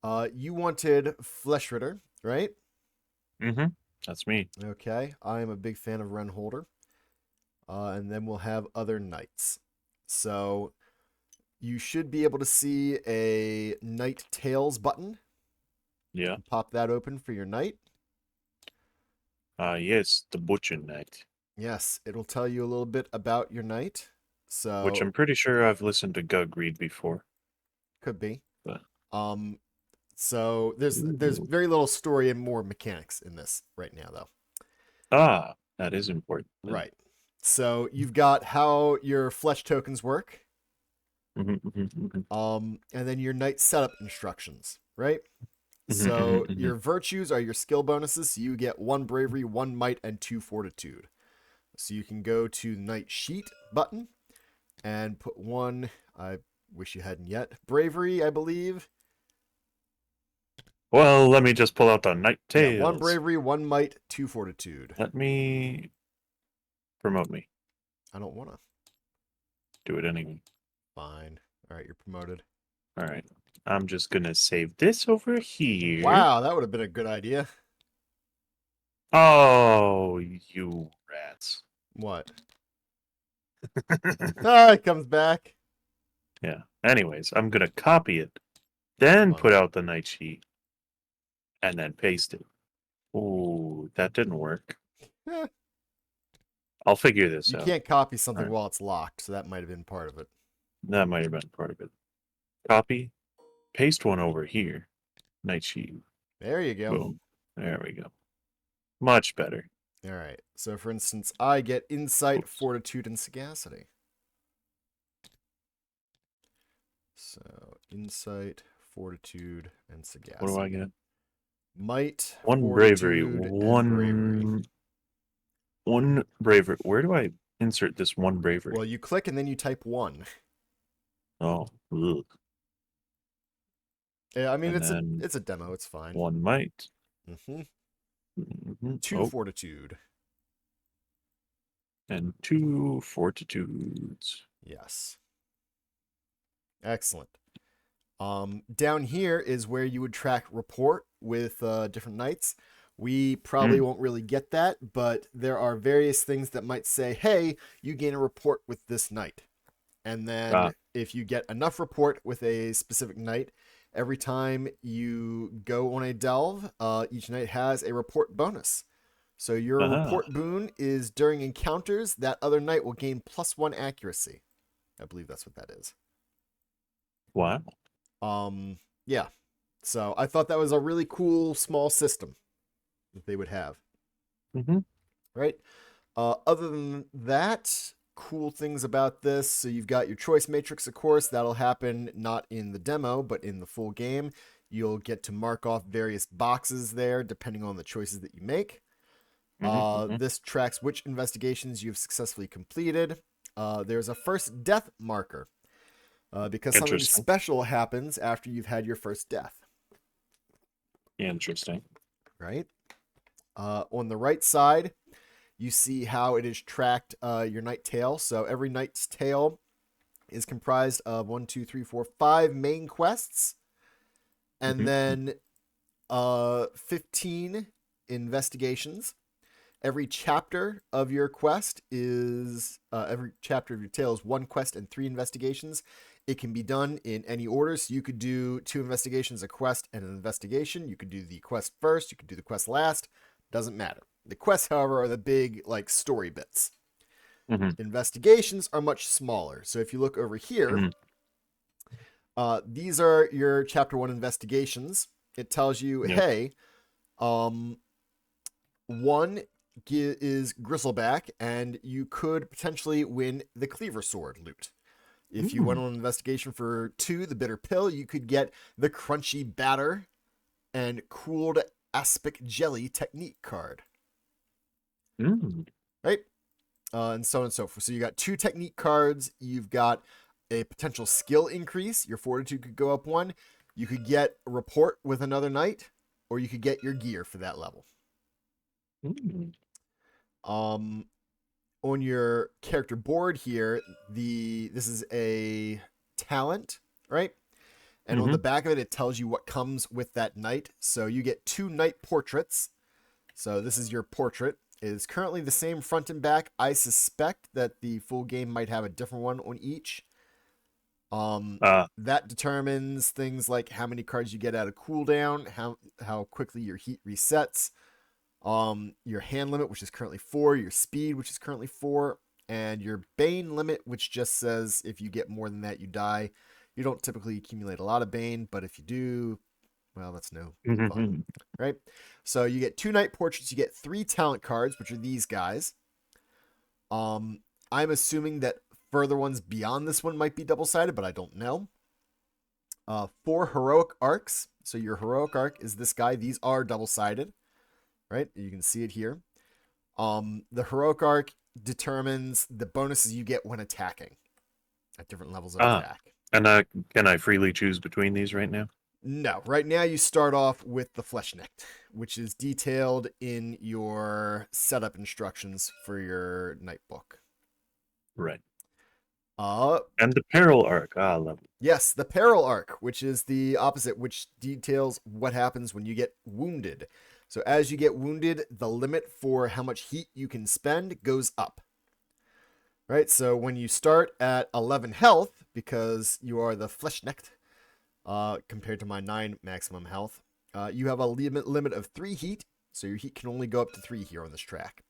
You wanted Flesh Ritter, right? Mm-hmm. That's me. Okay. I am a big fan of Ren Holder. And then we'll have other knights. So you should be able to see a Knight Tails button. Yeah. Pop that open for your knight. Yes, the Butcher Knight, Yes, it'll tell you a little bit about your knight. which So I'm pretty sure I've listened to Gug read before. could be. But Um, so there's ooh. very little story and more mechanics in this right now, though. That is important then. Right. So you've got how your flesh tokens work, Mm-hmm. and then your knight setup instructions, right? So Mm-hmm. your virtues are your skill bonuses. So you get 1 bravery, 1 might, and 2 fortitude. So you can go to the knight sheet button and put one. I wish you hadn't yet. Bravery, I believe. Well, let me just pull out the Night Yeah, 1 bravery, Tails. 1 might, 2 fortitude. Let me promote me. I don't want to. Do it anyway. Fine. All right, you're promoted. All right. I'm just gonna save this over here. Wow, that would have been a good idea. Oh, you rats. What? Ah, it comes back. Yeah. Anyways, I'm gonna copy it, then Fun. put out the night sheet, and then paste it. Ooh, that didn't work. Eh, I'll figure this you out. can't copy All something right. while it's locked, so that might have been part of it. That might have been part of it. Copy, paste one over here. Night sheet. There you go. Boom. There we go. Much better. All right. So, for instance, I get insight, Oops. fortitude, and sagacity. So, insight, fortitude, and What do I sagacity. get? Might, One bravery. fortitude, and bravery. One bravery. Where do I insert this one bravery? Well, you click and then you type 1. Oh, ugh. Yeah, I mean And it's a then it's a demo. It's fine. one might. Mm-hmm. Two Oh, fortitude. and 2 fortitudes. Yes. Excellent. Down here is where you would track report with different knights. We probably Mm. won't really get that, but there are various things that might say, hey, you gain a report with this knight. And Ah, then if you get enough report with a specific knight, every time you go on a delve, each knight has a report bonus. So your aha. report boon is during encounters, that other knight will gain +1 accuracy. I believe that's what that is. Wow. Yeah. So I thought that was a really cool small system that they would have, Mm-hmm. right? Other than that, cool things about this. So you've got your choice matrix, of course. That'll happen not in the demo, but in the full game. You'll get to mark off various boxes there depending on the choices that you make. Mm-hmm. Mm-hmm. This tracks which investigations you've successfully completed. There's a first death marker because something Interesting. special happens after you've had your first death, Interesting. right? On the right side, you see how it is tracked your knight tail. So every knight's tail is comprised of 1, 2, 3, 4, 5 main quests, and Mm-hmm. then 15 investigations. Every chapter of your quest is every chapter of your tale is 1 quest and 3 investigations. It can be done in any order. So you could do 2 investigations, a quest, and an investigation. You could do the quest first. You could do the quest last. Doesn't matter. The quests, however, are the big like story bits. Mm-hmm. Investigations are much smaller. So if you look over here, Mm-hmm. these are your chapter 1 investigations. It tells you, Yep. hey, one is Gristleback, and you could potentially win the Cleaver Sword loot. If you went Mm. on an investigation for 2, the Bitter Pill, you could get the Crunchy Batter and Cooled Aspic Jelly technique card, Mm. right? And so on and so forth. So you got 2 technique cards. You've got a potential skill increase. Your fortitude could go up 1. You could get a report with another knight, or you could get your gear for that level. Mm. Um, on your character board here, this is a talent, right? And on the back of it, it tells you what comes with that knight. So you get 2 knight portraits. So this is your portrait. It is currently the same front and back. I suspect that the full game might have a different one on each. That determines things like how many cards you get out of cooldown, how quickly your heat resets, your hand limit, which is currently 4, your speed, which is currently 4, and your Bane limit, which just says if you get more than that, you die. You don't typically accumulate a lot of Bane, but if you do, well, that's no fun, right? So you get 2 knight portraits, you get 3 talent cards, which are these guys. I'm assuming that further ones beyond this one might be double-sided, but I don't know. 4 heroic arcs. So your heroic arc is this guy. These are double-sided, right? You can see it here. The heroic arc determines the bonuses you get when attacking at different levels of attack. And can I freely choose between these right now? No. Right now you start off with the Fleshnecht, which is detailed in your setup instructions for your Knight book. Right. And the Peril Arc. I love it. Yes, the Peril Arc, which is the opposite, which details what happens when you get wounded. So as you get wounded, the limit for how much heat you can spend goes up. Right, so when you start at 11 health, because you are the Fleshnecht, compared to my 9 maximum health, you have a limit of 3 heat, so your heat can only go up to 3 here on this track.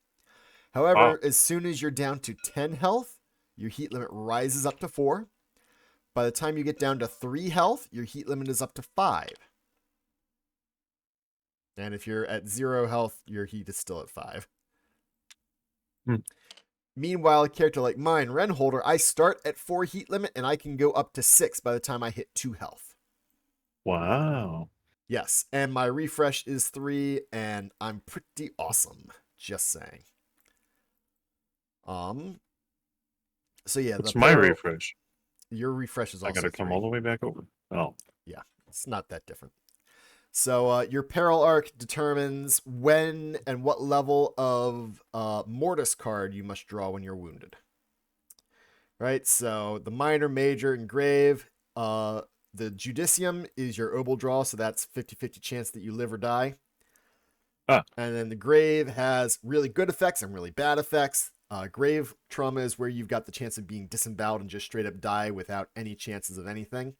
However, as soon as you're down to 10 health, your heat limit rises up to 4. By the time you get down to 3 health, your heat limit is up to 5. And if you're at 0 health, your heat is still at 5. Meanwhile, a character like mine, Renholder, I start at 4 heat limit and I can go up to 6 by the time I hit 2 health. Wow. Yes, and my refresh is 3, and I'm pretty awesome. Just saying. So yeah, what's my refresh? Your refresh is also I gotta come all the way back over. Oh. Yeah, it's not that different. So your Peril Arc determines when and what level of Mortis card you must draw when you're wounded. Right, so the Minor, Major, and Grave. The Judicium is your Obel draw, so that's 50-50 chance that you live or die. And then the Grave has really good effects and really bad effects. Grave Trauma is where you've got the chance of being disemboweled and just straight up die without any chances of anything.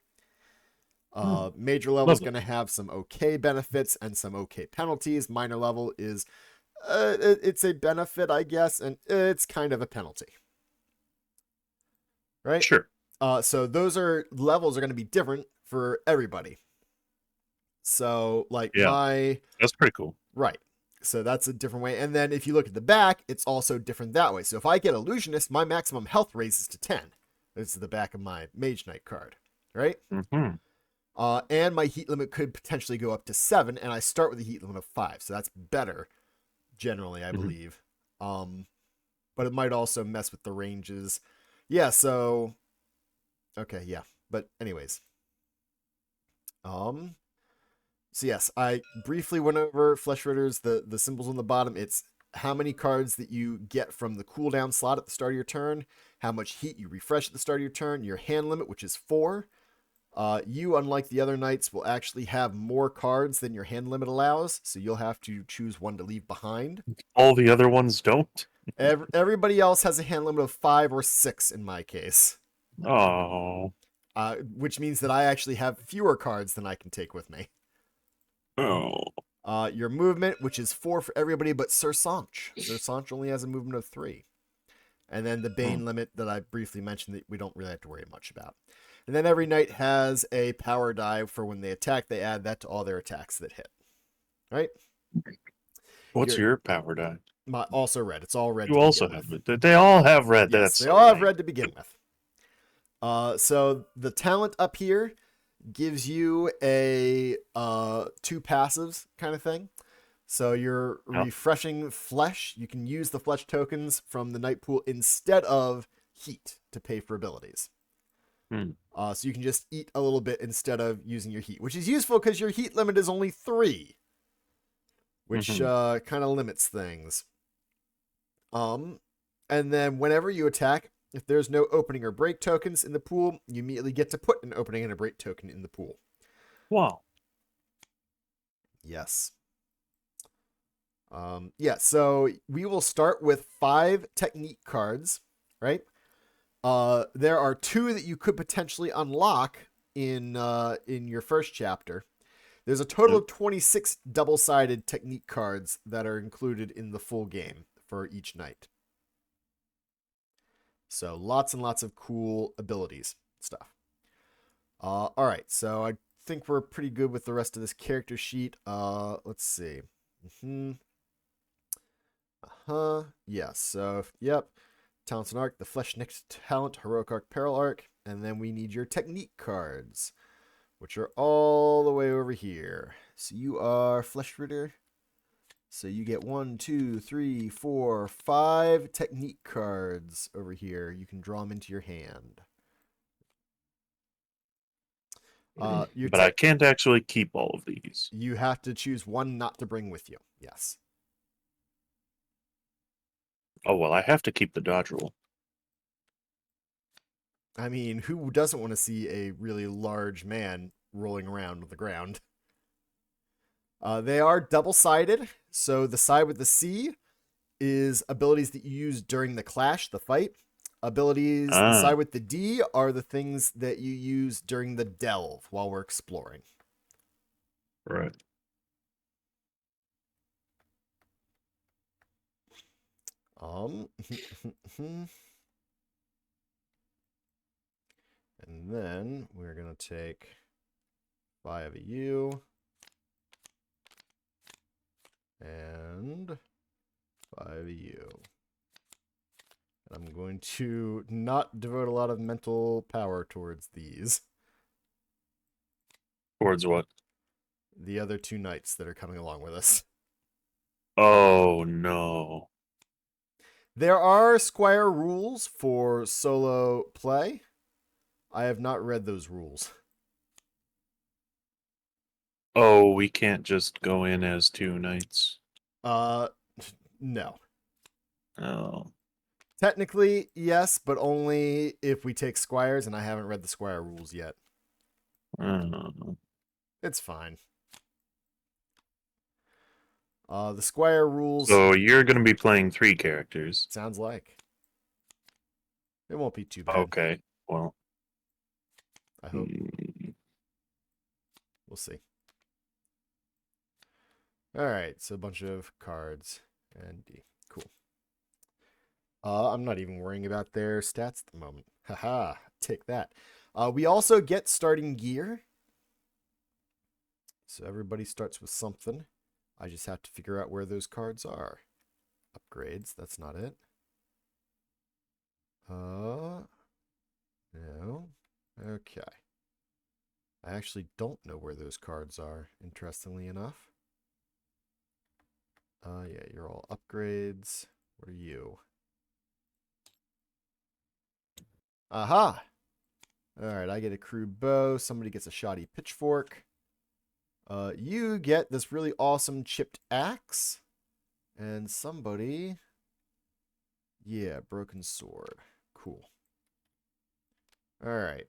Major level is going to have some okay benefits and some okay penalties. Minor level is, it's a benefit, I guess, and it's kind of a penalty. Right? Sure. So those levels are going to be different for everybody. So, like, that's pretty cool. Right. So that's a different way. And then if you look at the back, it's also different that way. So if I get Illusionist, my maximum health raises to 10. This is the back of my Mage Knight card. Right? And my heat limit could potentially go up to 7, and I start with a heat limit of 5. So that's better, generally, I believe. But it might also mess with the ranges. Yeah, so... Okay, yeah. But anyways. So yes, I briefly went over Flesh Ritters, the symbols on the bottom. It's how many cards that you get from the cooldown slot at the start of your turn, how much heat you refresh at the start of your turn, your hand limit, which is 4. You, unlike the other knights, will actually have more cards than your hand limit allows, so you'll have to choose one to leave behind. All the other ones don't? Everybody else has a hand limit of 5 or 6 in my case. Oh. Which means that I actually have fewer cards than I can take with me. Oh. Your movement, which is 4 for everybody but Sir Sanch. Sir Sanch only has a movement of 3. And then the Bane limit that I briefly mentioned that we don't really have to worry much about. And then every knight has a power die for when they attack. They add that to all their attacks that hit. Right? What's your power die? Also red. It's all red. You also have red. They all have red. Yes, they all have red to begin with. So the talent up here gives you a 2 passives kind of thing. So you're refreshing flesh. You can use the flesh tokens from the Knight pool instead of heat to pay for abilities. So you can just eat a little bit instead of using your heat, which is useful because your heat limit is only 3, which kind of limits things. And then whenever you attack, If there's no opening or break tokens in the pool, you immediately get to put an opening and a break token in the pool. Wow. Yes. Yeah, so we will start with 5 technique cards, right? There are 2 that you could potentially unlock in your first chapter. There's a total of 26 double-sided technique cards that are included in the full game for each night. So lots and lots of cool abilities stuff. All right, so I think we're pretty good with the rest of this character sheet. Let's see. Yeah, so, yep. Talents and Arc, the Flesh Next Talent, Heroic Arc, Peril Arc, and then we need your technique cards, which are all the way over here. So you are Flesh Ritter. So you get 1, 2, 3, 4, 5 technique cards over here. You can draw them into your hand. But I can't actually keep all of these. You have to choose one not to bring with you. Yes. Oh, well, I have to keep the dodge roll. I mean, who doesn't want to see a really large man rolling around on the ground? They are double-sided, so the side with the C is abilities that you use during the clash, the fight. Abilities, the side with the D are the things that you use during the delve while we're exploring. Right. And then we're going to take 5 of you and 5 of you. And I'm going to not devote a lot of mental power towards these. Towards what? The other 2 knights that are coming along with us. Oh, no. There are Squire rules for solo play. I have not read those rules. Oh, we can't just go in as 2 knights. No. Oh. Technically, yes, but only if we take Squires, and I haven't read the Squire rules yet. Oh. It's fine. The Squire rules... So you're going to be playing 3 characters. Sounds like. It won't be too bad. Okay, well. I hope. We'll see. Alright, so a bunch of cards. And D. Cool. I'm not even worrying about their stats at the moment. Haha, take that. We also get starting gear. So everybody starts with something. I just have to figure out where those cards are. Upgrades, that's not it. No. Okay. I actually don't know where those cards are, interestingly enough. Yeah, you're all upgrades. What are you? Aha! Alright, I get a crude bow. Somebody gets a shoddy pitchfork. You get this really awesome chipped axe. And somebody... Yeah, broken sword. Cool. Alright.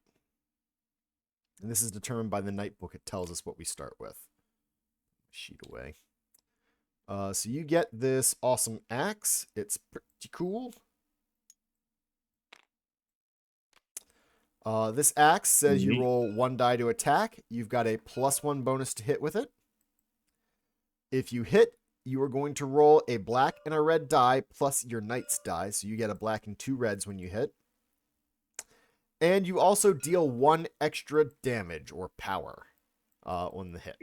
And this is determined by the night book. It tells us what we start with. Sheet away. So you get this awesome axe. It's pretty cool. This axe says you roll 1 die to attack. You've got a +1 bonus to hit with it. If you hit, you are going to roll a black and a red die plus your knight's die. So you get a black and 2 reds when you hit. And you also deal 1 extra damage or power on the hit,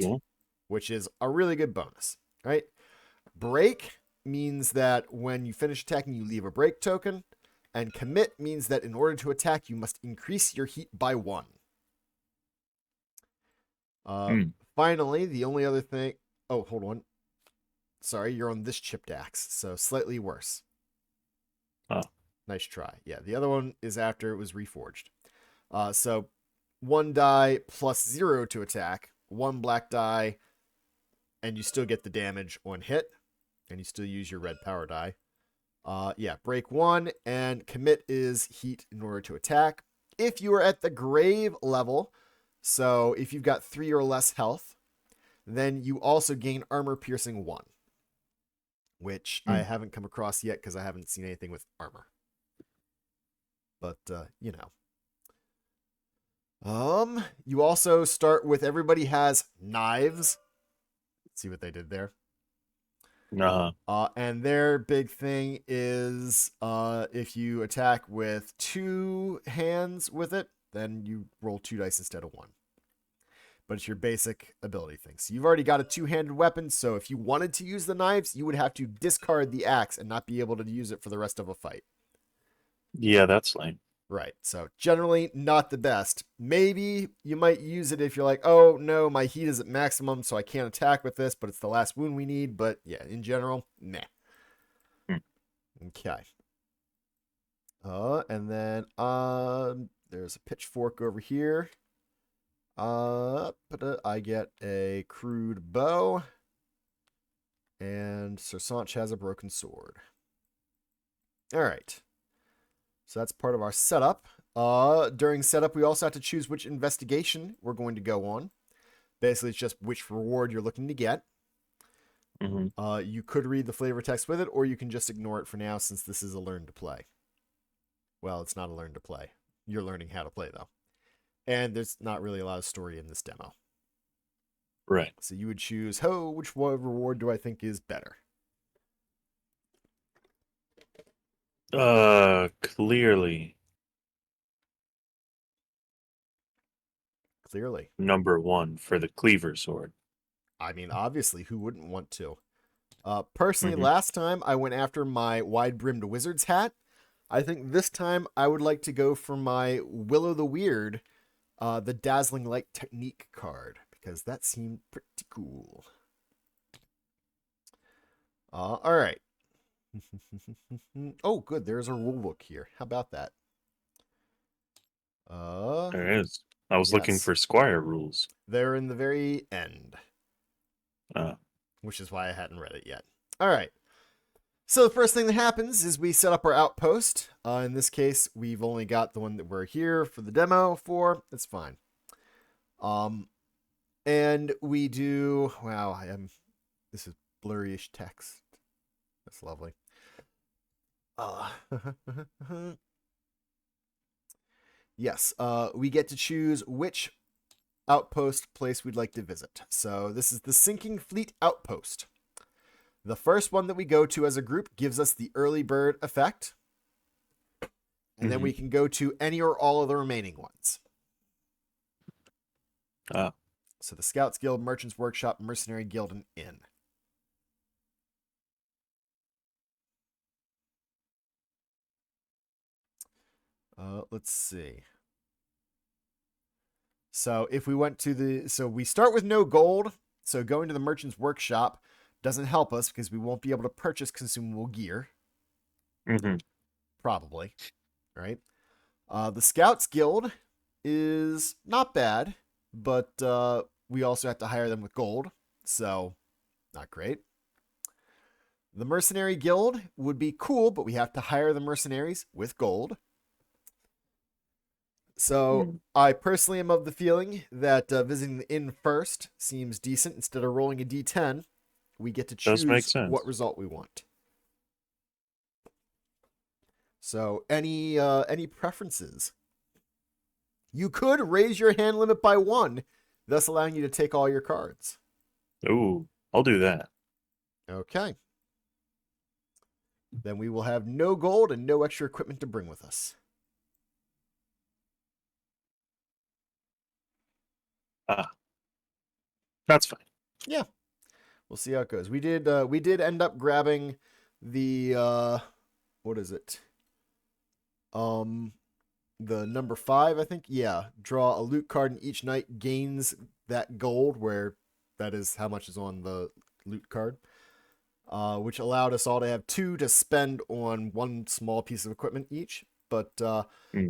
which is a really good bonus, right? Break means that when you finish attacking, you leave a break token. And commit means that in order to attack, you must increase your heat by 1. Finally, the only other thing... Oh, hold on. Sorry, you're on this chipped axe, so slightly worse. Oh. Nice try. Yeah, the other one is after it was reforged. So 1 die plus 0 to attack, 1 black die, and you still get the damage on hit, and you still use your red power die. Yeah, break 1, and commit is heat in order to attack. If you are at the grave level, so if you've got 3 or less health, then you also gain armor piercing 1, which I haven't come across yet because I haven't seen anything with armor. But, you know. You also start with everybody has knives. Let's see what they did there. And their big thing is if you attack with 2 hands with it, then you roll 2 dice instead of 1. But it's your basic ability thing. So you've already got a 2-handed weapon, so if you wanted to use the knives, you would have to discard the axe and not be able to use it for the rest of a fight. Yeah, that's lame. Right. So generally not the best. Maybe you might use it if you're like, oh no, my heat is at maximum, so I can't attack with this, but it's the last wound we need. But yeah, in general, nah. Okay. And then there's a pitchfork over here. I get a crude bow. And Sir Sanch has a broken sword. All right. So that's part of our setup. During setup, we also have to choose which investigation we're going to go on. Basically, it's just which reward you're looking to get. You could read the flavor text with it, or you can just ignore it for now since this is a learn to play. Well, it's not a learn to play. You're learning how to play, though. And there's not really a lot of story in this demo. Right. So you would choose, which reward do I think is better? Clearly. Clearly. Number 1 for the cleaver sword. I mean, obviously, who wouldn't want to? Personally, last time I went after my wide-brimmed wizard's hat. I think this time I would like to go for my Will o' the Weird, the Dazzling Light Technique card, because that seemed pretty cool. All right. Oh, good. There's a rule book here. How about that? There is. I was looking for Squire rules. They're in the very end. Which is why I hadn't read it yet. All right. So the first thing that happens is we set up our outpost. In this case, we've only got the one that we're here for the demo for. That's fine. And we do. Wow, this is blurry-ish text. That's lovely. Yes, we get to choose which outpost place we'd like to visit. So this is the Sinking Fleet Outpost. The first one that we go to as a group gives us the early bird effect. And then we can go to any or all of the remaining ones. So the Scouts Guild, Merchants Workshop, Mercenary Guild, and Inn. Let's see. So if we went to so we start with no gold. So going to the Merchant's Workshop doesn't help us because we won't be able to purchase consumable gear. Probably. Right? The Scouts Guild is not bad, but we also have to hire them with gold. So not great. The Mercenary Guild would be cool, but we have to hire the mercenaries with gold. So I personally am of the feeling that visiting the inn first seems decent. Instead of rolling a d10, we get to choose what result we want. So any preferences? You could raise your hand limit by 1, thus allowing you to take all your cards. Ooh, I'll do that. Okay. Then we will have no gold and no extra equipment to bring with us. That's fine. Yeah. We'll see how it goes. We did end up grabbing the what is it? The number 5, I think. Yeah. Draw a loot card, and each knight gains that gold, where that is how much is on the loot card. Which allowed us all to have 2 to spend on 1 small piece of equipment each. But I'm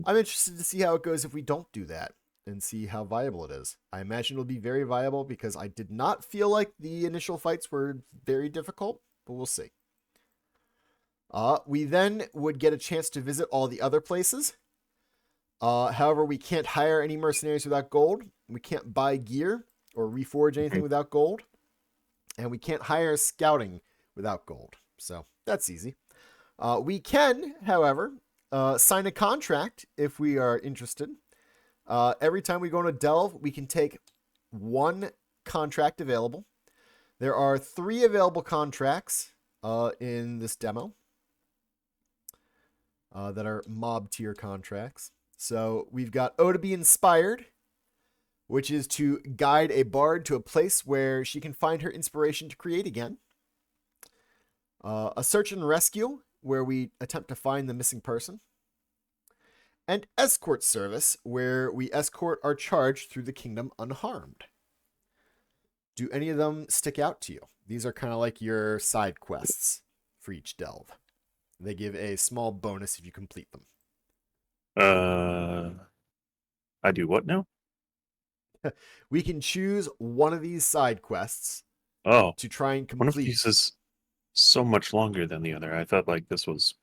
interested to see how it goes if we don't do that and see how viable it is. I imagine it'll be very viable because I did not feel like the initial fights were very difficult, but we'll see. We then would get a chance to visit all the other places. However, we can't hire any mercenaries without gold. We can't buy gear or reforge anything Mhm. without gold. And we can't hire scouting without gold. So that's easy. We can, however, sign a contract if we are interested. Every time we go on a delve, we can take one contract available. There are 3 available contracts in this demo that are mob tier contracts. So we've got O to be inspired, which is to guide a bard to a place where she can find her inspiration to create again. A search and rescue, where we attempt to find the missing person. And escort service, where we escort our charge through the kingdom unharmed. Do any of them stick out to you? These are kind of like your side quests for each delve. They give a small bonus if you complete them. I do what now? We can choose one of these side quests Oh, to try and one of complete. these is so much longer than the other. I thought like this was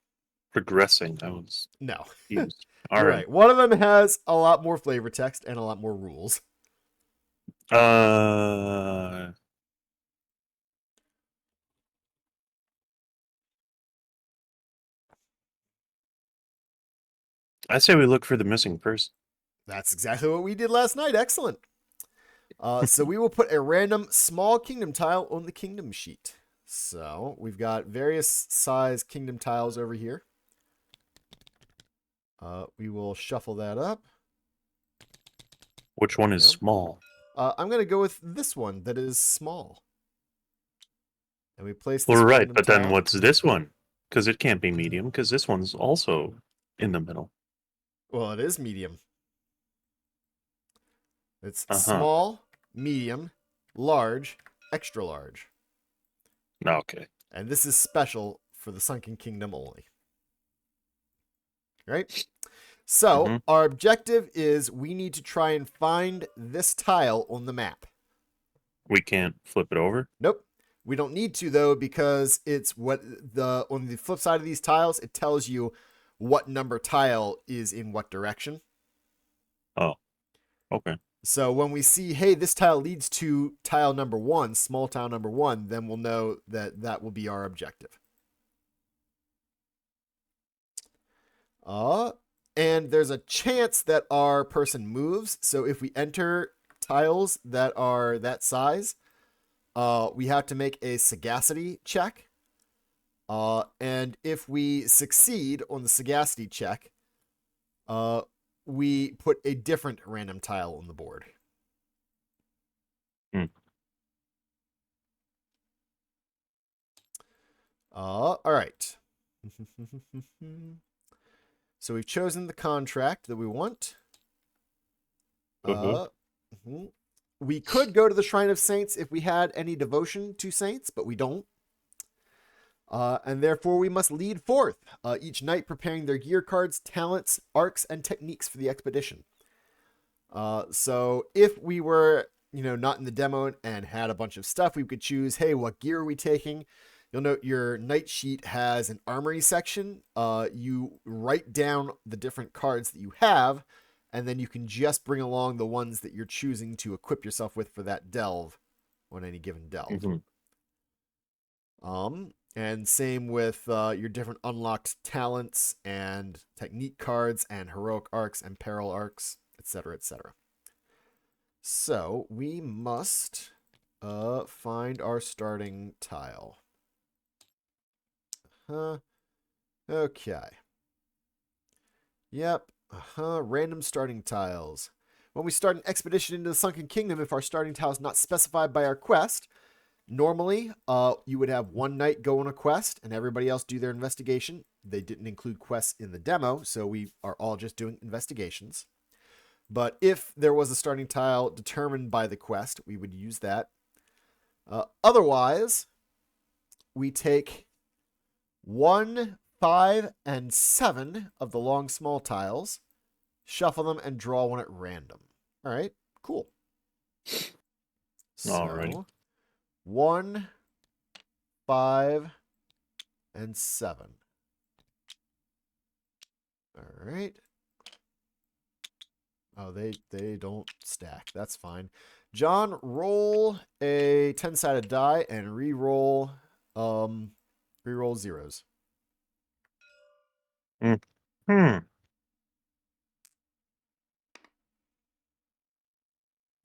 progressing. I was No, confused. All you're right. right. One of them has a lot more flavor text and a lot more rules. Uh, I say we look for the missing person. That's exactly what we did last night. Excellent. So we will put a random small kingdom tile on the kingdom sheet. So we've got various size kingdom tiles over here. We will shuffle that up. Which one is small? I'm going to go with this one that is small. And we place this Well, right, random but then tile. what's this one? Because it can't be medium, because this one's also in the middle. Well, it is medium. It's Uh-huh. small, medium, large, extra large. Okay. And this is special for the Sunken Kingdom only. Right? So, our objective is we need to try and find this tile on the map. We can't flip it over? Nope. We don't need to, though, because it's what on the flip side of these tiles, it tells you what number tile is in what direction. Oh, okay. So when we see, hey, this tile leads to tile number 1, small tile number 1, then we'll know that that will be our objective. And there's a chance that our person moves. So if we enter tiles that are that size, we have to make a sagacity check. And if we succeed on the sagacity check, we put a different random tile on the board. All right. So we've chosen the contract that we want. We could go to the Shrine of Saints if we had any devotion to saints, but we don't. And therefore, we must lead forth, each knight preparing their gear cards, talents, arcs, and techniques for the expedition. So if we were, not in the demo and had a bunch of stuff, we could choose, hey, what gear are we taking? You'll note your knight sheet has an armory section. You write down the different cards that you have, and then you can just bring along the ones that you're choosing to equip yourself with for that delve on any given delve. And same with your different unlocked talents and technique cards and heroic arcs and peril arcs, etc., etc. So we must find our starting tile. Okay. Yep. Random starting tiles. When we start an expedition into the Sunken Kingdom, if our starting tile is not specified by our quest, normally you would have one knight go on a quest and everybody else do their investigation. They didn't include quests in the demo, so we are all just doing investigations. But if there was a starting tile determined by the quest, we would use that. Otherwise, we take 1, 5, and 7 of the long small tiles, shuffle them, and draw one at random. All right, cool. So, Alrighty. 1, 5, and 7. All right. Oh, they don't stack. That's fine. John, roll a 10-sided die and re-roll zeros. Hmm.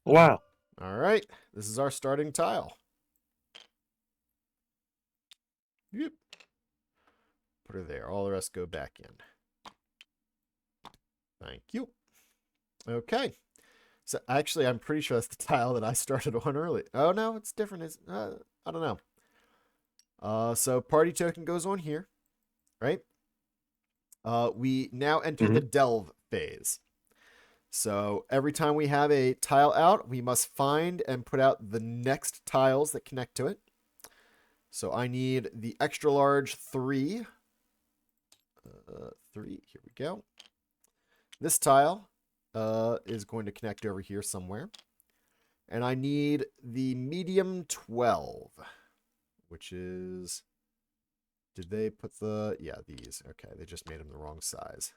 Wow. All right. This is our starting tile. Yep. Put her there. All the rest go back in. Thank you. Okay. So actually, I'm pretty sure that's the tile that I started on early. Oh no, it's different. I don't know. So party token goes on here, right? We now enter the delve phase. So every time we have a tile out, we must find and put out the next tiles that connect to it. So I need the extra large 3. 3, here we go. This tile is going to connect over here somewhere. And I need the medium 12, which is... Did they put the... Yeah, these. Okay, they just made them the wrong size.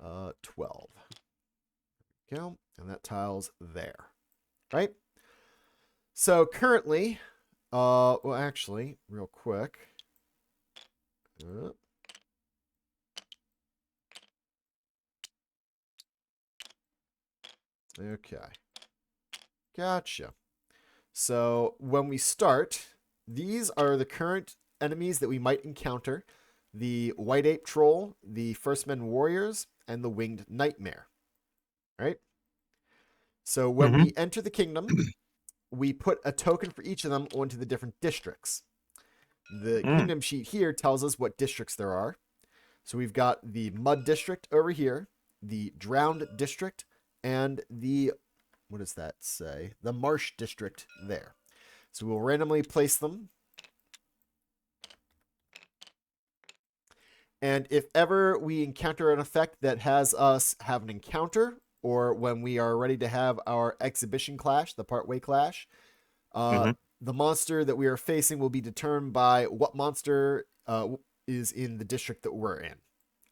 12. There we go. And that tile's there. Right? So currently... well, actually, real quick... Okay. Gotcha. So when we start, these are the current enemies that we might encounter. The White Ape Troll, the First Men Warriors, and the Winged Nightmare. Right? So when we enter the kingdom, we put a token for each of them onto the different districts. The kingdom sheet here tells us what districts there are. So we've got the Mud District over here, the Drowned District, and the, what does that say? The Marsh District there. So we'll randomly place them. And if ever we encounter an effect that has us have an encounter, or when we are ready to have our exhibition clash, the partway clash, the monster that we are facing will be determined by what monster is in the district that we're in.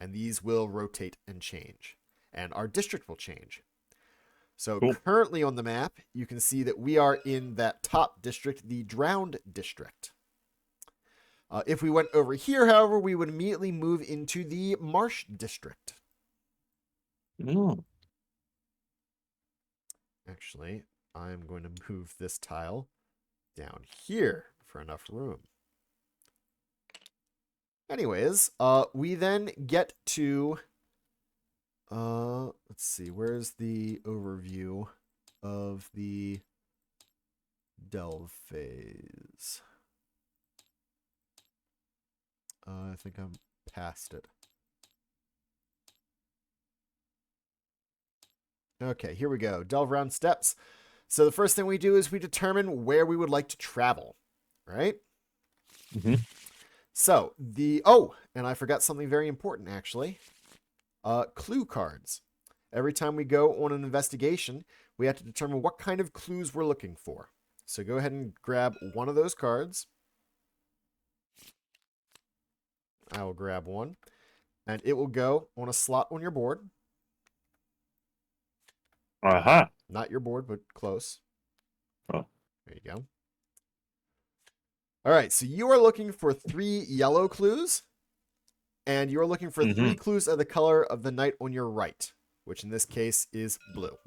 And these will rotate and change. And our district will change. So currently on the map, you can see that we are in that top district, the Drowned District. If we went over here, however, we would immediately move into the Marsh District. Actually, I'm going to move this tile down here for enough room. Anyways, we then get to... let's see, where's the overview of the delve phase? I think I'm past it. Okay, here we go. Delve round steps. So the first thing we do is we determine where we would like to travel, right? So and I forgot something very important actually. Clue cards. Every time we go on an investigation, we have to determine what kind of clues we're looking for. So go ahead and grab one of those cards. I will grab one. And it will go on a slot on your board. Not your board, but close. Oh. There you go. All right, so you are looking for 3 yellow clues. And you're looking for 3 clues of the color of the knight on your right, which in this case is blue.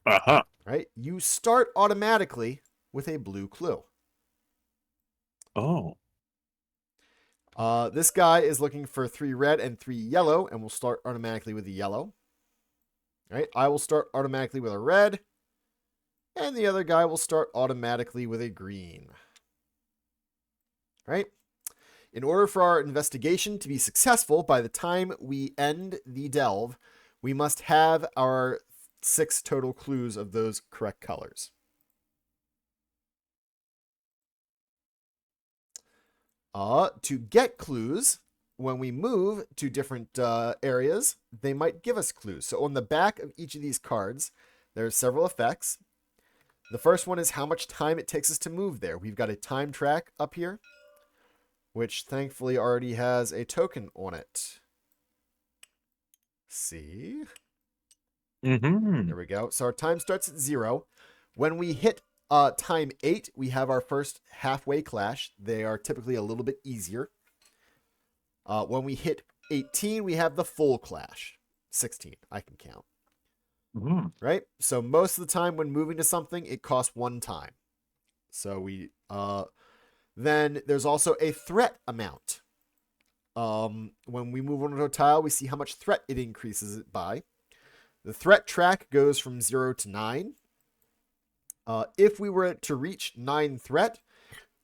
Right? You start automatically with a blue clue. This guy is looking for 3 red and 3 yellow, and we'll start automatically with the yellow. Right? I will start automatically with a red, and the other guy will start automatically with a green. Right? In order for our investigation to be successful, by the time we end the delve, we must have our 6 total clues of those correct colors. To get clues, when we move to different areas, they might give us clues. So on the back of each of these cards, there are several effects. The first one is how much time it takes us to move there. We've got a time track up here, which thankfully already has a token on it. See? Mm-hmm. There we go. So our time starts at 0. When we hit time 8, we have our first halfway clash. They are typically a little bit easier. When we hit 18, we have the full clash. 16, I can count. Mm-hmm. Right? So most of the time when moving to something, it costs 1 time. So we then there's also a threat amount. When we move onto a tile, we see how much threat it increases it by. The threat track goes from 0 to 9. If we were to reach 9 threat,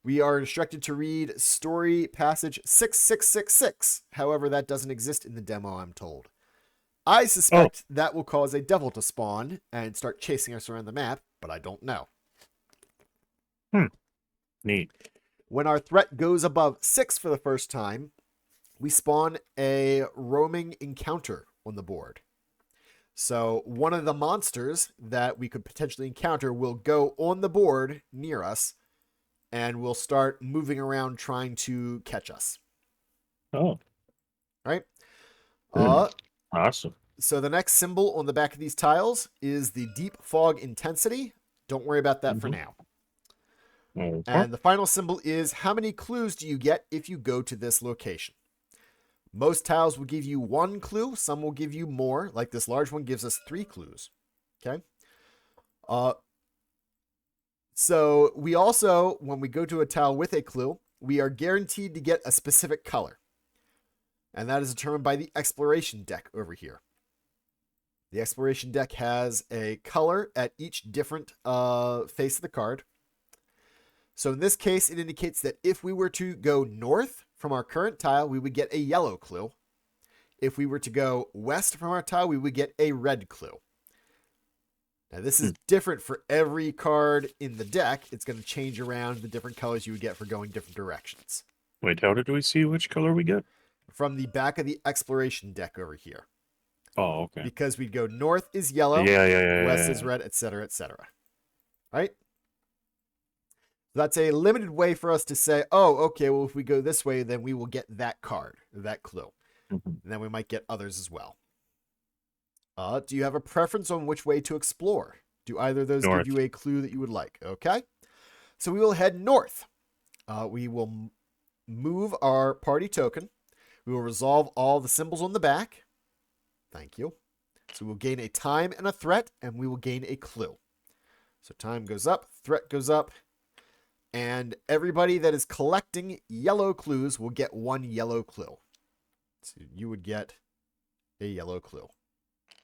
we are instructed to read story passage 6666. However, that doesn't exist in the demo, I'm told. I suspect that will cause a devil to spawn and start chasing us around the map, but I don't know. Neat. When our threat goes above 6 for the first time, we spawn a roaming encounter on the board. So one of the monsters that we could potentially encounter will go on the board near us and will start moving around trying to catch us. Oh. Right? Awesome. So the next symbol on the back of these tiles is the deep fog intensity. Don't worry about that for now. Okay. And the final symbol is how many clues do you get if you go to this location? Most tiles will give you 1 clue. Some will give you more. Like this large one gives us 3 clues. Okay. So we also, when we go to a tile with a clue, we are guaranteed to get a specific color. And that is determined by the exploration deck over here. The exploration deck has a color at each different face of the card. So in this case, it indicates that if we were to go north from our current tile, we would get a yellow clue. If we were to go west from our tile, we would get a red clue. Now, this is different for every card in the deck. It's going to change around the different colors you would get for going different directions. Wait, how did we see which color we get? From the back of the exploration deck over here. Oh, okay. Because we'd go north is yellow, west is red, etc., etc. Right? That's a limited way for us to say, oh, okay, well, if we go this way, then we will get that card, that clue. Mm-hmm. And then we might get others as well. Do you have a preference on which way to explore? Do either of those North. give you a clue that you would like? Okay. So we will head north. We will move our party token. We will resolve all the symbols on the back. Thank you. So we'll gain a time and a threat, and we will gain a clue. So time goes up, threat goes up, and everybody that is collecting yellow clues will get 1 yellow clue. So you would get a yellow clue.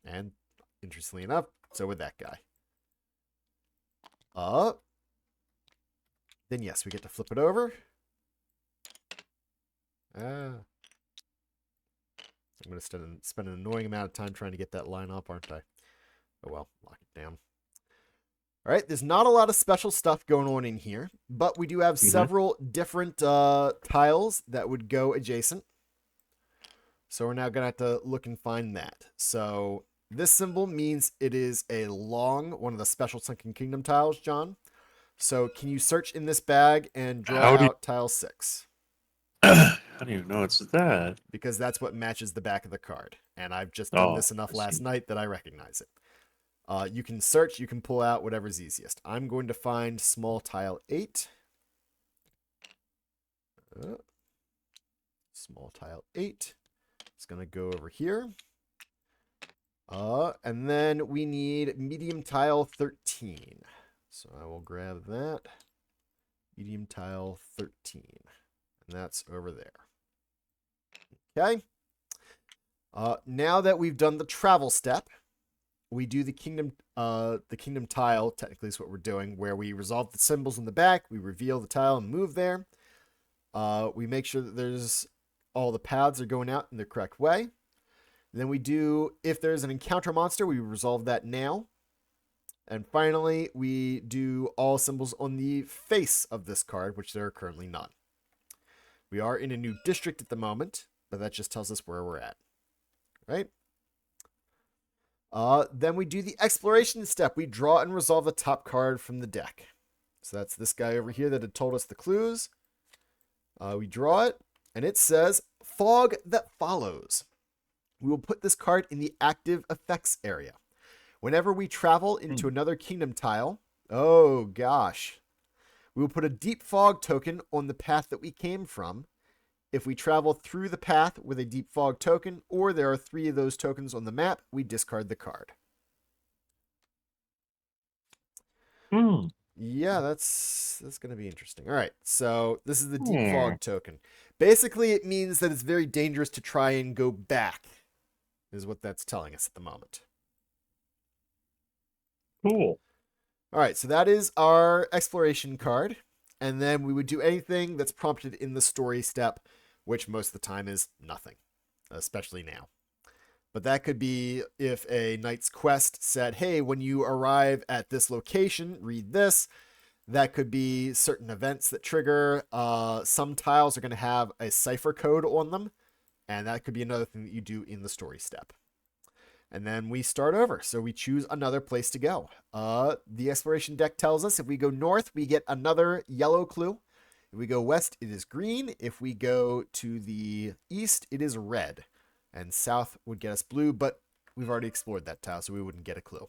And interestingly enough, so would that guy. Then yes, we get to flip it over. I'm going to spend an annoying amount of time trying to get that line up, aren't I? Oh well, lock it down. All right, there's not a lot of special stuff going on in here, but we do have several different tiles that would go adjacent. So we're now going to have to look and find that. So this symbol means it is a long, one of the special Sunken Kingdom tiles, John. So can you search in this bag and draw out tile 6? How do you know it's that? Because that's what matches the back of the card. And I've just done this enough last night that I recognize it. You can search, you can pull out whatever's easiest. I'm going to find small tile 8. Small tile 8. It's going to go over here. And then we need medium tile 13. So I will grab that. Medium tile 13. And that's over there. Okay. Now that we've done the travel step, we do the kingdom tile, technically is what we're doing, where we resolve the symbols in the back, we reveal the tile and move there. We make sure that all the paths are going out in the correct way. Then we do, if there's an encounter monster, we resolve that now. And finally, we do all symbols on the face of this card, which there are currently none. We are in a new district at the moment, but that just tells us where we're at. Right? Then we do the exploration step. We draw and resolve the top card from the deck. So that's this guy over here that had told us the clues. We draw it, and it says, Fog That Follows. We will put this card in the active effects area. Whenever we travel into another kingdom tile, oh gosh, we will put a deep fog token on the path that we came from. If we travel through the path with a deep fog token, or there are 3 of those tokens on the map, we discard the card. Yeah, that's going to be interesting. All right, so this is the deep fog token. Basically, it means that it's very dangerous to try and go back, is what that's telling us at the moment. Cool. All right, so that is our exploration card. And then we would do anything that's prompted in the story step, which most of the time is nothing, especially now. But that could be if a knight's quest said, hey, when you arrive at this location, read this. That could be certain events that trigger. Some tiles are going to have a cipher code on them, and that could be another thing that you do in the story step. And then we start over. So we choose another place to go. The exploration deck tells us if we go north, we get another yellow clue. If we go west, it is green. If we go to the east, it is red. And south would get us blue, but we've already explored that tile, so we wouldn't get a clue.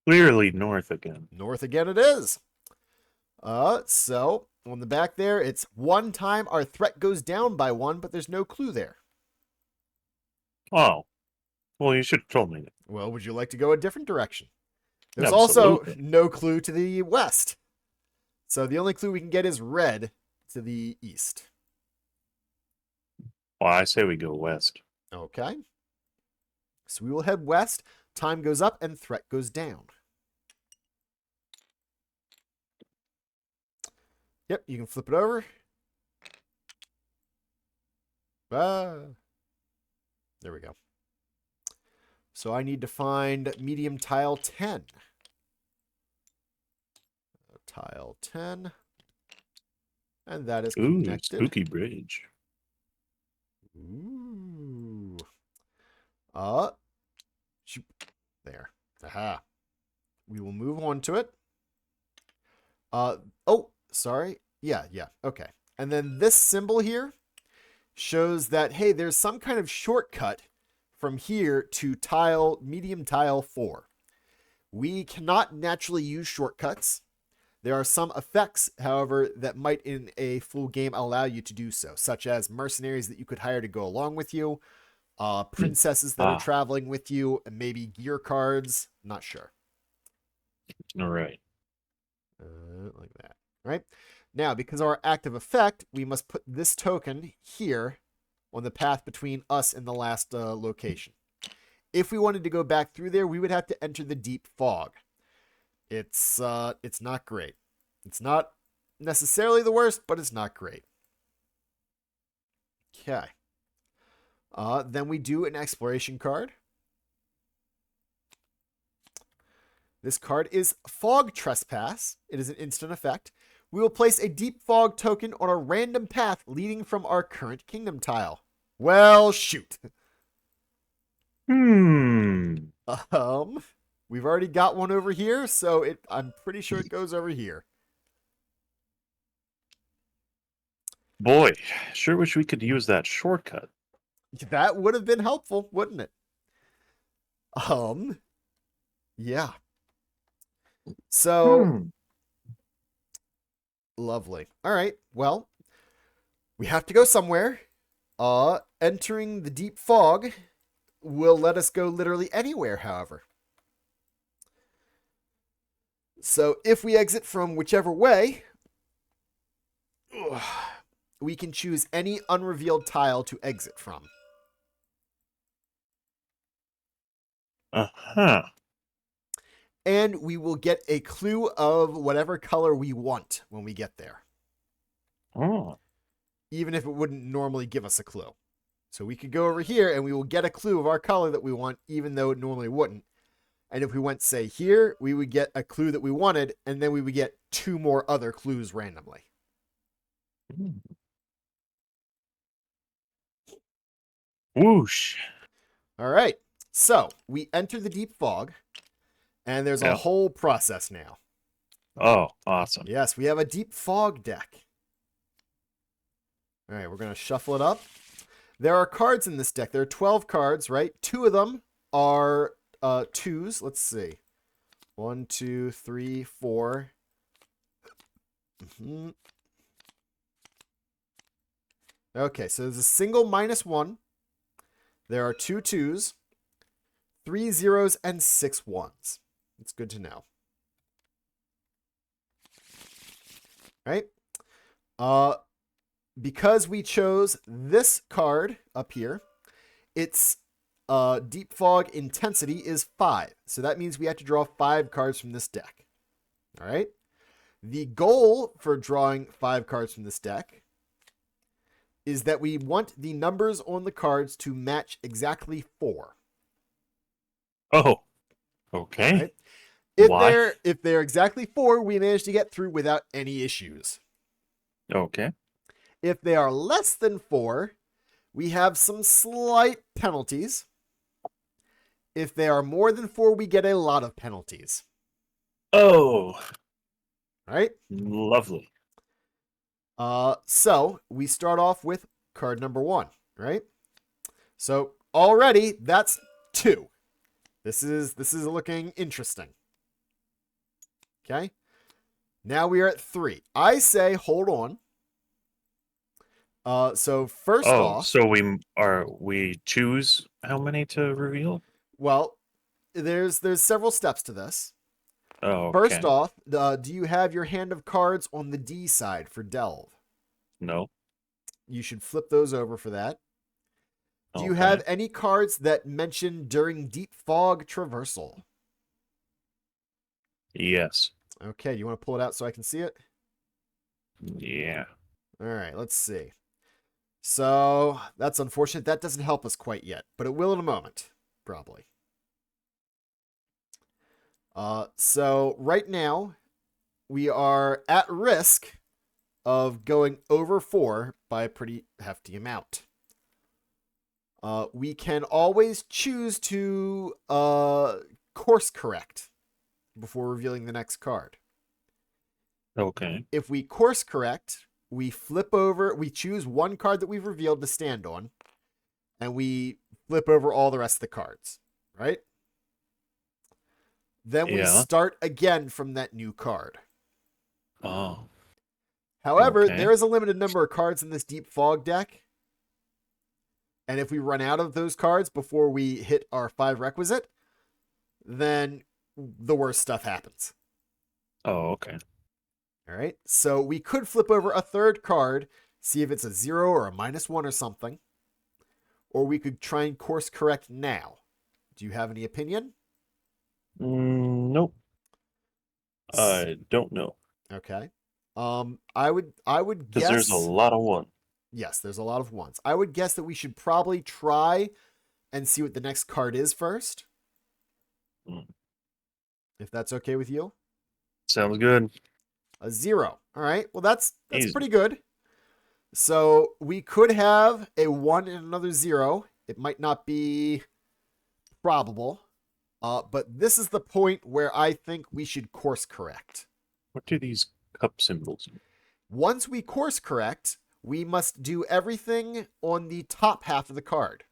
Clearly north again. North again it is. So on the back there, it's 1 time our threat goes down by 1, but there's no clue there. Oh. Well, you should have told me that. Well, would you like to go a different direction? There's Absolutely. also no clue to the west. So the only clue we can get is red to the east. Well, I say we go west. Okay. So we will head west. Time goes up and threat goes down. Yep, you can flip it over. There we go. So I need to find medium tile 10. Tile 10. And that is connected. Ooh, spooky bridge. Ooh. There. Aha. We will move on to it. Oh, sorry. Yeah. Okay. And then this symbol here shows that, hey, there's some kind of shortcut from here to medium tile 4. We cannot naturally use shortcuts. There are some effects, however, that might in a full game allow you to do so, such as mercenaries that you could hire to go along with you, princesses that are traveling with you, and maybe gear cards. Not sure. All right. Like that. Right? Now, because of our active effect, we must put this token here on the path between us and the last location. If we wanted to go back through there, we would have to enter the deep fog. It's not great. It's not necessarily the worst, but it's not great. Okay. Then we do an exploration card. This card is Fog Trespass. It is an instant effect. We will place a deep fog token on a random path leading from our current kingdom tile. Well, shoot. We've already got one over here, so I'm pretty sure it goes over here. Boy, sure wish we could use that shortcut. That would have been helpful, wouldn't it? Yeah. So, lovely. All right, well, we have to go somewhere. Entering the deep fog will let us go literally anywhere, however. So if we exit from whichever way, we can choose any unrevealed tile to exit from. And we will get a clue of whatever color we want when we get there. Even if it wouldn't normally give us a clue. So we could go over here and we will get a clue of our color that we want, even though it normally wouldn't. And if we went, say, here, we would get a clue that we wanted, and then we would get 2 more other clues randomly. Whoosh. All right. So we enter the deep fog, and there's a whole process now. Oh, awesome. Yes, we have a deep fog deck. All right, we're going to shuffle it up. There are cards in this deck. There are 12 cards, right? 2 of them are 2s. Let's see. 1, 2, 3, 4. Mm-hmm. Okay, so there's a single -1. There are 2 2s, 3 zeros, and 6 1s. It's good to know. Right? Because we chose this card up here, its Deep Fog intensity is 5. So that means we have to draw 5 cards from this deck. All right? The goal for drawing 5 cards from this deck is that we want the numbers on the cards to match exactly 4. Oh, okay. Right? Why? If they're exactly 4, we manage to get through without any issues. Okay. If they are less than 4, we have some slight penalties. If they are more than 4, we get a lot of penalties. Oh, Right? lovely. So we start off with card number 1, right? So already that's 2. This is looking interesting. Okay. Now we are at 3. I say hold on. So first off, so we choose how many to reveal? well, there's several steps to this. Oh, okay. First off, do you have your hand of cards on the D side for Delve? No. You should flip those over for that. Do you Okay. have any cards that mention during Deep Fog Traversal? Yes. Okay, you want to pull it out so I can see it? Yeah. All right, let's see. So that's unfortunate. That doesn't help us quite yet, but it will in a moment, probably. So right now, we are at risk of going over 4 by a pretty hefty amount. We can always choose to course correct before revealing the next card. Okay. If we course correct, we flip over, we choose one card that we've revealed to stand on, and we flip over all the rest of the cards, right? Then we start again from that new card. Oh. However, Okay. there is a limited number of cards in this Deep Fog deck. And if we run out of those cards before we hit our 5 requisite, then the worst stuff happens. Oh, okay. All right. So we could flip over a third card, see if it's a 0 or a -1 or something. Or we could try and course correct now. Do you have any opinion? Nope. I don't know. Okay. I would Because guess there's a lot of one. Yes, there's a lot of ones. I would guess that we should probably try and see what the next card is first. If that's okay with you. Sounds good. A 0. All right. Well, that's Easy. pretty good. So we could have a 1 and another 0. It might not be probable. But this is the point where I think we should course correct. What do these cup symbols mean? Once we course correct, we must do everything on the top half of the card,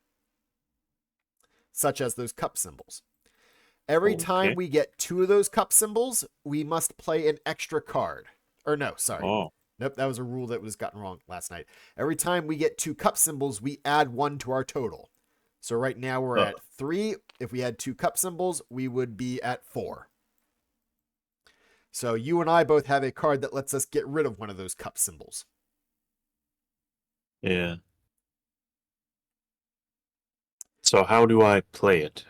such as those cup symbols. Every time we get 2 of those cup symbols, we must play an extra card. Or no, sorry. Oh. Nope, that was a rule that was gotten wrong last night. Every time we get 2 cup symbols, we add 1 to our total. So right now we're at 3. If we had 2 cup symbols, we would be at 4. So you and I both have a card that lets us get rid of one of those cup symbols. Yeah. So how do I play it?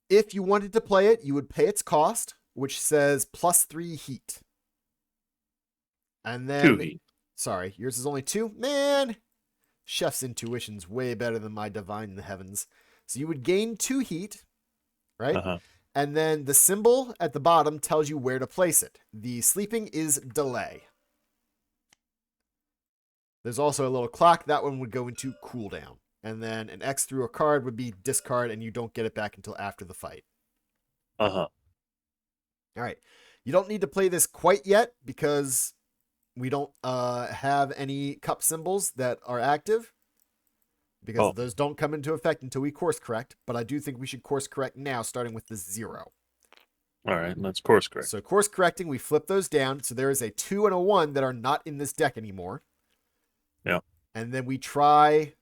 If you wanted to play it, you would pay its cost, which says +3 heat. And then 2 heat. Sorry, yours is only 2? Man, chef's intuition's way better than my divine in the heavens. So you would gain 2 heat, right? Uh-huh. And then the symbol at the bottom tells you where to place it. The sleeping is delay. There's also a little clock. That one would go into cooldown. And then an X through a card would be discard, and you don't get it back until after the fight. Uh-huh. All right. You don't need to play this quite yet because we don't have any cup symbols that are active because Oh, those don't come into effect until we course correct. But I do think we should course correct now, starting with the 0. all right. Let's course correct. So course correcting, we flip those down. So there is a 2 and a 1 that are not in this deck anymore. Yeah. And then we try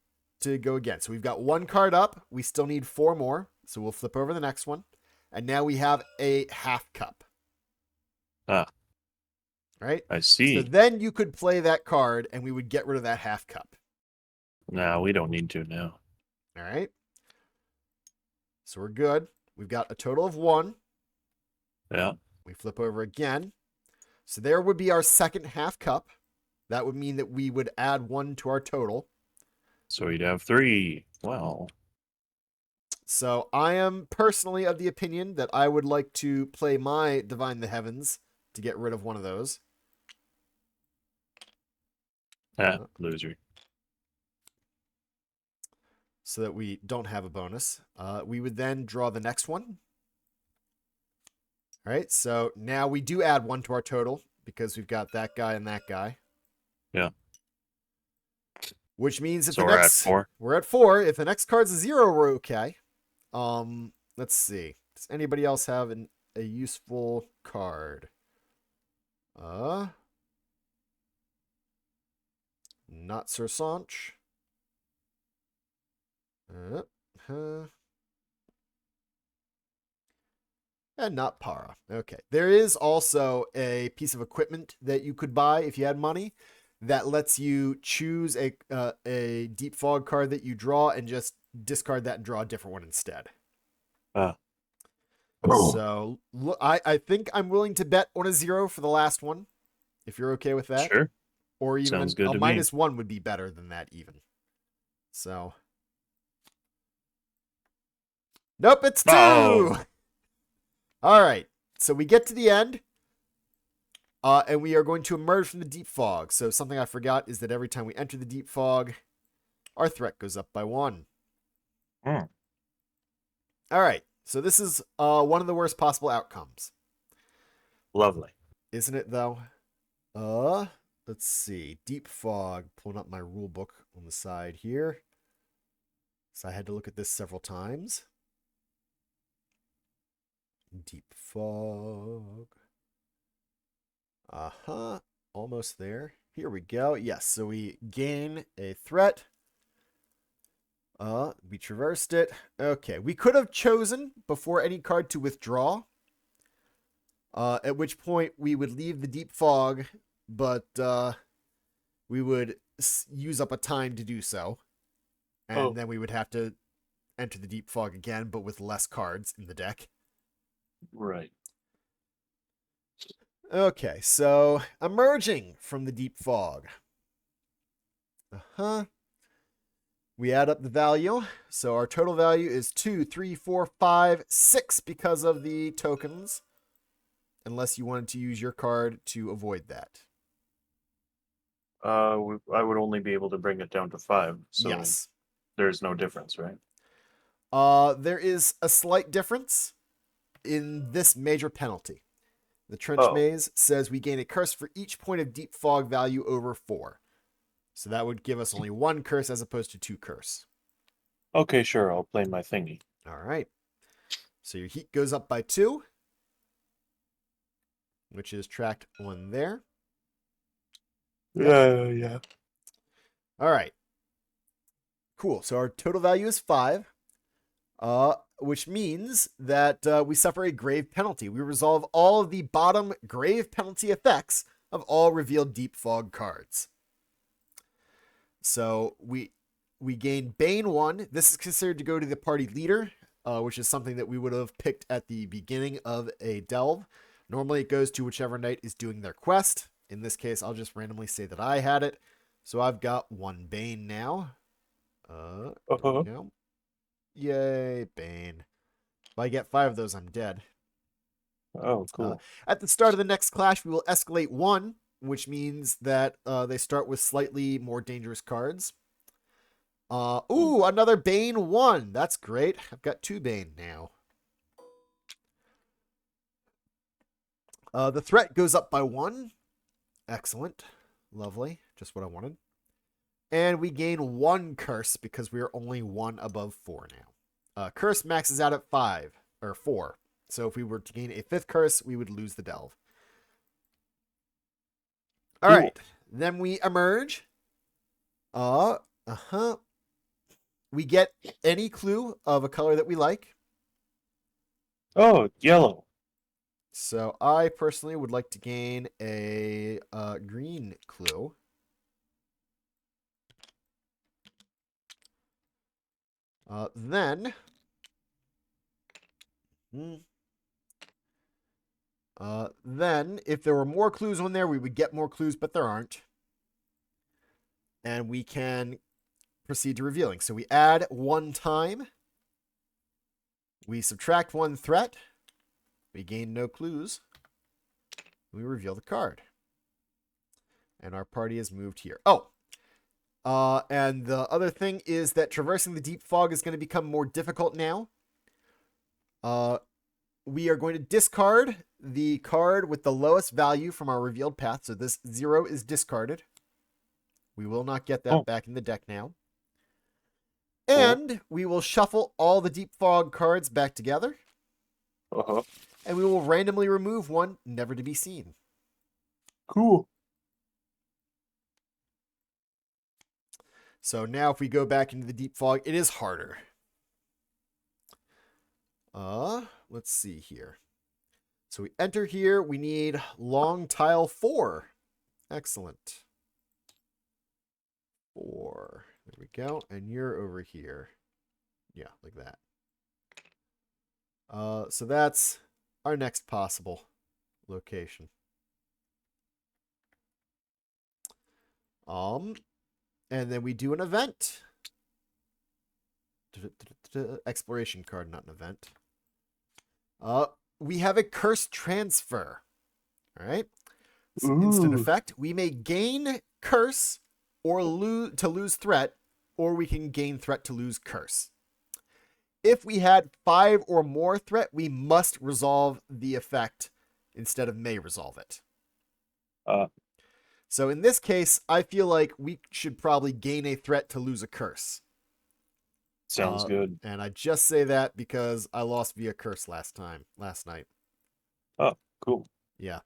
to go again. So we've got 1 card up. We still need 4 more. So we'll flip over the next one. And now we have a half cup. Ah, right? I So see. then you could play that card and we would get rid of that half cup. No, we don't need to now. All right. So we're good. We've got a total of 1. Yeah. We flip over again. So there would be our second half cup. That would mean that we would add 1 to our total. So we'd have 3. Well, So I am personally of the opinion that I would like to play my Divine the Heavens to get rid of one of those. loser. So that we don't have a bonus. We would then draw the next one. All right, so now we do add 1 to our total because we've got that guy and that guy. Yeah. Which means if So the we're next at 4. we're at 4. If the next card's a 0, we're okay. Let's see. Does anybody else have a useful card? Not Sir Sanch. And not Para. Okay. There is also a piece of equipment that you could buy if you had money that lets you choose a Deep Fog card that you draw and just discard that and draw a different one instead. So I think I'm willing to bet on a 0 for the last one, if you're okay with that. Sure. Or even Sounds good a to me. -1 would be better than that even. So. Nope, it's 2! Oh. All right. So we get to the end. And we are going to emerge from the deep fog. So something I forgot is that every time we enter the deep fog, our threat goes up by 1. Hmm. All right. So this is one of the worst possible outcomes. Lovely. Isn't it, though? Let's see. Deep fog. Pulling up my rule book on the side here. So I had to look at this several times. Deep fog. Almost there. Here we go. Yes, so we gain a threat. We traversed it. Okay, we could have chosen before any card to withdraw. At which point we would leave the deep fog, but we would use up a time to do so. And then we would have to enter the deep fog again, but with less cards in the deck. Right. Okay, so emerging from the deep fog. We add up the value. So our total value is 2, 3, 4, 5, 6 because of the tokens. Unless you wanted to use your card to avoid that. I would only be able to bring it down to 5. So yes. There's no difference, right? There is a slight difference in this major penalty. The Trench Maze says we gain a curse for each point of deep fog value over 4. So that would give us only 1 curse as opposed to 2 curse. Okay, sure. I'll play my thingy. All right. So your heat goes up by 2, which is tracked on there. Yeah. All right. Cool. So our total value is 5. Which means that we suffer a grave penalty. We resolve all of the bottom grave penalty effects of all revealed deep fog cards. So we gain Bane 1. This is considered to go to the party leader, which is something that we would have picked at the beginning of a delve. Normally it goes to whichever knight is doing their quest. In this case, I'll just randomly say that I had it. So I've got 1 Bane now. There we go. Yay, Bane. If I get 5 of those, I'm dead. Oh, cool. At the start of the next clash, we will escalate 1, which means that they start with slightly more dangerous cards. Another Bane 1. That's great. I've got 2 Bane now. The threat goes up by 1. Excellent. Lovely. Just what I wanted. And we gain 1 curse because we are only 1 above 4 now. Curse maxes out at 5 or 4. So if we were to gain a 5th curse, we would lose the delve. All Cool. right. Then we emerge. We get any clue of a color that we like. Oh, yellow. So I personally would like to gain a green clue. Then if there were more clues on there, we would get more clues, but there aren't. And we can proceed to revealing. So we add 1 time. We subtract 1 threat. We gain no clues. We reveal the card. And our party has moved here. Oh, and the other thing is that traversing the deep fog is going to become more difficult now. We are going to discard the card with the lowest value from our revealed path. So this 0 is discarded. We will not get that back in the deck now. And we will shuffle all the deep fog cards back together. And we will randomly remove 1, never to be seen. Cool. So now if we go back into the deep fog, it is harder. Let's see here. So we enter here. We need long tile 4. Excellent. 4. There we go. And you're over here. Yeah, like that. So that's our next possible location. And then we do an event. Exploration card, not an event. We have a curse transfer. All right. Instant effect. We may gain curse or lose threat, or we can gain threat to lose curse. If we had 5 or more threat, we must resolve the effect instead of may resolve it. So in this case, I feel like we should probably gain a threat to lose a curse. Sounds good. And I just say that because I lost via curse last night. Oh, cool. Yeah.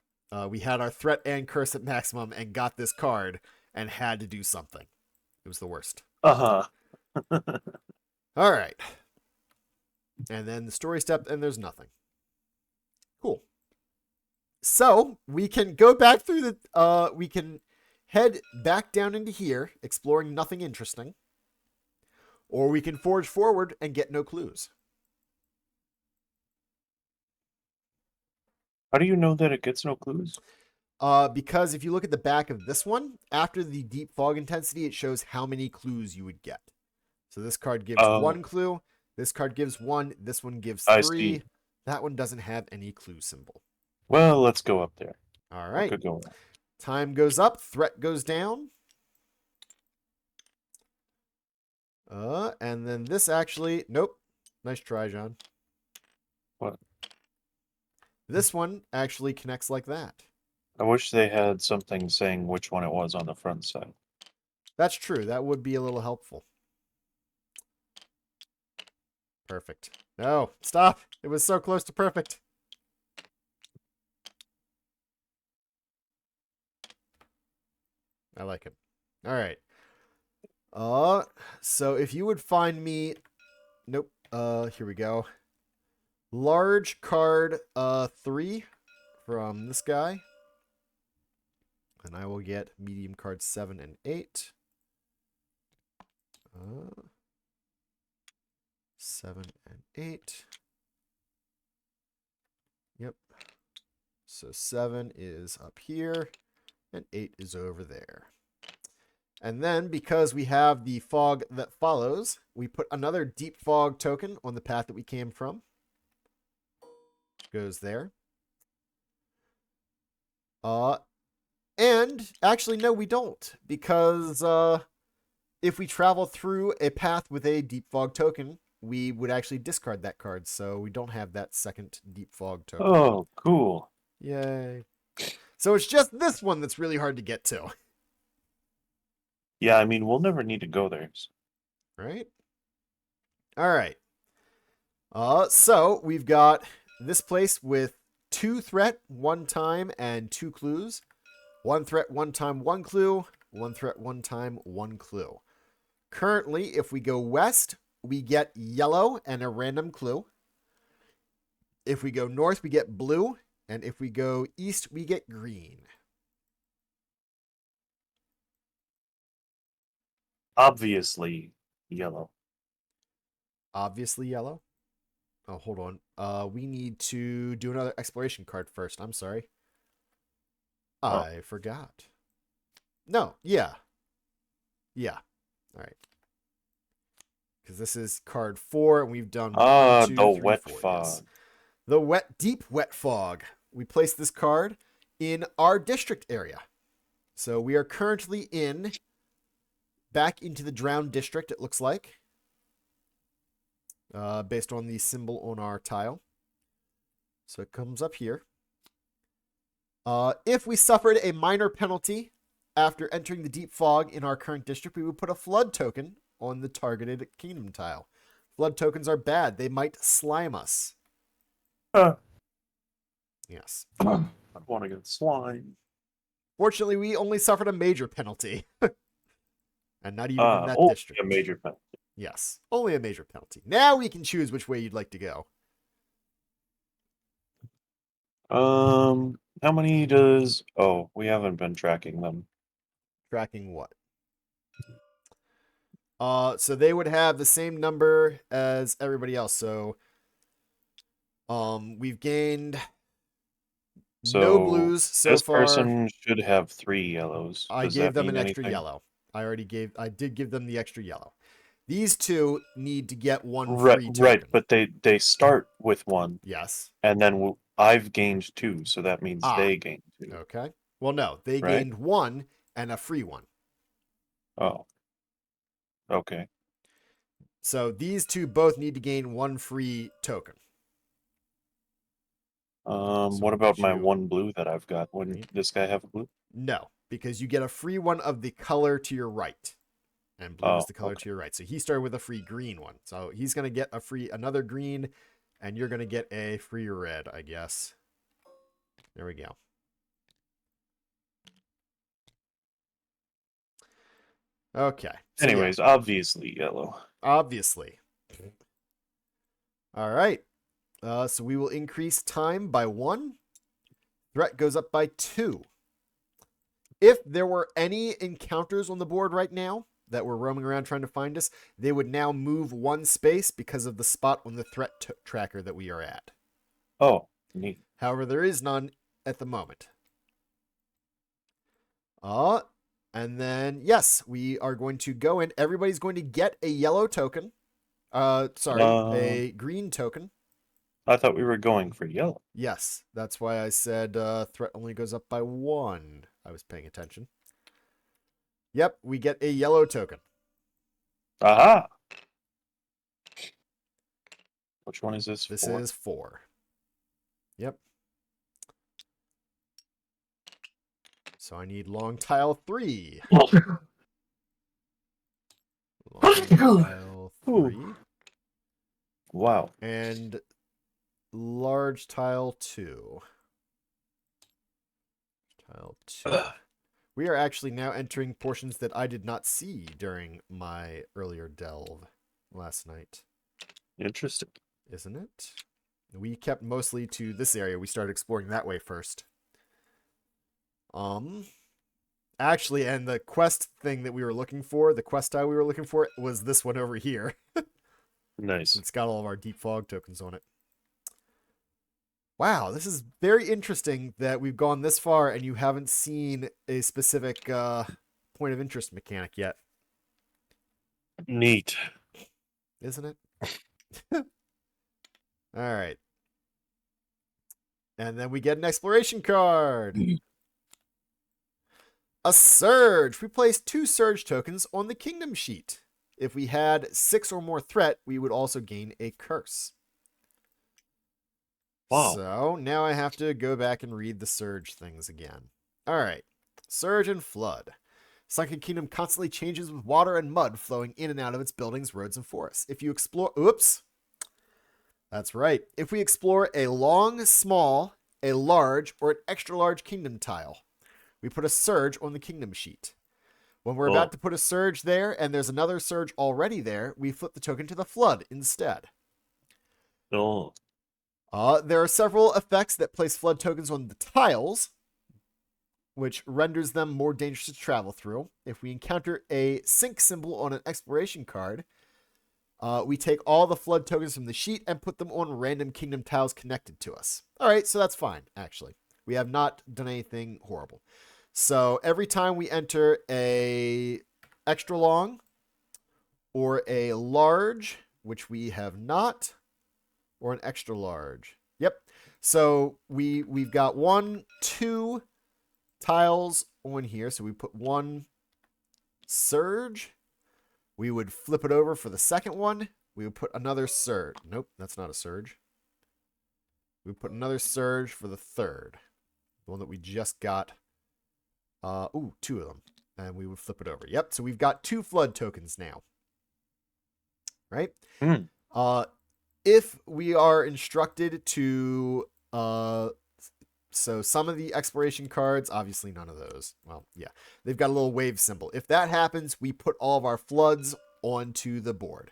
We had our threat and curse at maximum and got this card and had to do something. It was the worst. All right. And then the story step, and there's nothing. Cool. So we can go back through we can head back down into here, exploring nothing interesting. Or we can forge forward and get no clues. How do you know that it gets no clues? Because if you look at the back of this one, after the deep fog intensity, it shows how many clues you would get. So this card gives 1 clue. This card gives 1. This one gives 3. I see. That one doesn't have any clue symbol. Well, let's go up there. All right. Could go. Time goes up. Threat goes down. And then this actually... Nope. Nice try, John. What? This one actually connects like that. I wish they had something saying which one it was on the front side. That's true. That would be a little helpful. Perfect. No, stop. It was so close to perfect. I like it. All right. So if you would find me... Nope. Here we go. Large card 3 from this guy. And I will get medium cards 7 and 8. 7 and 8. Yep. So 7 is up here, and 8 is over there. And then, because we have the fog that follows, we put another deep fog token on the path that we came from. Goes there. And actually, no, we don't. Because if we travel through a path with a deep fog token, we would actually discard that card. So we don't have that second deep fog token. Oh, cool. Yay. So it's just this one that's really hard to get to. Yeah, I mean, we'll never need to go there. Right? All right. So we've got this place with 2 threat, 1 time, and 2 clues. 1 threat, 1 time, 1 clue. 1 threat, 1 time, 1 clue. Currently, if we go west, we get yellow and a random clue. If we go north, we get blue. And if we go east, we get green. Obviously, yellow. Obviously yellow. Oh, hold on. We need to do another exploration card first. I'm sorry. Oh. I forgot. No, yeah. Yeah. All right. Because this is card 4, and we've done one, Ah, the two, three, wet 4. Yes. fog. The deep wet fog. We place this card in our district area. So we are currently back into the drowned district, it looks like. Based on the symbol on our tile. So it comes up here. If we suffered a minor penalty after entering the deep fog in our current district, we would put a flood token on the targeted kingdom tile. Flood tokens are bad. They might slime us. Yes. I want to get slime. Fortunately, we only suffered a major penalty. And not even in that district. A major penalty. Yes, only a major penalty. Now we can choose which way you'd like to go. How many does... Oh, we haven't been tracking them. Tracking what? So they would have the same number as everybody else. So, we've gained no blues so this far. This person should have 3 yellows. I Does gave that them mean an extra anything? yellow. I did give them the extra yellow. These 2 need to get 1 Right, free token. right, but they start with 1. Yes. And then I've gained 2, so that means they gained 2. Okay. Well, no, they Right? gained 1 and a free 1. Oh. Okay. So these 2 both need to gain 1 free token. What about my 1 blue that I've got? Wouldn't this guy have a blue? No, because you get a free 1 of the color to your right. And blue is the color to your right. So he started with a free green 1. So he's going to get another green, and you're going to get a free red, I guess. There we go. Okay. So anyways, yeah. Obviously yellow. Obviously. All right. So we will increase time by 1. Threat goes up by 2. If there were any encounters on the board right now that were roaming around trying to find us, they would now move 1 space because of the spot on the threat tracker that we are at. Oh, neat. However, there is none at the moment. And then, yes, we are going to go in. Everybody's going to get a yellow token. A green token. I thought we were going for yellow. Yes, that's why I said threat only goes up by 1. I was paying attention. Yep, we get a yellow token. Aha! Which one is this? This is 4. Yep. So I need long tile 3. Long tile 3. Wow. And large tile 2. Tile 2. We are actually now entering portions that I did not see during my earlier delve last night. Interesting. Isn't it? We kept mostly to this area. We started exploring that way first. Actually, and the quest thing that we were looking for, the quest tile we were looking for, was this one over here. Nice. It's got all of our deep fog tokens on it. Wow, this is very interesting that we've gone this far and you haven't seen a specific point of interest mechanic yet. Neat. Isn't it? All right. And then we get an exploration card. A surge. We place 2 surge tokens on the kingdom sheet. If we had 6 or more threat, we would also gain a curse. Wow. So now I have to go back and read the surge things again. All right. Surge and flood. Sunken Kingdom constantly changes with water and mud flowing in and out of its buildings, roads, and forests. If you explore... Oops. That's right. If we explore a long, small, a large, or an extra large kingdom tile, we put a surge on the kingdom sheet. When we're about to put a surge there and there's another surge already there, we flip the token to the flood instead. Oh. There are several effects that place flood tokens on the tiles, which renders them more dangerous to travel through. If we encounter a sink symbol on an exploration card, we take all the flood tokens from the sheet and put them on random kingdom tiles connected to us. All right, so that's fine, actually. We have not done anything horrible. So every time we enter a extra long or a large, which we have not, or an extra large. Yep. So we've got 1, 2 tiles on here. So we put 1 surge. We would flip it over for the second one. We would put another surge. Nope, that's not a surge. We would put another surge for the third. The one that we just got. 2 of them. And we would flip it over. Yep, so we've got 2 flood tokens now. Right? Mm. If we are instructed to... so some of the exploration cards, obviously none of those. Well, yeah. They've got a little wave symbol. If that happens, we put all of our floods onto the board.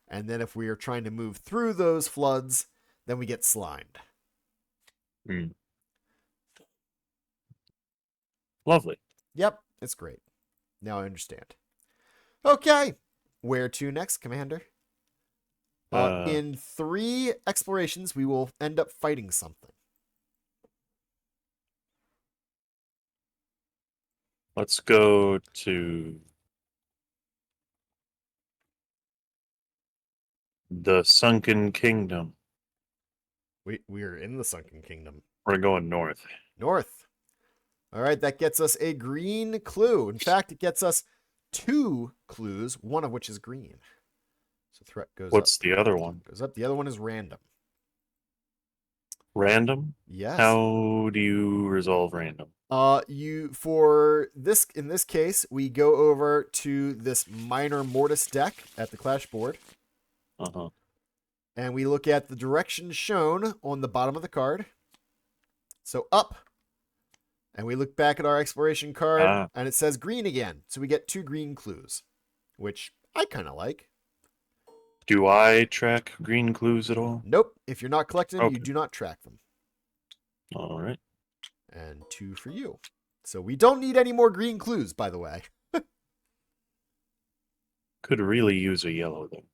And then if we are trying to move through those floods, then we get slimed. Mm. Lovely. Yep, it's great. Now I understand. Okay. Where to next, Commander? In 3 explorations, we will end up fighting something. Let's go to the Sunken Kingdom. We are in the Sunken Kingdom. We're going north. North. All right, that gets us a green clue. In fact, it gets us 2 clues, one of which is green. So threat goes What's up. the other one? Goes up. The other one is random. Random? Yes. How do you resolve random? In this case, we go over to this minor mortis deck at the clash board. Uh-huh. And we look at the directions shown on the bottom of the card. So up. And we look back at our exploration card, and it says green again. So we get 2 green clues, which I kind of like. Do I track green clues at all? Nope. If you're not collecting them, you do not track them. All right. And 2 for you. So we don't need any more green clues, by the way. Could really use a yellow, though.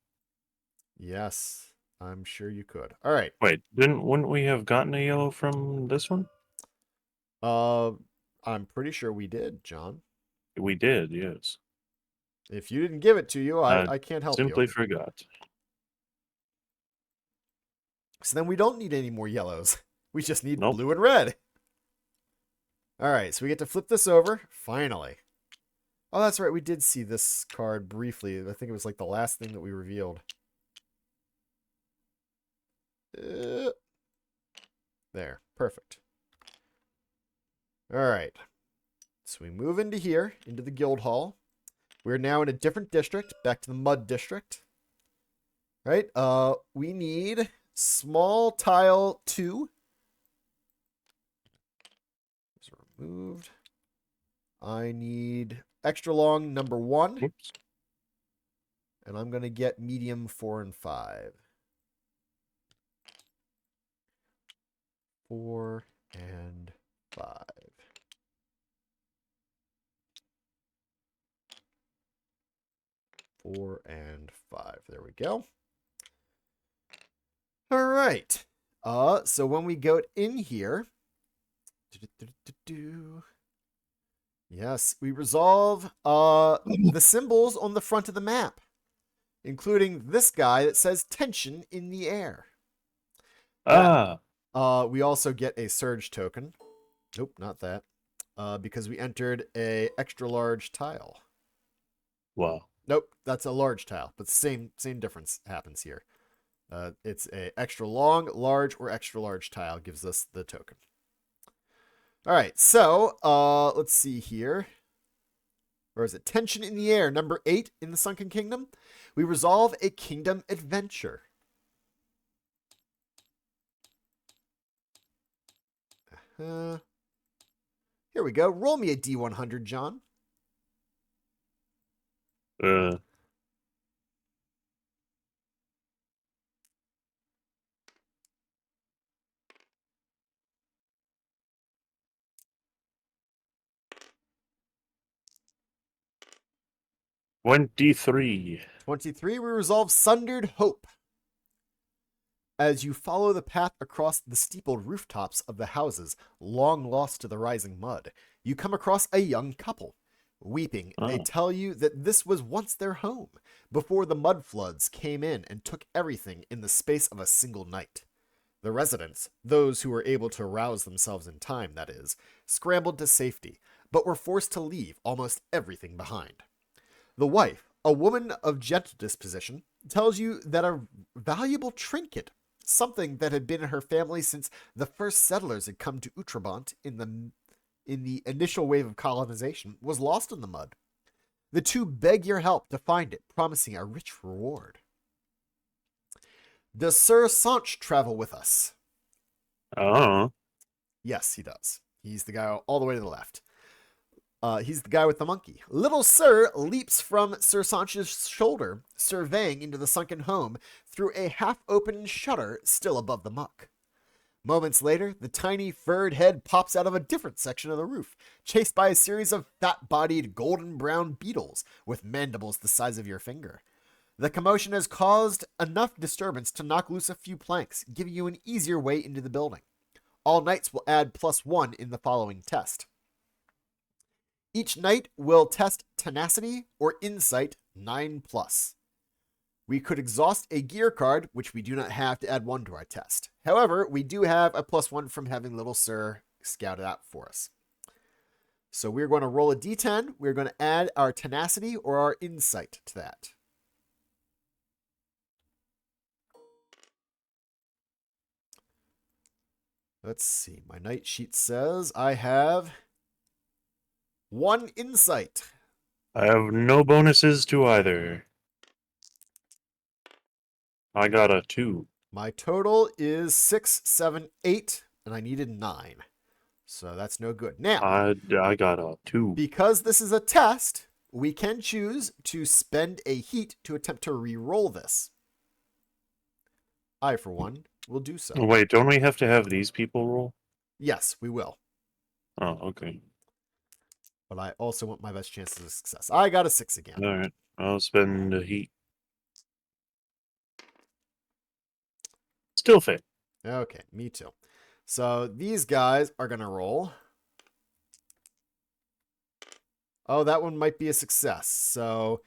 Yes, I'm sure you could. All right. Wait, wouldn't we have gotten a yellow from this one? I'm pretty sure we did, John. We did, yes. If you didn't give it to you, I can't help you. Simply forgot. So then we don't need any more yellows. We just need blue and red. All right, so we get to flip this over, finally. Oh, that's right, we did see this card briefly. I think it was like the last thing that we revealed. There, perfect. All right, so we move into here, into the guild hall. We're now in a different district, back to the mud district. Right, we need small tile 2. Those are removed. I need extra long number 1. Oops. And I'm going to get medium 4 and 5. 4 and 5. Four and 5. There we go. All right. So when we go in here, yes, we resolve the symbols on the front of the map, including this guy that says tension in the air. We also get a surge token. Nope, not that. Because we entered a extra large tile. Wow. Nope, that's a large tile, but same difference happens here. It's a extra long, large, or extra large tile gives us the token. All right, so let's see here. Or is it Tension in the Air, number 8 in the Sunken Kingdom? We resolve a kingdom adventure. Here we go. Roll me a D100, John. Uh, $23. 23, we resolve Sundered Hope. As you follow the path across the steepled rooftops of the houses, long lost to the rising mud, you come across a young couple. Weeping, they Oh. tell you that this was once their home, before the mud floods came in and took everything in the space of a single night. The residents, those who were able to rouse themselves in time, that is, scrambled to safety, but were forced to leave almost everything behind. The wife, a woman of gentle disposition, tells you that a valuable trinket, something that had been in her family since the first settlers had come to Utrabant in the initial wave of colonization, was lost in the mud. The two beg your help to find it, promising a rich reward. Does Sir Sanch travel with us? Oh. Yes, he does. He's the guy all the way to the left. He's the guy with the monkey. Little Sir leaps from Sir Sanch's shoulder, surveying into the sunken home through a half-open shutter still above the muck. Moments later, the tiny furred head pops out of a different section of the roof, chased by a series of fat-bodied golden-brown beetles with mandibles the size of your finger. The commotion has caused enough disturbance to knock loose a few planks, giving you an easier way into the building. All knights will add +1 in the following test. Each knight will test tenacity or insight 9+. We could exhaust a gear card, which we do not have to add 1 to our test. However, we do have a +1 from having Little Sir scout it out for us. So we're going to roll a d10. We're going to add our tenacity or our insight to that. Let's see. My night sheet says I have 1 insight. I have no bonuses to either. I got a 2. My total is 6, 7, 8, and I needed 9. So that's no good. Now, I got a 2. because this is a test, we can choose to spend a heat to attempt to re-roll this. I, for one, will do so. Wait, don't we have to have these people roll? Yes, we will. Oh, okay. But I also want my best chances of success. I got a 6 again. Alright. I'll spend a heat. Still fail. Okay, me too. So these guys are going to roll. Oh, that one might be a success. So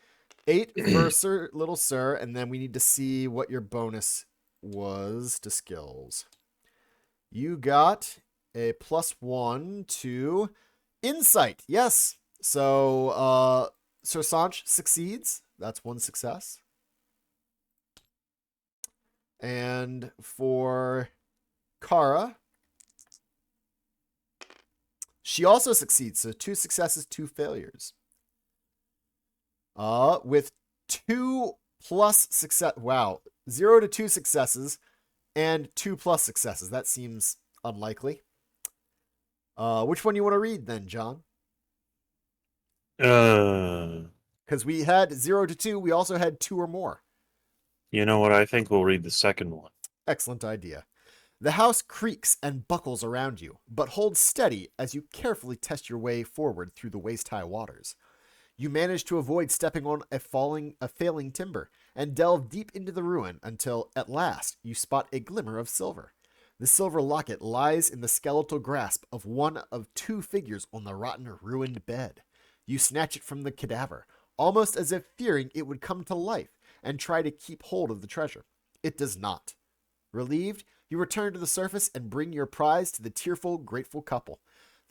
8 for Little Sir, and then we need to see what your bonus was to skills. You got a +1 to insight. Yes. So Sir Sanch succeeds. That's 1 success. And for Kara, she also succeeds. So 2 successes, 2 failures. With 2+ success. Wow. 0 to 2 successes and 2+ successes. That seems unlikely. Which one you want to read then, John? Because we had 0 to 2. We also had 2 or more. You know what? I think we'll read the second one. Excellent idea. The house creaks and buckles around you, but holds steady as you carefully test your way forward through the waist-high waters. You manage to avoid stepping on a failing timber and delve deep into the ruin until, at last, you spot a glimmer of silver. The silver locket lies in the skeletal grasp of one of 2 figures on the rotten, ruined bed. You snatch it from the cadaver, almost as if fearing it would come to life and try to keep hold of the treasure. It does not. Relieved, you return to the surface and bring your prize to the tearful, grateful couple.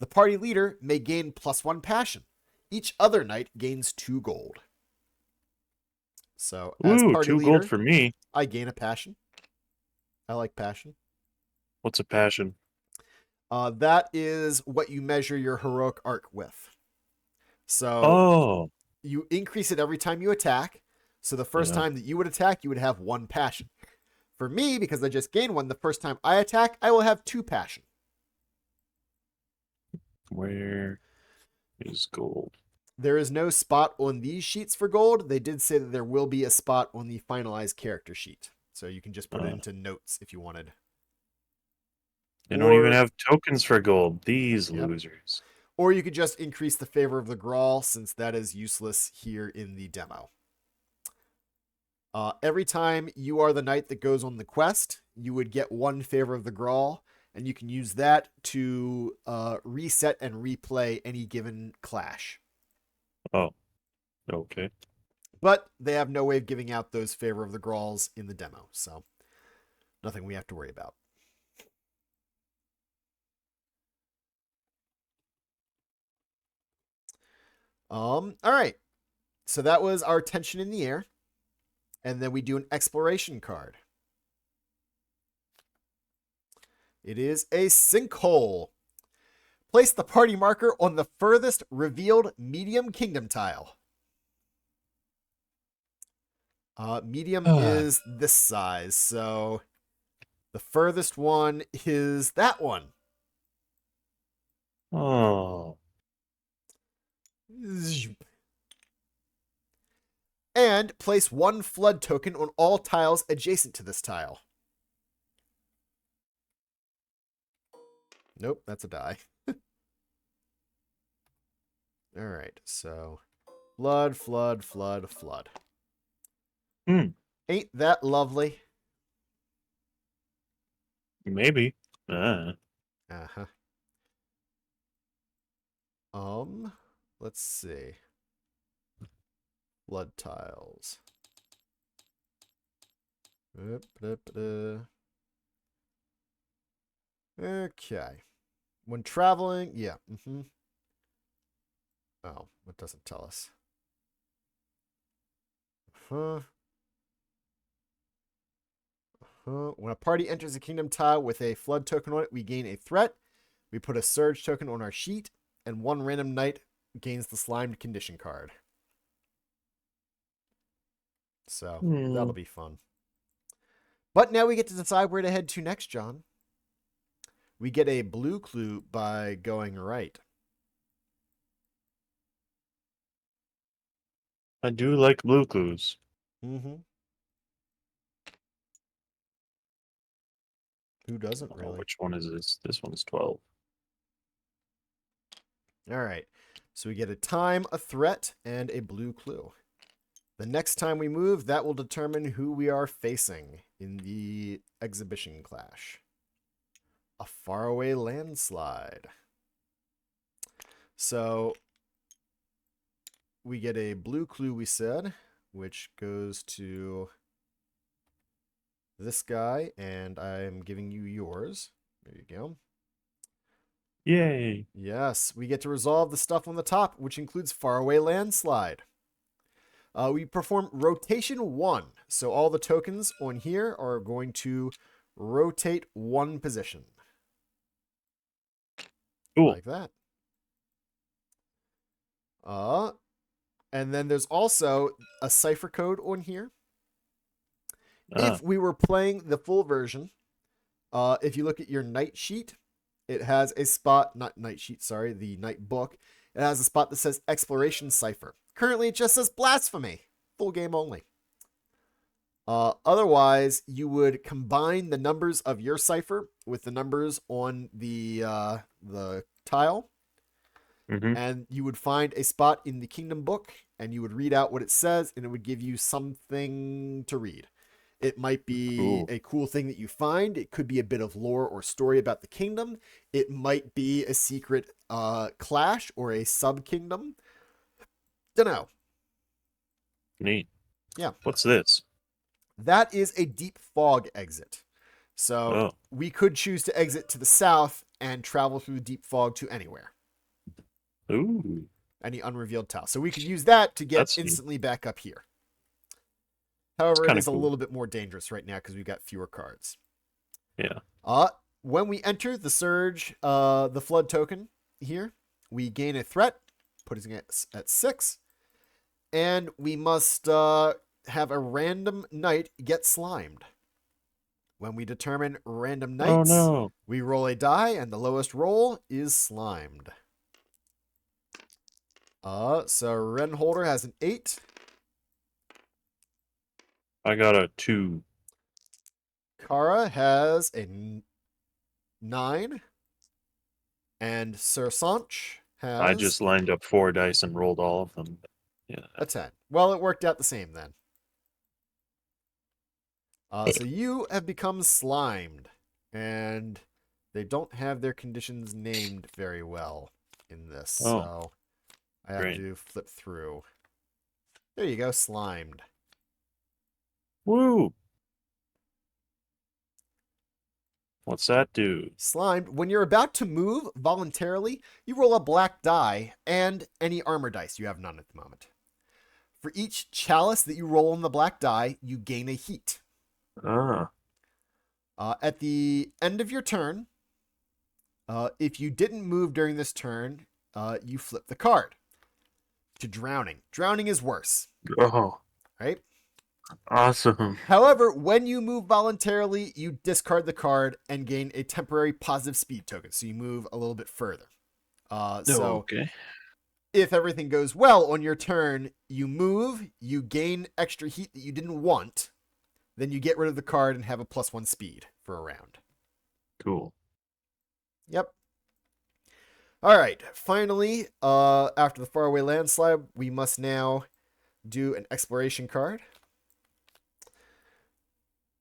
The party leader may gain +1 passion. Each other knight gains 2 gold. So, as Ooh, party 2 leader, gold for me. I gain a passion. I like passion. What's a passion? That is what you measure your heroic arc with. So Oh, you increase it every time you attack. So the first yeah. time that you would attack, you would have 1 passion. For me, because I just gained 1, the first time I attack, I will have 2 passion. Where is gold? There is no spot on these sheets for gold. They did say that there will be a spot on the finalized character sheet. So you can just put it into notes if you wanted. They don't even Or, have tokens for gold. These yep. losers. Or you could just increase the favor of the Grawl, since that is useless here in the demo. Every time you are the knight that goes on the quest, you would get 1 favor of the Grawl, and you can use that to reset and replay any given clash. Oh, okay. But they have no way of giving out those favor of the Grawls in the demo, so nothing we have to worry about. All right. So that was our tension in the air. And then we do an exploration card. It is a sinkhole. Place the party marker on the furthest revealed medium kingdom tile. Medium is this size, so the furthest one is that one. Oh. And place 1 flood token on all tiles adjacent to this tile. Nope, that's a die. All right, so flood, flood, flood, flood. Ain't that lovely? Maybe. Uh-huh. Let's see. Flood tiles. Okay. When traveling, yeah. Oh, it doesn't tell us. When a party enters a kingdom tile with a flood token on it, we gain a threat. We put a surge token on our sheet, and 1 random knight gains the slimed condition card. So that'll be fun. But now we get to decide where to head to next, John. We get a blue clue by going right. I do like blue clues. Who doesn't Oh, really? which one is this? This one is 12. All right. So we get a time, a threat, and a blue clue. The next time we move, that will determine who we are facing in the exhibition clash. A faraway landslide. So we get a blue clue, we said, which goes to this guy, and I'm giving you yours. There you go. Yay. Yes, we get to resolve the stuff on the top, which includes faraway landslide. We perform rotation 1. So all the tokens on here are going to rotate 1 position. Cool. Like that. And then there's also a cipher code on here. If we were playing the full version, if you look at your night sheet, it has a spot, not night sheet, sorry, the night book. It has a spot that says exploration cipher. Currently, it just says blasphemy. Full game only. Otherwise, you would combine the numbers of your cipher with the numbers on the tile, and you would find a spot in the kingdom book, and you would read out what it says, and it would give you something to read. It might be a cool thing that you find. It could be a bit of lore or story about the kingdom. It might be a secret clash or a sub-kingdom. Dunno. Neat. Yeah. What's this? That is a deep fog exit. So we could choose to exit to the south and travel through the deep fog to anywhere. Ooh. Any unrevealed tile. So we could use that to get instantly back up here. However, it is a little bit more dangerous right now because we've got fewer cards. Yeah. When we enter the surge, the flood token here, we gain a threat. putting it at 6. And we must have a random knight get slimed. When we determine random Oh knights, no. we roll a die, and the lowest roll is slimed. So Renholder has an 8. I got a 2. Kara has a 9. And Sir Sanch has I just lined up 4 dice and rolled all of them. Yeah. a 10. Well, it worked out the same then. So you have become slimed, and they don't have their conditions named very well in this, Oh, so I have great. to flip through. There you go, slimed. Woo! What's that do? Slimed. When you're about to move voluntarily, you roll a black die and any armor dice. You have none at the moment. For each chalice that you roll on the black die, you gain a heat. Ah. At the end of your turn, if you didn't move during this turn, you flip the card to drowning. Drowning is worse, Oh, right? awesome. However, when you move voluntarily, you discard the card and gain a temporary positive speed token, so you move a little bit further. So Okay. if everything goes well on your turn, you move, you gain extra heat that you didn't want, then you get rid of the card and have a +1 speed for a round. Cool. Yep. All right. Finally, after the faraway landslide, we must now do an exploration card.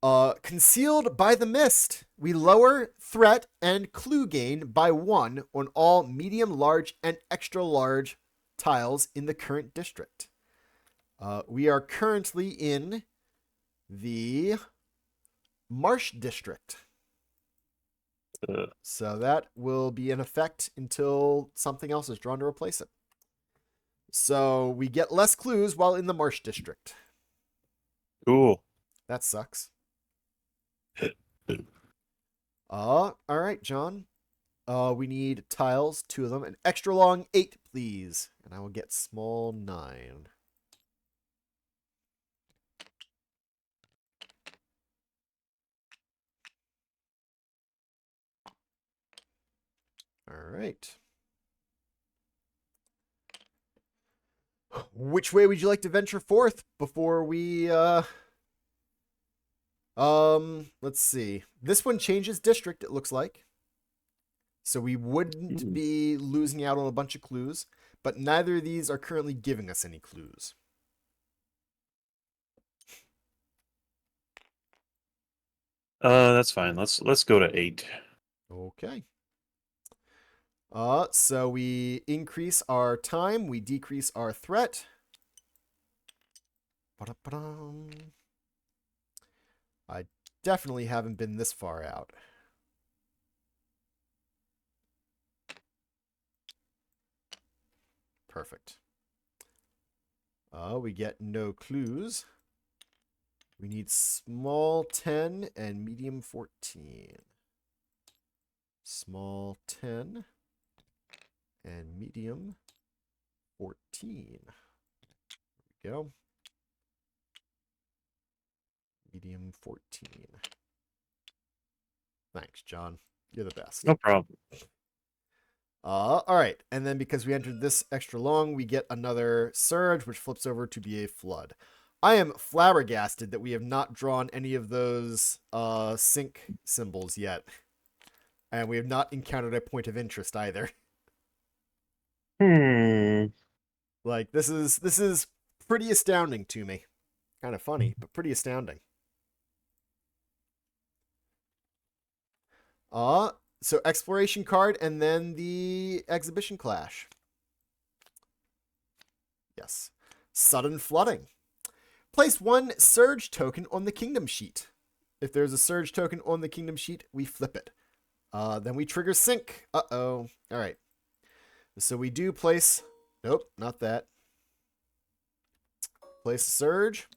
Concealed by the mist, we lower threat and clue gain by 1 on all medium, large, and extra large tiles in the current district. We are currently in the Marsh District. So that will be in effect until something else is drawn to replace it. So we get less clues while in the Marsh District. Cool. That sucks. All right, John. We need tiles, 2 of them. An extra long 8, please. And I will get small 9. All right. Which way would you like to venture forth before we let's see. This one changes district, it looks like. So we wouldn't be losing out on a bunch of clues, but neither of these are currently giving us any clues. That's fine. Let's go to 8. Okay. So we increase our time, we decrease our threat. Ba-da-ba-dum. I definitely haven't been this far out. Perfect. We get no clues. We need small 10 and medium 14. Small 10 and medium 14. There we go. Medium 14. Thanks, John. You're the best. No problem. All right. And then because we entered this extra long, we get another surge, which flips over to be a flood. I am flabbergasted that we have not drawn any of those sync symbols yet. And we have not encountered a point of interest either. Like, this is pretty astounding to me. Kind of funny, but pretty astounding. So exploration card and then the exhibition clash. Yes. Sudden flooding. Place 1 surge token on the kingdom sheet. If there's a surge token on the kingdom sheet, we flip it. Then we trigger sync. Uh-oh. All right. So we do place... Nope, not that. Place surge.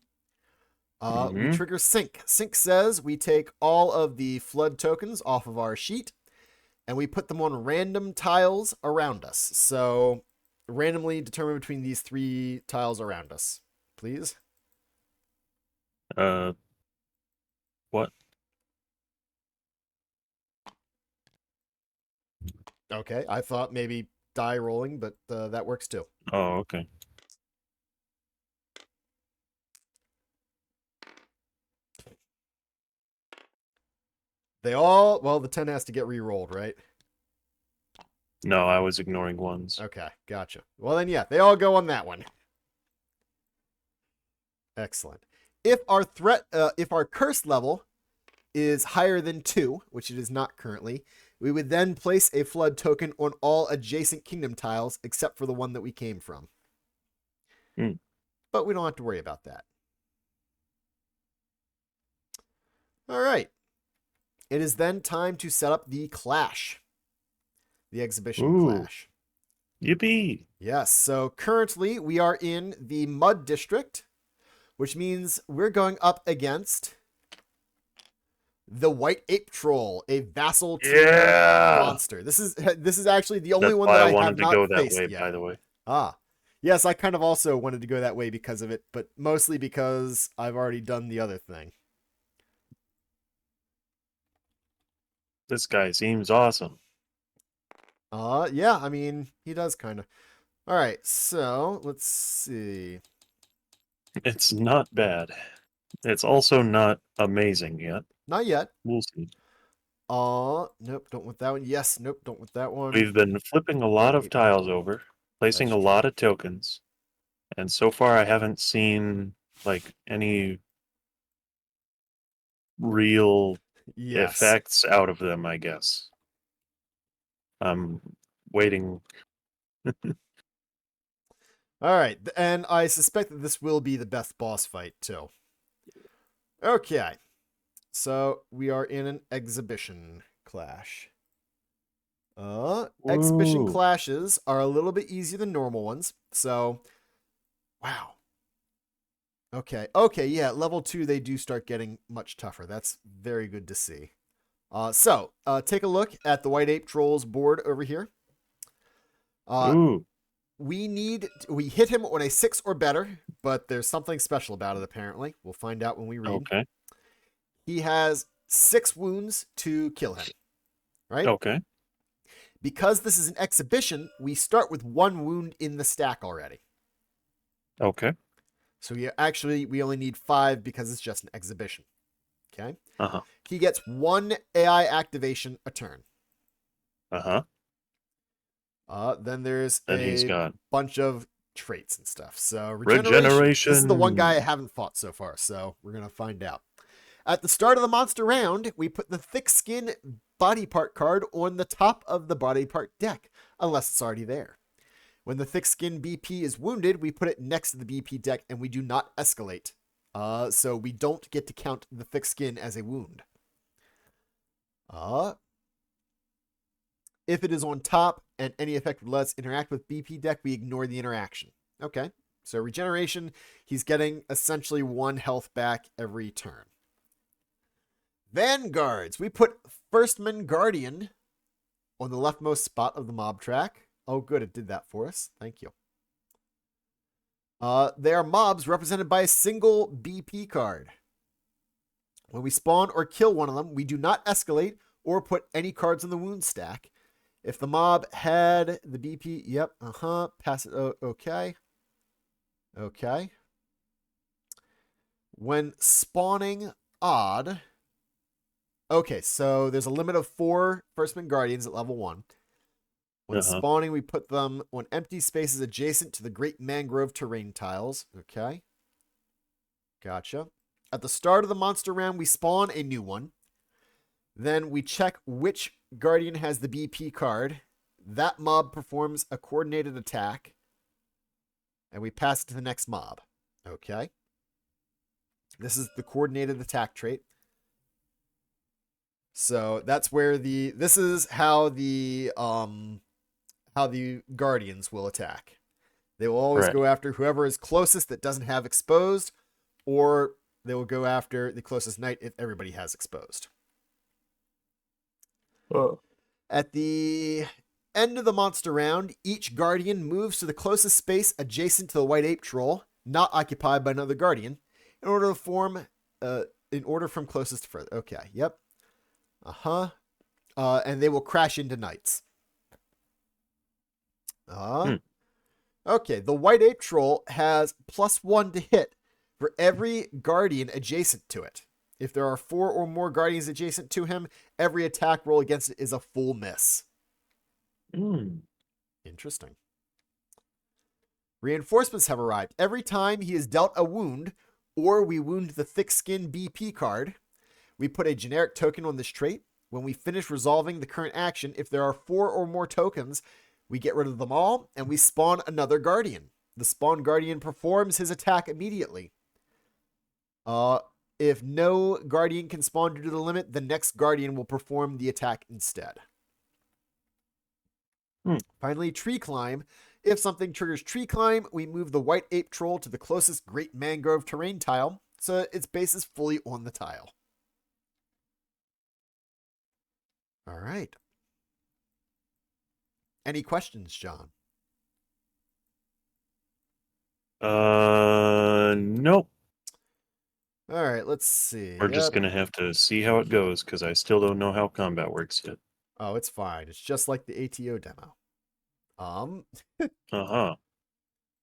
We trigger sync. Sync says we take all of the flood tokens off of our sheet and we put them on random tiles around us. So randomly determine between these 3 tiles around us, please. What? Okay, I thought maybe die rolling, but that works too. Oh, okay. Well, the 10 has to get re-rolled, right? No, I was ignoring ones. Okay, gotcha. Well then, yeah, they all go on that one. Excellent. If our curse level is higher than 2, which it is not currently, we would then place a flood token on all adjacent kingdom tiles except for the one that we came from. But we don't have to worry about that. All right. It is then time to set up the clash. The exhibition clash. Yippee! Yes, so currently we are in the Mud District, which means we're going up against the White Ape Troll, a vassal tier monster. This is actually the only one that I have not faced yet. By the way. Ah, yes, I kind of also wanted to go that way because of it, but mostly because I've already done the other thing. This guy seems awesome. Yeah, I mean, he does kind of. All right, so let's see. It's not bad. It's also not amazing yet. Not yet. We'll see. Nope, don't want that one. Yes, nope, don't want that one. We've been flipping a lot of tiles over, placing a lot of tokens, and so far I haven't seen like any real effects out of them, I guess. I'm waiting. All right, and I suspect that this will be the best boss fight too. Okay, so we are in an exhibition clash. Exhibition clashes are a little bit easier than normal ones. So, wow. Okay, yeah, level 2 they do start getting much tougher. That's very good to see. So take a look at the White Ape Trolls board over here. We hit him on a 6 or better, but there's something special about it apparently. We'll find out when we read. Okay. He has 6 wounds to kill him, right? Okay. Because this is an exhibition, we start with 1 wound in the stack already. Okay. So we only need 5 because it's just an exhibition. Okay. Uh-huh. He gets 1 AI activation a turn. Uh-huh. Then there's he's got bunch of traits and stuff. So regeneration. This is the one guy I haven't fought so far, so we're gonna find out. At the start of the monster round, we put the thick skin body part card on the top of the body part deck, unless it's already there. When the thick skin BP is wounded, we put it next to the BP deck and we do not escalate. So we don't get to count the thick skin as a wound. If it is on top and any effect would let us interact with BP deck, we ignore the interaction. Okay, so regeneration, he's getting essentially 1 health back every turn. Vanguards, we put Firstman Guardian on the leftmost spot of the mob track. Oh, good, it did that for us. Thank you. They are mobs represented by a single BP card. When we spawn or kill one of them, we do not escalate or put any cards in the wound stack. If the mob had the BP, yep, pass it, okay. Okay. When spawning odd, okay, so there's a limit of 4 Firstman Guardians at level 1. When spawning, we put them on empty spaces adjacent to the Great Mangrove terrain tiles. Okay. Gotcha. At the start of the monster round, we spawn a new one. Then we check which Guardian has the BP card. That mob performs a coordinated attack. And we pass it to the next mob. Okay. This is the coordinated attack trait. So that's where this is how the Guardians will attack. They will always go after whoever is closest that doesn't have exposed, or they will go after the closest knight if everybody has exposed. Oh. At the end of the monster round, each guardian moves to the closest space adjacent to the white ape troll, not occupied by another guardian, in order to form, in order from closest to further. Okay, yep. And they will crash into knights. Okay, the white ape troll has +1 to hit for every guardian adjacent to it. If there are 4 or more guardians adjacent to him, every attack roll against it is a full miss. Interesting. Reinforcements have arrived. Every time he is dealt a wound, or we wound the thick-skin BP card, we put a generic token on this trait. When we finish resolving the current action, if there are 4 or more tokens, we get rid of them all, and we spawn another guardian. The spawn guardian performs his attack immediately. If no guardian can spawn due to the limit, the next guardian will perform the attack instead. Finally, tree climb. If something triggers tree climb, we move the white ape troll to the closest great mangrove terrain tile, so its base is fully on the tile. All right. Any questions, John? Nope. All right, let's see. We're just gonna have to see how it goes because I still don't know how combat works yet. Oh, it's fine. It's just like the ATO demo.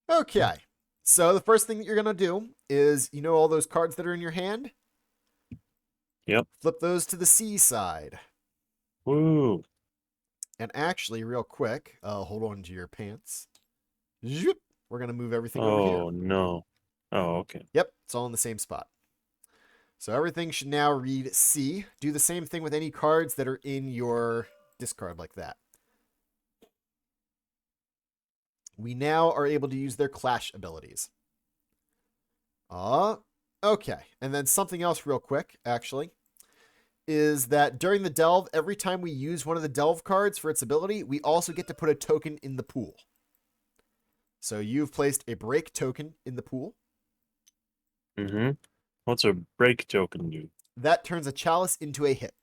Okay. So the first thing that you're gonna do is, you know, all those cards that are in your hand. Yep. Flip those to the C side. Woo. And actually, real quick, hold on to your pants. Zoop. We're gonna move everything over here. Oh no. Oh, okay. Yep, it's all in the same spot. So everything should now read C. Do the same thing with any cards that are in your discard like that. We now are able to use their clash abilities. Okay. And then something else real quick, actually, is that during the delve, every time we use one of the delve cards for its ability, we also get to put a token in the pool. So you've placed a break token in the pool. What's a break token do? That turns a chalice into a hit.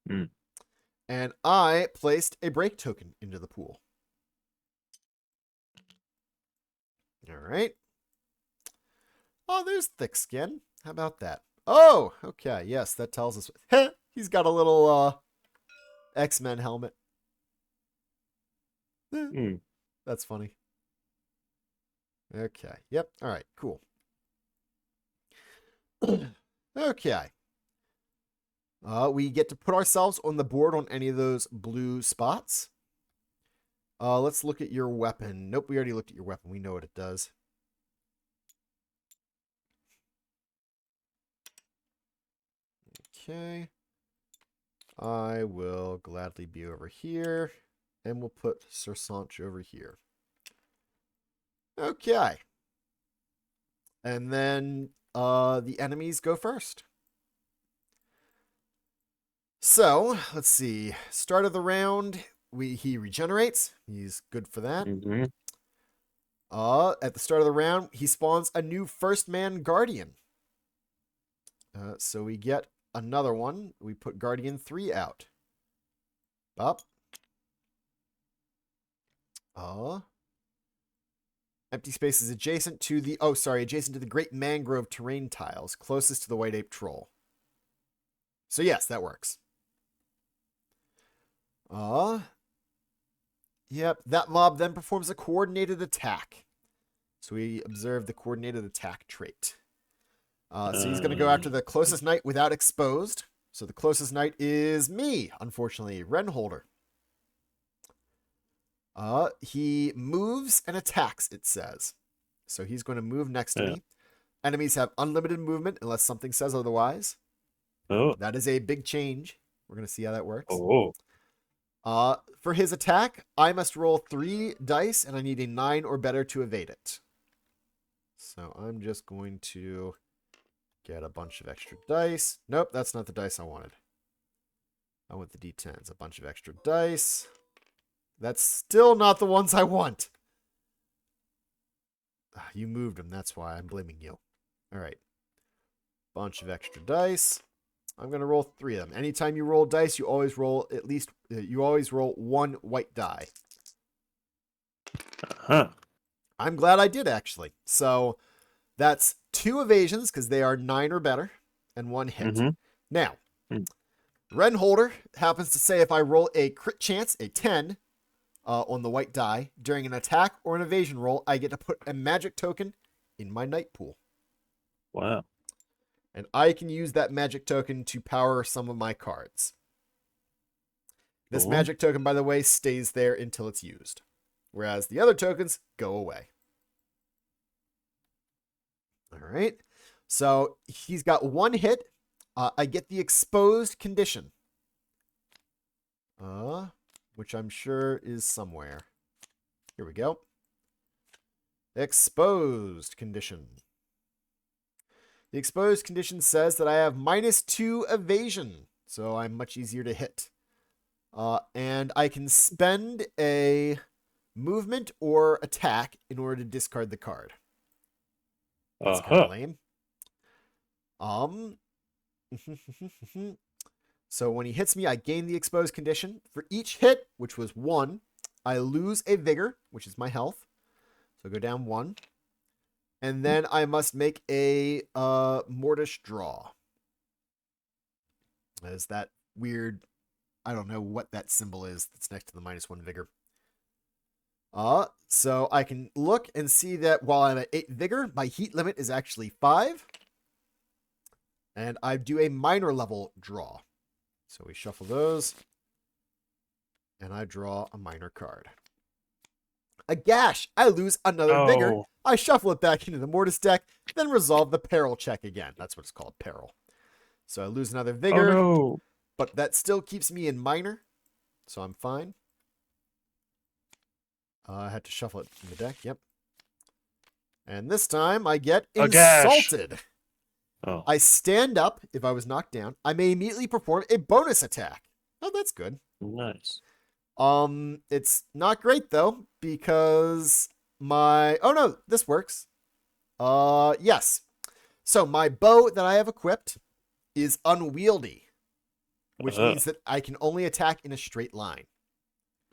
And I placed a break token into the pool. All right. Oh, there's thick skin. How about that? Oh, okay. Yes, that tells us. He's got a little X-Men helmet. That's funny. Okay. Yep. All right. Cool. Okay. We get to put ourselves on the board on any of those blue spots. Let's look at your weapon. Nope, we already looked at your weapon. We know what it does. Okay. I will gladly be over here. And we'll put Sir Sanch over here. Okay. And then the enemies go first. So, let's see. Start of the round, he regenerates. He's good for that. At the start of the round, he spawns a new first man guardian. So we get another one. We put Guardian 3 out. Up. Empty space is adjacent to the... Oh, sorry. Adjacent to the Great Mangrove terrain tiles. Closest to the White Ape Troll. So yes, that works. Yep. That mob then performs a coordinated attack. So we observe the coordinated attack trait. So he's going to go after the closest knight without exposed. So the closest knight is me, unfortunately, Renholder. He moves and attacks, it says. So he's going to move next to me. Enemies have unlimited movement unless something says otherwise. That is a big change. We're going to see how that works. For his attack, I must roll 3 dice, and I need a 9 or better to evade it. So I'm just going to get a bunch of extra dice. Nope, that's not the dice I wanted. I want the D10s. A bunch of extra dice. That's still not the ones I want. You moved them. That's why I'm blaming you. All right. Bunch of extra dice. I'm going to roll 3 of them. Anytime you roll dice, you always roll one white die. Uh-huh. I'm glad I did, actually. So that's 2 evasions because they are 9 or better and 1 hit. Mm-hmm. Now, Mm. Ren Holder happens to say if I roll a crit chance, a 10, on the white die during an attack or an evasion roll, I get to put a magic token in my night pool. Wow. And I can use that magic token to power some of my cards. This Cool. magic token, by the way, stays there until it's used, whereas the other tokens go away. All right. So he's got 1 hit. I get the exposed condition, which I'm sure is somewhere. Here we go. Exposed condition. The exposed condition says that I have -2 evasion, so I'm much easier to hit. And I can spend a movement or attack in order to discard the card. That's kind of lame. So when he hits me, I gain the exposed condition. For each hit, which was 1, I lose a vigor, which is my health. So go down 1. And then I must make a mortish draw. As that weird, I don't know what that symbol is that's next to the -1 vigor. So I can look and see that while I'm at 8 vigor, my heat limit is actually 5. And I do a minor level draw. So we shuffle those. And I draw a minor card. A gash! I lose another vigor. I shuffle it back into the Mortis deck, then resolve the peril check again. That's what it's called, peril. So I lose another vigor. Oh, no. But that still keeps me in minor. So I'm fine. I had to shuffle it in the deck, yep. And this time I get insulted. Oh. I stand up if I was knocked down. I may immediately perform a bonus attack. Oh, that's good. Nice. It's not great though, because oh no, this works. Yes. So my bow that I have equipped is unwieldy, which means that I can only attack in a straight line.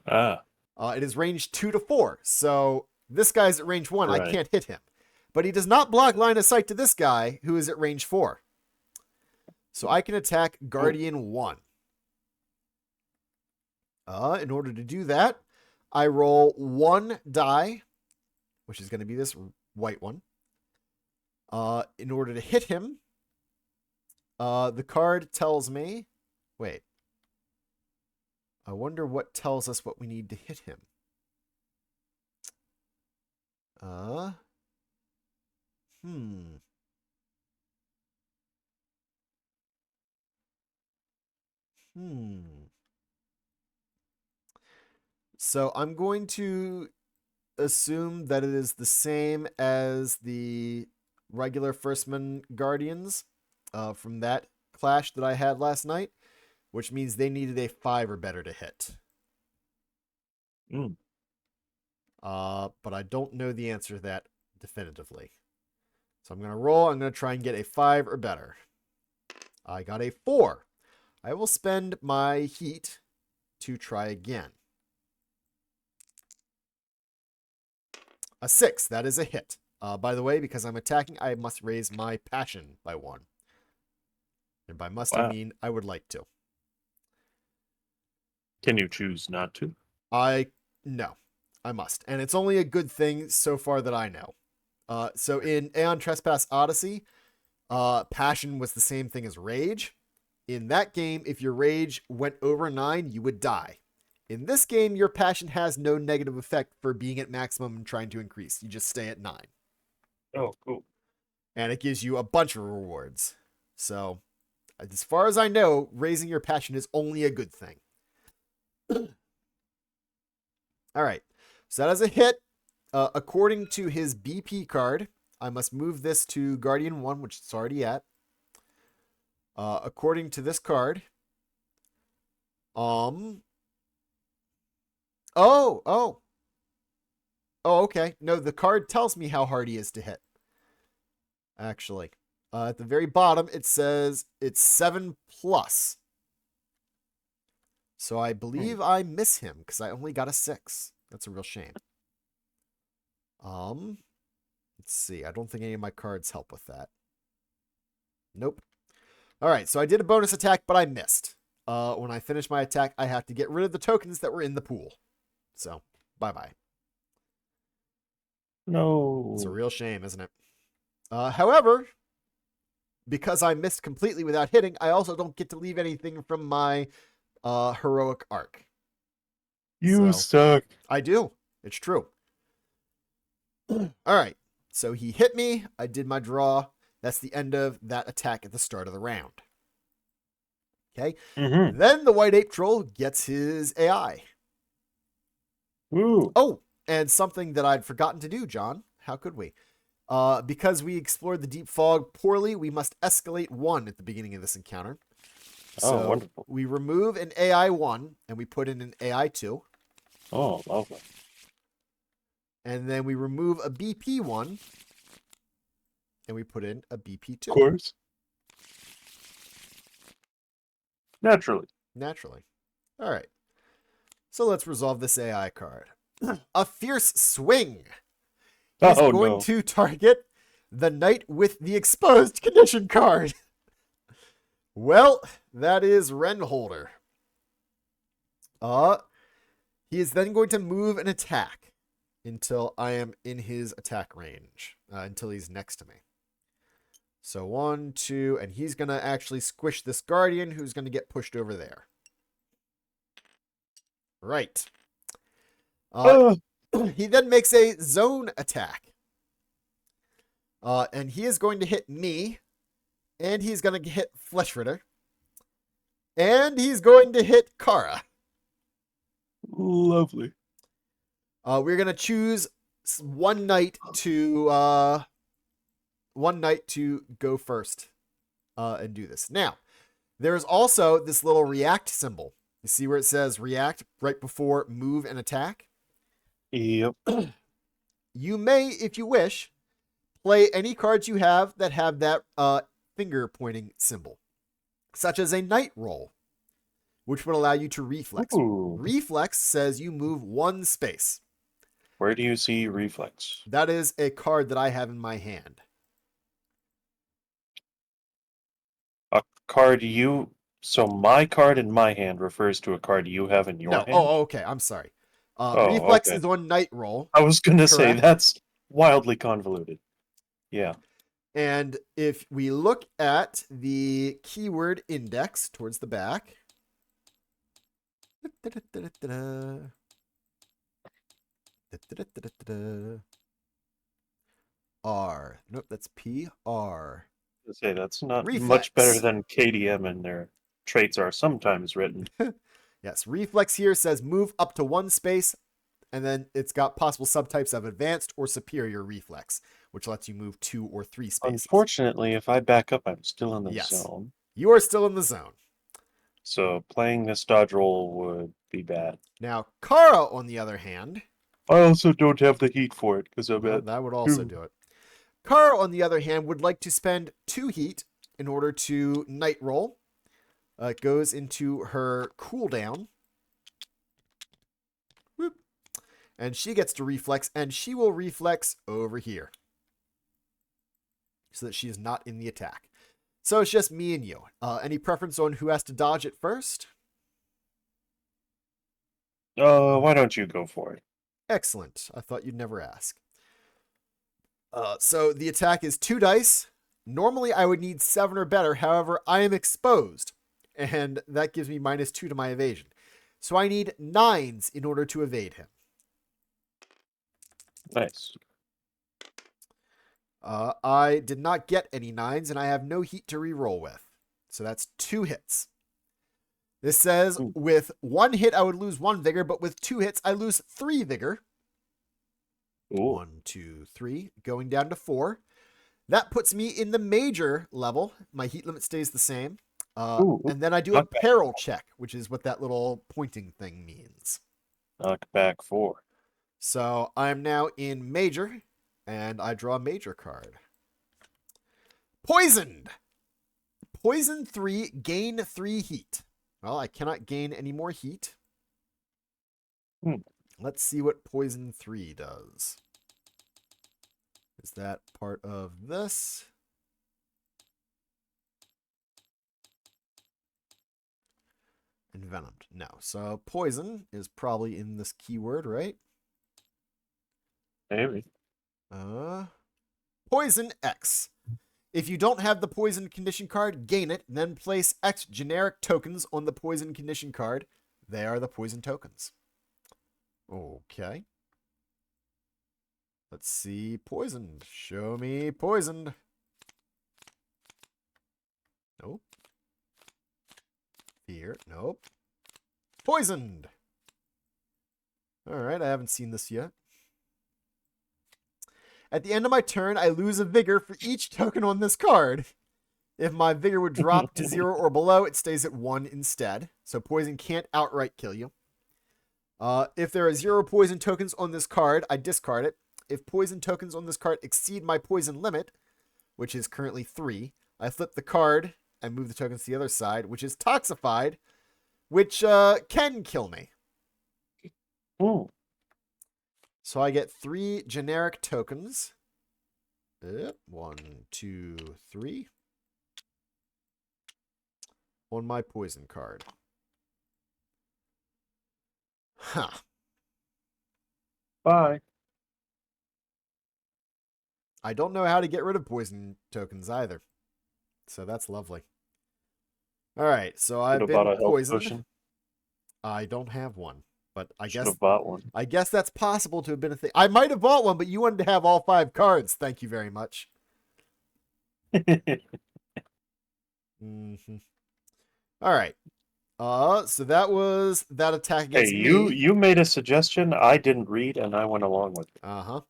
It is range 2 to 4. So this guy's at range 1. Right. I can't hit him. But he does not block line of sight to this guy who is at range 4. So I can attack Guardian 1. In order to do that, I roll 1 die, which is going to be this white one. In order to hit him, the card tells me... Wait. I wonder what tells us what we need to hit him. So I'm going to assume that it is the same as the regular Firstman Guardians from that clash that I had last night, which means they needed a 5 or better to hit. But I don't know the answer to that definitively. So I'm going to roll. I'm going to try and get a 5 or better. I got a 4. I will spend my heat to try again. A 6. That is a hit. By the way, because I'm attacking, I must raise my passion by 1. And by must, I mean I would like to. Can you choose not to? No, I must. And it's only a good thing so far that I know. So in Aeon Trespass Odyssey, passion was the same thing as rage. In that game, if your rage went over 9, you would die. In this game, your passion has no negative effect for being at maximum and trying to increase. You just stay at 9. Oh, cool. And it gives you a bunch of rewards. So, as far as I know, raising your passion is only a good thing. All right. So that is a hit. According to his BP card, I must move this to Guardian 1, which it's already at. According to this card, Oh, okay. No, the card tells me how hard he is to hit. Actually. At the very bottom, it says it's 7 plus. So I believe I miss him because I only got a 6. That's a real shame. Let's see. I don't think any of my cards help with that. Nope. All right, so I did a bonus attack, but I missed. When I finish my attack, I have to get rid of the tokens that were in the pool. So, bye-bye. No. It's a real shame, isn't it? However, because I missed completely without hitting, I also don't get to leave anything from my heroic arc. You suck. I do. It's true. All right. So he hit me. I did my draw. That's the end of that attack at the start of the round. Okay. Mm-hmm. Then the white ape troll gets his AI. Ooh. Oh, and something that I'd forgotten to do, John. How could we? Because we explored the deep fog poorly, we must escalate 1 at the beginning of this encounter. So wonderful. We remove an AI 1 and we put in an AI 2. Oh, lovely. And then we remove a BP 1 and we put in a BP 2. Of course. Naturally. All right. So let's resolve this AI card. A fierce swing. He's going to target the knight with the exposed condition card. Well, that is Renholder. He is then going to move and attack until I am in his attack range, until he's next to me. So 1, 2, and he's going to actually squish this guardian who's going to get pushed over there. Right. He then makes a zone attack. And he is going to hit me. And he's going to hit Fleshritter. And he's going to hit Kara. Lovely. We're going to choose one knight to go first and do this. Now, there's also this little react symbol. You see where it says react right before move and attack? Yep. You may, if you wish, play any cards you have that have that finger pointing symbol, such as a knight roll, which would allow you to reflex. Ooh. Reflex says you move 1 space. Where do you see reflex? That is a card that I have in my hand. A card you... So my card in my hand refers to a card you have in your hand? Oh, okay. I'm sorry. Reflex is on knight roll. I was going to say, that's wildly convoluted. Yeah. And if we look at the keyword index towards the back. R. Nope, that's PR. Say that's not Reflex. Much better than KDM and their traits are sometimes written. Yes, reflex here says move up to 1 space, and then it's got possible subtypes of advanced or superior reflex, which lets you move 2 or 3 spaces. Unfortunately, if I back up, I'm still in the zone. You are still in the zone. So playing this dodge roll would be bad. Now, Kara, on the other hand... I also don't have the heat for it, because that would also do it. Kara, on the other hand, would like to spend 2 heat in order to night roll. It goes into her cooldown. Whoop. And she gets to reflex, and she will reflex over here. So that she is not in the attack. So it's just me and you. Any preference on who has to dodge it first? Why don't you go for it? Excellent. I thought you'd never ask. So the attack is 2 dice. Normally I would need 7 or better. However, I am exposed. And that gives me -2 to my evasion. So I need 9s in order to evade him. Nice. I did not get any 9s, and I have no heat to re-roll with. So that's 2 hits. This says with 1 hit, I would lose 1 vigor, but with 2 hits, I lose 3 vigor. Ooh. 1, 2, 3, going down to 4. That puts me in the major level. My heat limit stays the same. And then I do a peril check, which is what that little pointing thing means. Knock back 4. So I'm now in major, and I draw a major card. Poisoned. Poison 3, gain 3 heat. Well, I cannot gain any more heat. Let's see what Poison 3 does. Is that part of this? Envenomed. No. So poison is probably in this keyword, right? Maybe. Poison X. If you don't have the poison condition card, gain it, then place X generic tokens on the poison condition card. They are the poison tokens. Okay. Let's see. Poisoned. Show me poisoned. Nope. Fear. Nope. Poisoned. Alright, I haven't seen this yet. At the end of my turn, I lose a vigor for each token on this card. If my vigor would drop to 0 or below, it stays at 1 instead. So poison can't outright kill you. If there are 0 poison tokens on this card, I discard it. If poison tokens on this card exceed my poison limit, which is currently 3, I flip the card and move the tokens to the other side, which is toxified, which can kill me. Ooh. So I get 3 generic tokens. 1, 2, 3. On my poison card. Huh. Bye. I don't know how to get rid of poison tokens either. So that's lovely. All right, so I've been poisoned. I don't have one, but I guess have bought one. I guess that's possible to have been a thing. I might have bought one, but you wanted to have all 5 cards. Thank you very much. Mm-hmm. All right. So that was that attack against me. You made a suggestion I didn't read, and I went along with it.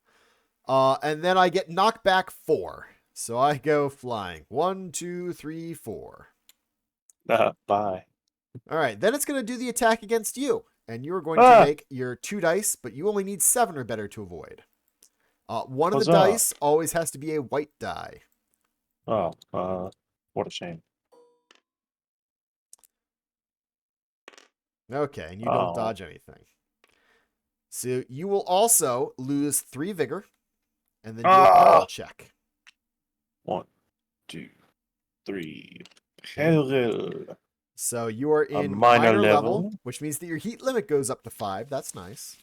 And then I get knocked back 4. So I go flying. 1, 2, 3, 4. Bye. All right. Then it's going to do the attack against you. And you're going to make your 2 dice, but you only need 7 or better to avoid. One of the dice always has to be a white die. Oh, what a shame. Okay, and you don't dodge anything. So you will also lose 3 vigor, and then do a peril check. 1, 2, 3. Peril. So you are in minor level, which means that your heat limit goes up to 5. That's nice.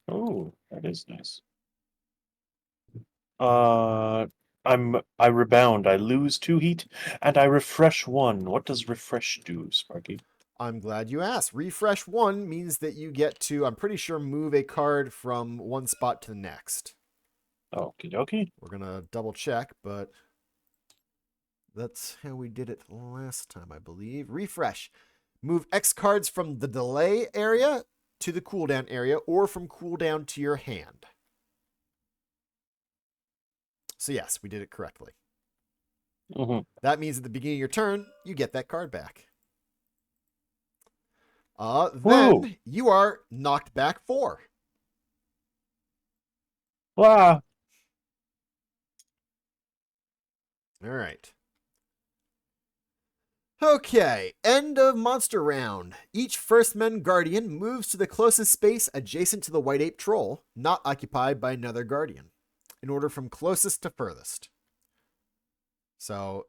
Oh, that is nice. I rebound. I lose 2 heat, and I refresh 1. What does refresh do, Sparky? I'm glad you asked. Refresh 1 means that you get to, I'm pretty sure, move a card from one spot to the next. Okie dokie. We're going to double check, but that's how we did it last time, I believe. Refresh. Move X cards from the delay area to the cooldown area, or from cooldown to your hand. So yes, we did it correctly. Mm-hmm. That means at the beginning of your turn, you get that card back. Then you are knocked back 4. Wow. All right. Okay, end of monster round. Each First Men Guardian moves to the closest space adjacent to the White Ape Troll, not occupied by another Guardian, in order from closest to furthest. So,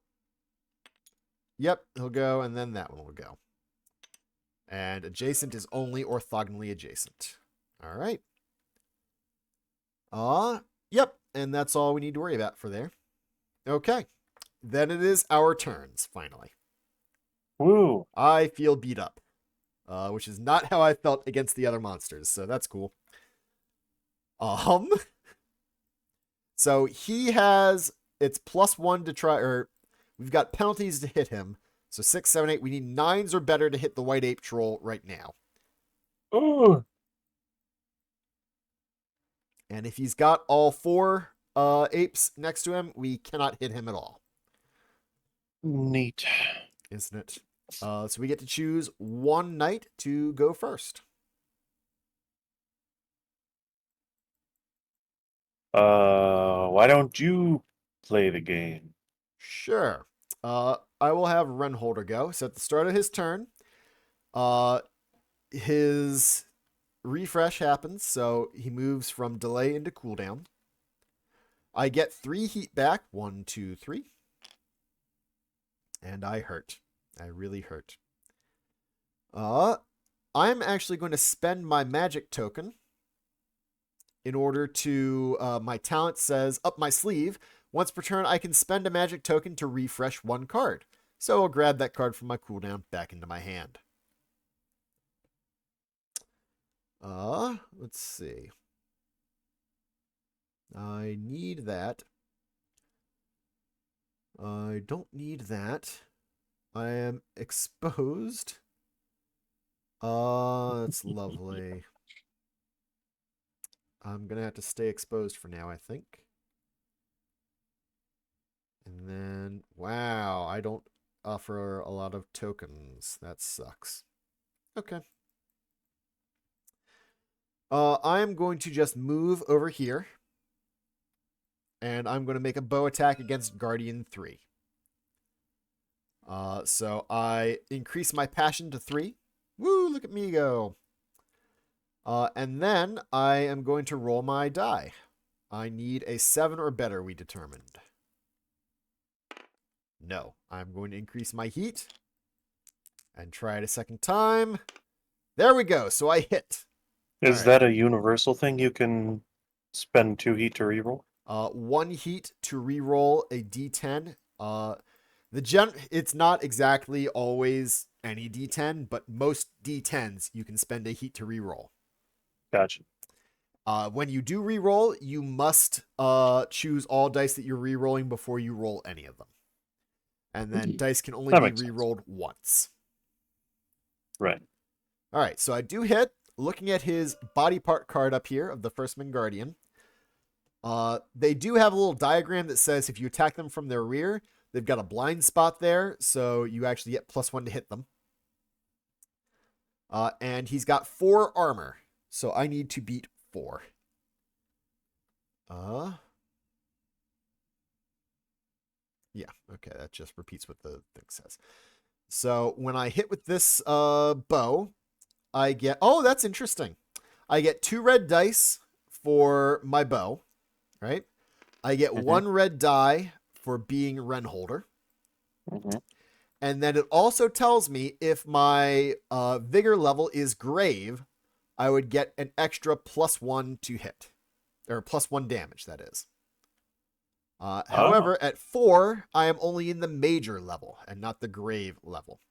yep, he'll go, and then that one will go. And adjacent is only orthogonally adjacent. All right. Yep, and that's all we need to worry about for there. Okay, then it is our turns, finally. Woo. I feel beat up, which is not how I felt against the other monsters, so that's cool. So he has, it's +1 to try, or we've got penalties to hit him. So 6, 7, 8. We need 9s or better to hit the White Ape Troll right now. Ooh. And if he's got all 4 apes next to him, we cannot hit him at all. Neat. Isn't it? So we get to choose one knight to go first. Why don't you play the game? Sure. I will have Renholder go. So at the start of his turn, his refresh happens, so he moves from delay into cooldown. I get 3 heat back. 1, 2, 3. And I hurt. I really hurt. I'm actually going to spend my magic token in order to, my talent says up my sleeve. Once per turn, I can spend a magic token to refresh 1 card. So I'll grab that card from my cooldown back into my hand. Let's see. I need that. I don't need that. I am exposed. That's lovely. I'm gonna have to stay exposed for now, I think. And then, wow, I don't offer a lot of tokens. That sucks. Okay. I'm going to just move over here. And I'm going to make a bow attack against Guardian 3. So I increase my passion to 3. Woo, look at me go. And then I am going to roll my die. I need a 7 or better, we determined. No, I'm going to increase my heat. And try it a second time. There we go, so I hit. Is that a universal thing? You can spend 2 heat to reroll? 1 heat to reroll a d10. It's not exactly always any d10, but most d10s you can spend a heat to reroll. Gotcha. When you do reroll, you must choose all dice that you're rerolling before you roll any of them. And then dice can only be rerolled once. Right. All right, so I do hit. Looking at his body part card up here of the Firstman Guardian, they do have a little diagram that says if you attack them from their rear, they've got a blind spot there, so you actually get +1 to hit them. And he's got 4 armor, so I need to beat 4. Yeah, okay, that just repeats what the thing says. So when I hit with this bow, I get... Oh, that's interesting. I get 2 red dice for my bow, right? I get 1 red die for being Renholder. And then it also tells me if my vigor level is grave, I would get an extra +1 to hit. Or +1 damage, that is. However, at 4, I am only in the major level and not the grave level.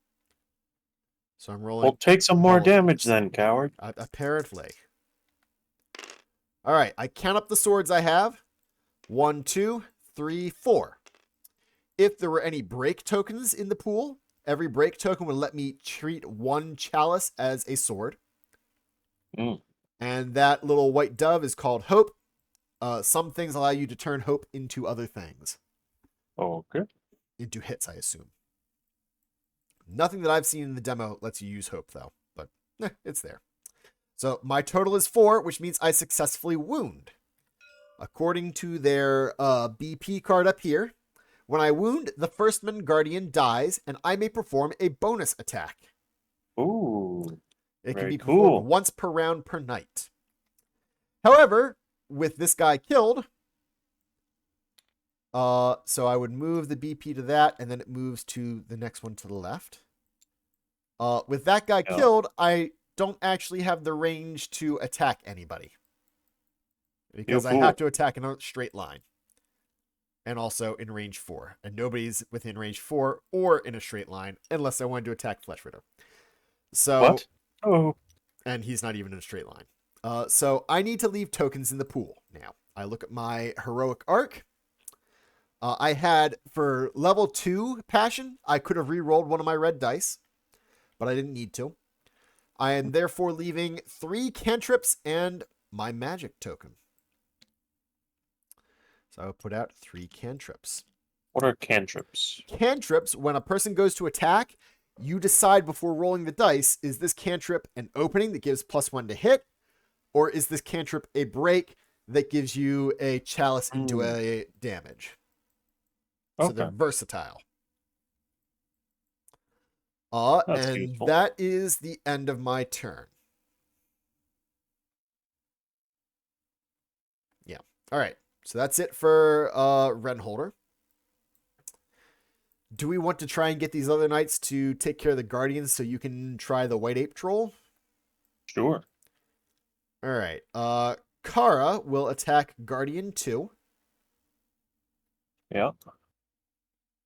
So I'm rolling... Well, take some more damage then, coward. Apparently. All right, I count up the swords I have. 1, 2, 3, 4. If there were any break tokens in the pool, every break token would let me treat 1 chalice as a sword. And that little white dove is called Hope. Some things allow you to turn Hope into other things. Okay. Into hits, I assume. Nothing that I've seen in the demo lets you use Hope, though. But it's there. So my total is 4, which means I successfully wound. According to their BP card up here, when I wound, the Firstman Guardian dies, and I may perform a bonus attack. Ooh. It can be performed once per round per night. However, with this guy killed, so I would move the BP to that, and then it moves to the next one to the left. With that guy killed, I don't actually have the range to attack anybody. Because I have to attack in a straight line. And also in range 4. And nobody's within range 4 or in a straight line unless I wanted to attack Flesh Ritter. So, what? Oh. And he's not even in a straight line. So I need to leave tokens in the pool now. I look at my heroic arc. I had, for level 2 passion, I could have re-rolled one of my red dice. But I didn't need to. I am therefore leaving 3 cantrips and my magic token. So I will put out 3 cantrips. What are cantrips? Cantrips, when a person goes to attack, you decide before rolling the dice, is this cantrip an opening that gives +1 to hit? Or is this cantrip a break that gives you a chalice into a damage? So they're Okay. versatile. That's And useful. that is the end of my turn. Yeah. All right. So that's it for Renholder. Do we want to try and get these other knights to take care of the guardians so you can try the white ape troll? Sure. All right. Kara will attack Guardian 2. Yeah.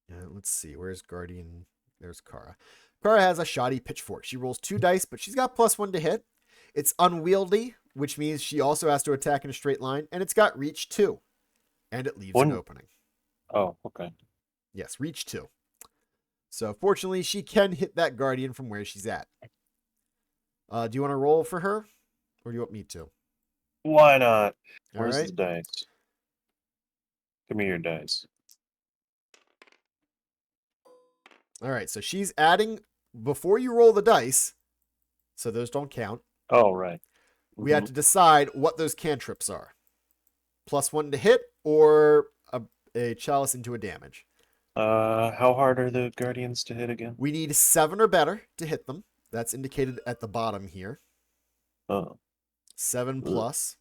Let's see. Where's Guardian? There's Kara. Kara has a shoddy pitchfork. She rolls 2 dice, but she's got +1 to hit. It's unwieldy, which means she also has to attack in a straight line, and it's got reach 2. And it leaves an One. opening. Oh, okay. Yes, reach 2. So fortunately, she can hit that Guardian from where she's at. Do you want to roll for her? Or do you want me to? Why not? All Where's right. the dice? Give me your dice. All right. So she's adding, before you roll the dice, so those don't count, Oh, right. we have to decide what those cantrips are. +1 to hit or a chalice into a damage. How hard are the guardians to hit again? We need 7 or better to hit them. That's indicated at the bottom here. Oh. 7 Ugh. plus.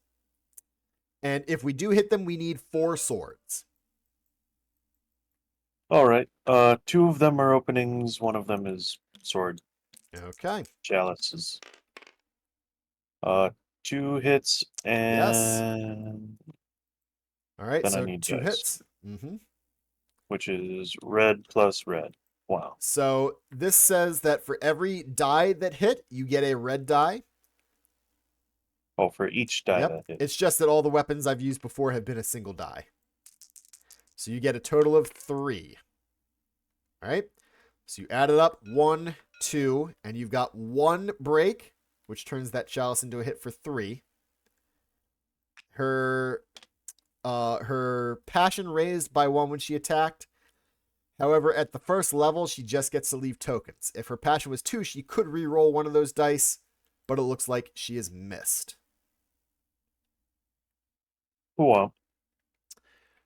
And if we do hit them, we need 4 swords. All right. 2 of them are openings. 1 of them is sword Okay. chalices. 2 hits Yes. and All right. then I So need 2 dice, hits. which is red plus red. Wow. So this says that for every die that hit, you get a red die. Oh, for each die Yep. that hit. It's just that all the weapons I've used before have been a single die. So you get a total of 3. All right. So you add it up 1, 2, and you've got 1 break, which turns that chalice into a hit for 3. Her passion raised by 1 when she attacked. However, at the first level, she just gets to leave tokens. If her passion was 2, she could re-roll one of those dice, but it looks like she is missed. Wow.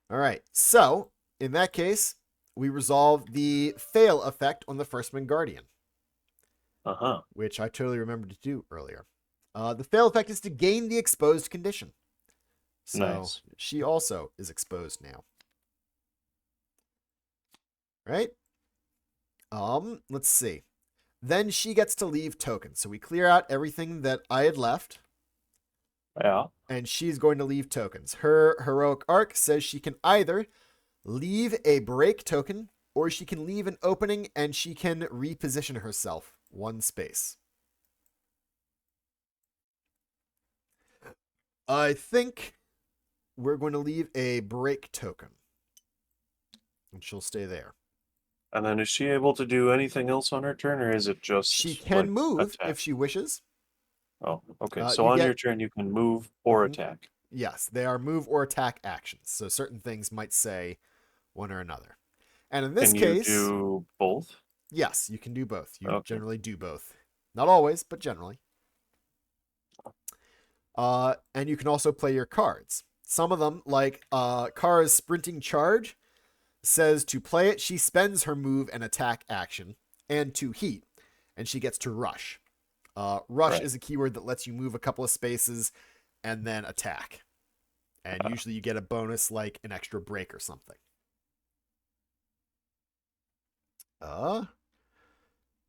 All right. So in that case, we resolve the fail effect on the Firstman Guardian, which I totally remembered to do earlier. The fail effect is to gain the exposed condition. So Nice. she also is exposed now. Right? Let's see. Then she gets to leave tokens. So we clear out everything that I had left. Yeah. And she's going to leave tokens. Her heroic arc says she can either leave a break token or she can leave an opening and she can reposition herself 1 space. I think we're going to leave a break token. And she'll stay there. And then is she able to do anything else on her turn, or is it just She can like move attack? if she wishes. Oh, okay. So on your turn, you can move or attack. Yes, they are move or attack actions. So certain things might say one or another. And in this Can case, you do both? Yes, you can do both. You Okay. generally do both. Not always, but generally. And you can also play your cards. Some of them, like Kara's Sprinting Charge, says to play it, she spends her move and attack action and 2 heat, and she gets to rush. Rush is a keyword that lets you move a couple of spaces and then attack. And usually you get a bonus like an extra break or something.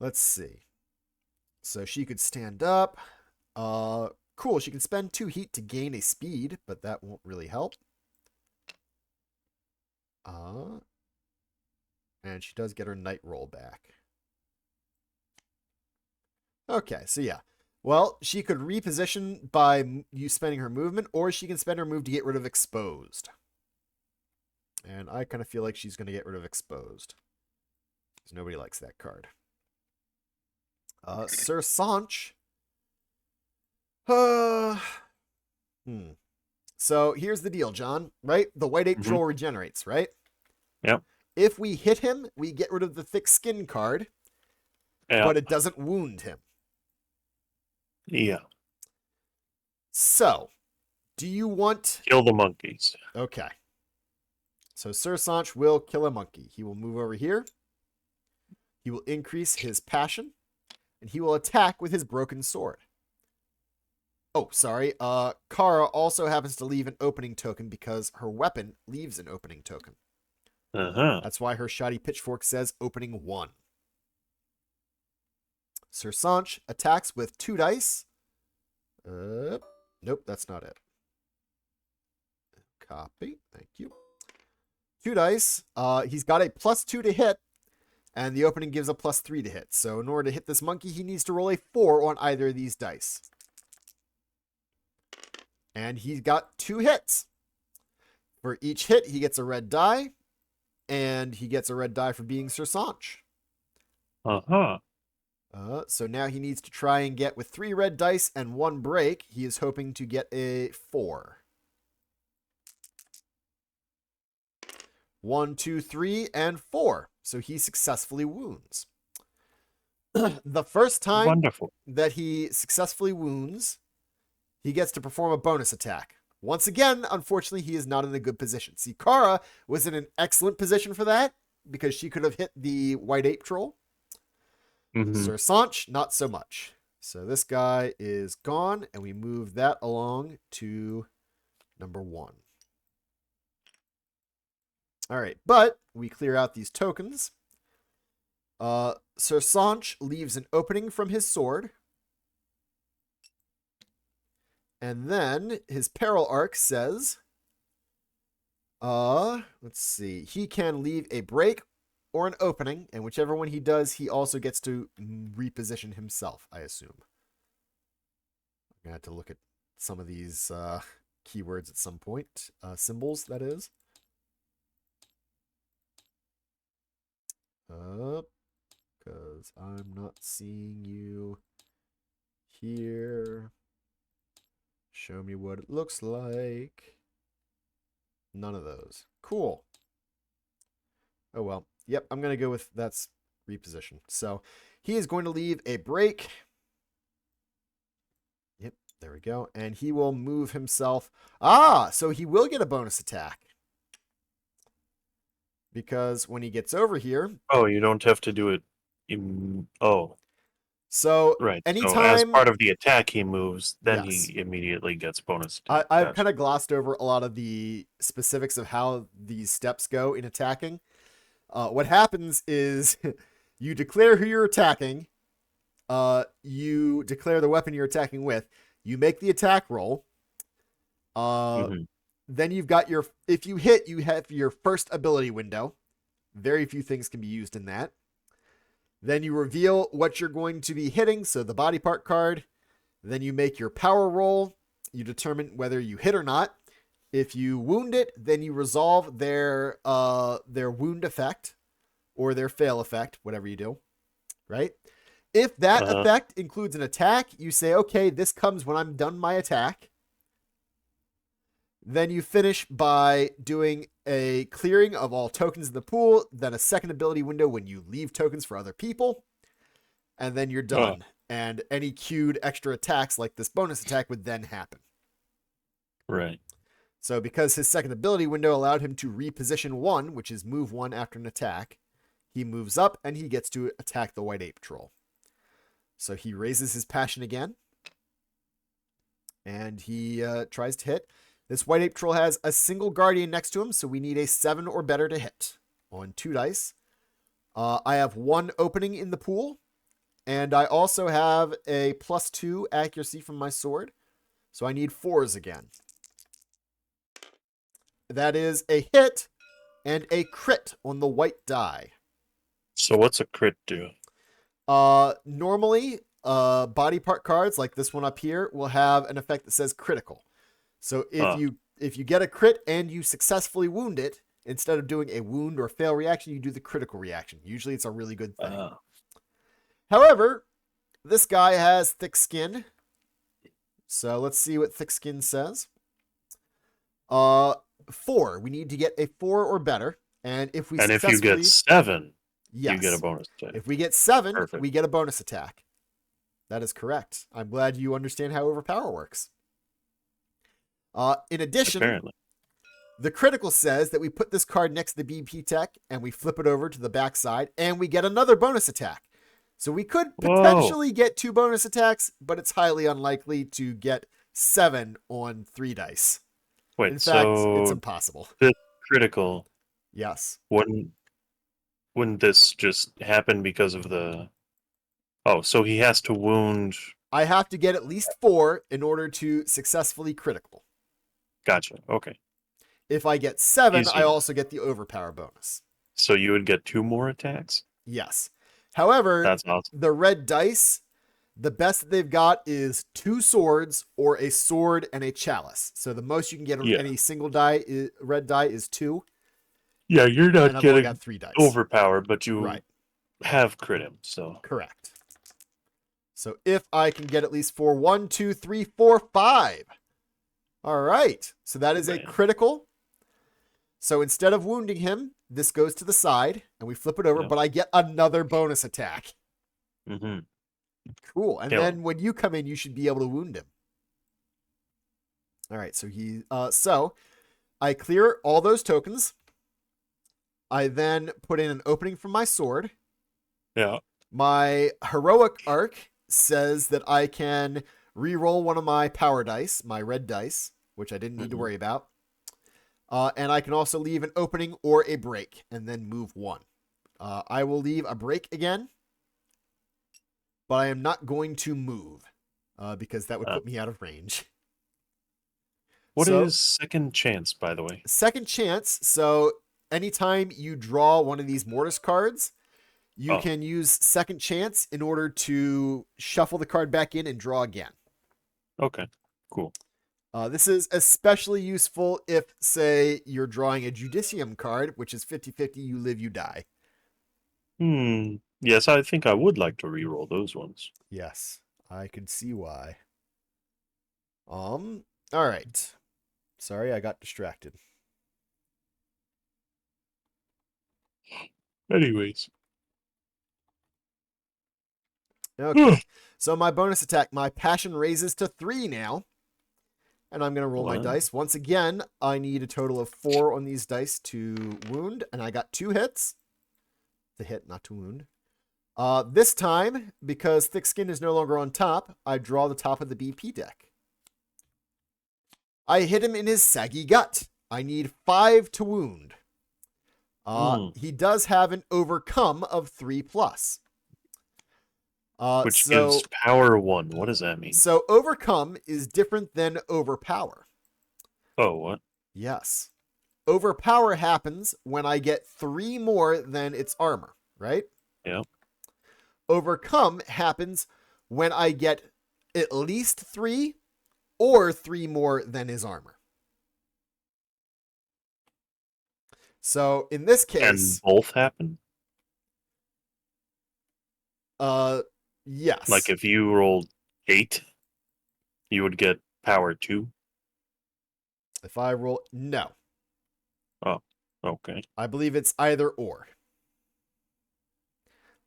Let's see. So she could stand up. Cool. She can spend 2 heat to gain a speed, but that won't really help. And she does get her night roll back. Okay, so yeah. Well, she could reposition by you spending her movement, or she can spend her move to get rid of exposed. And I kind of feel like she's going to get rid of exposed. Because nobody likes that card. Sir Sanch. So here's the deal, John, right? The white ape troll regenerates, right? Yep. If we hit him, we get rid of the thick skin card, but it doesn't wound him. Yeah. So, do you want... Kill the monkeys. Okay. So Sir Sanch will kill a monkey. He will move over here. He will increase his passion. And he will attack with his broken sword. Oh, sorry. Kara also happens to leave an opening token because her weapon leaves an opening token. That's why her shoddy pitchfork says opening 1. Sir Sanch attacks with 2 dice. Nope, that's not it. Copy. Thank you. 2 dice. He's got a +2 to hit, and the opening gives a +3 to hit. So in order to hit this monkey, he needs to roll a 4 on either of these dice. And he's got 2 hits. For each hit, he gets a red die, and he gets a red die for being Sir Sanch. So now he needs to try and get, with 3 red dice and 1 break, he is hoping to get a 4. 1, 2, 3, and 4. So he successfully wounds. The first time that he successfully wounds, he gets to perform a bonus attack. Once again, unfortunately, he is not in a good position. See, Kara was in an excellent position for that because she could have hit the white ape troll. Sir Sanch, not so much. So this guy is gone, and we move that along to number 1. All right, but we clear out these tokens. Sir Sanch leaves an opening from his sword. And then his peril arc says, let's see, he can leave a break or an opening, and whichever one he does, he also gets to reposition himself, I assume. I'm going to have to look at some of these keywords at some point. Symbols, that is. Because I'm not seeing you here. Show me what it looks like. None of those. Cool. Oh, well. Yep, I'm going to go with that's reposition. So he is going to leave a break. Yep, there we go. And he will move himself. So he will get a bonus attack. Because when he gets over here... Oh, you don't have to do it. So right. Anytime, so as part of the attack he moves, then he immediately gets bonus attack. I've kind of glossed over a lot of the specifics of how these steps go in attacking. What happens is you declare who you're attacking. You declare the weapon you're attacking with. You make the attack roll. Then you've got your... If you hit, you have your first ability window. Very few things can be used in that. Then you reveal what you're going to be hitting, so the body part card. Then you make your power roll. You determine whether you hit or not. If you wound it, then you resolve their wound effect or their fail effect, whatever you do, right? If that effect includes an attack, you say, okay, this comes when I'm done my attack. Then you finish by doing a clearing of all tokens in the pool, then a second ability window when you leave tokens for other people, and then you're done. And any queued extra attacks like this bonus attack would then happen. Right. So because his second ability window allowed him to reposition 1, which is move 1 after an attack, he moves up and he gets to attack the white ape troll. So he raises his passion again, and he tries to hit. This white ape troll has a single guardian next to him, so we need a 7 or better to hit on 2 dice. I have 1 opening in the pool, and I also have a +2 accuracy from my sword, so I need 4s again. That is a hit and a crit on the white die. So what's a crit do? Normally, body part cards like this one up here will have an effect that says critical. So if you get a crit and you successfully wound it, instead of doing a wound or fail reaction, you do the critical reaction. Usually it's a really good thing. However, this guy has thick skin. So let's see what thick skin says. 4. We need to get a 4 or better. And if we if you get 7, yes, you get a bonus attack. If we get 7, Perfect. We get a bonus attack. That is correct. I'm glad you understand how overpower works. In addition, apparently, The critical says that we put this card next to the BP tech and we flip it over to the backside and we get another bonus attack. So we could Whoa. potentially get 2 bonus attacks, but it's highly unlikely to get 7 on 3 dice. In Wait, fact, it's so impossible. the critical, Yes. wouldn't this just happen because of the... Oh, so he has to wound... I have to get at least 4 in order to successfully critical. Gotcha. Okay. If I get 7, Easy I enough. also get the overpower bonus. So you would get 2 more attacks? Yes. However, That's awesome. the red dice, the best that they've got is 2 swords or a sword and a chalice. So the most you can get on Yeah. any single red die is 2. Yeah, you're And not I've only getting got 3 dice. overpowered, but you Right. have crit him, so... Correct. So if I can get at least 4, 1, 2, 3, 4, 5. All right. So that is a Man. critical. So instead of wounding him, this goes to the side and we flip it over, Yep. but I get another bonus attack. Mm-hmm. Cool. And Kill then him. when you come in, you should be able to wound him. All right. So I clear all those tokens. I then put in an opening from my sword. Yeah. My heroic arc says that I can re-roll one of my power dice, my red dice, which I didn't need to worry about. And I can also leave an opening or a break and then move 1. I will leave a break again, but I am not going to move because that would put me out of range. What is second chance, by the way? Second chance. So anytime you draw one of these Mortis cards, you can use second chance in order to shuffle the card back in and draw again. Okay, cool. This is especially useful if, say, you're drawing a Judicium card, which is 50-50, you live, you die. Yes, I think I would like to re-roll those ones. Yes, I can see why. All right. Sorry, I got distracted. Anyways. Okay. So my bonus attack, my passion raises to 3 now. And I'm going to roll my dice. Once again, I need a total of 4 on these dice to wound. And I got 2 hits. To hit, not to wound. This time, because Thick Skin is no longer on top, I draw the top of the BP deck. I hit him in his saggy gut. I need 5 to wound. He does have an overcome of 3+. Which gives power 1. What does that mean? So overcome is different than overpower. Oh, what? Yes. Overpower happens when I get 3 more than its armor, right? Yeah. Overcome happens when I get at least 3 or 3 more than his armor. So in this case... And both happen? Yes. Like if you rolled 8, you would get power 2? If I roll... No. Oh, okay. I believe it's either or.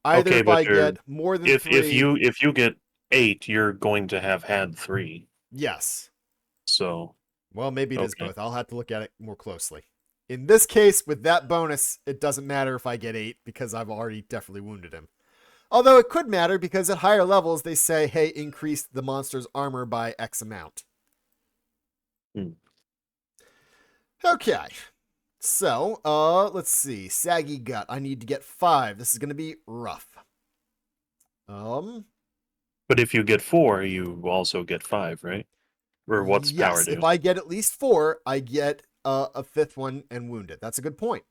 Either okay, if but I get more than 3... If you get 8, you're going to have had 3. Yes. So... Well, maybe it is both. I'll have to look at it more closely. In this case, with that bonus, it doesn't matter if I get 8 because I've already definitely wounded him. Although it could matter because at higher levels, they say, hey, increase the monster's armor by X amount. Okay. So, let's see. Saggy gut. I need to get 5. This is going to be rough. But if you get 4, you also get 5, right? Or what's power do? Yes, if I get at least 4, I get a 5th one and wound it. That's a good point.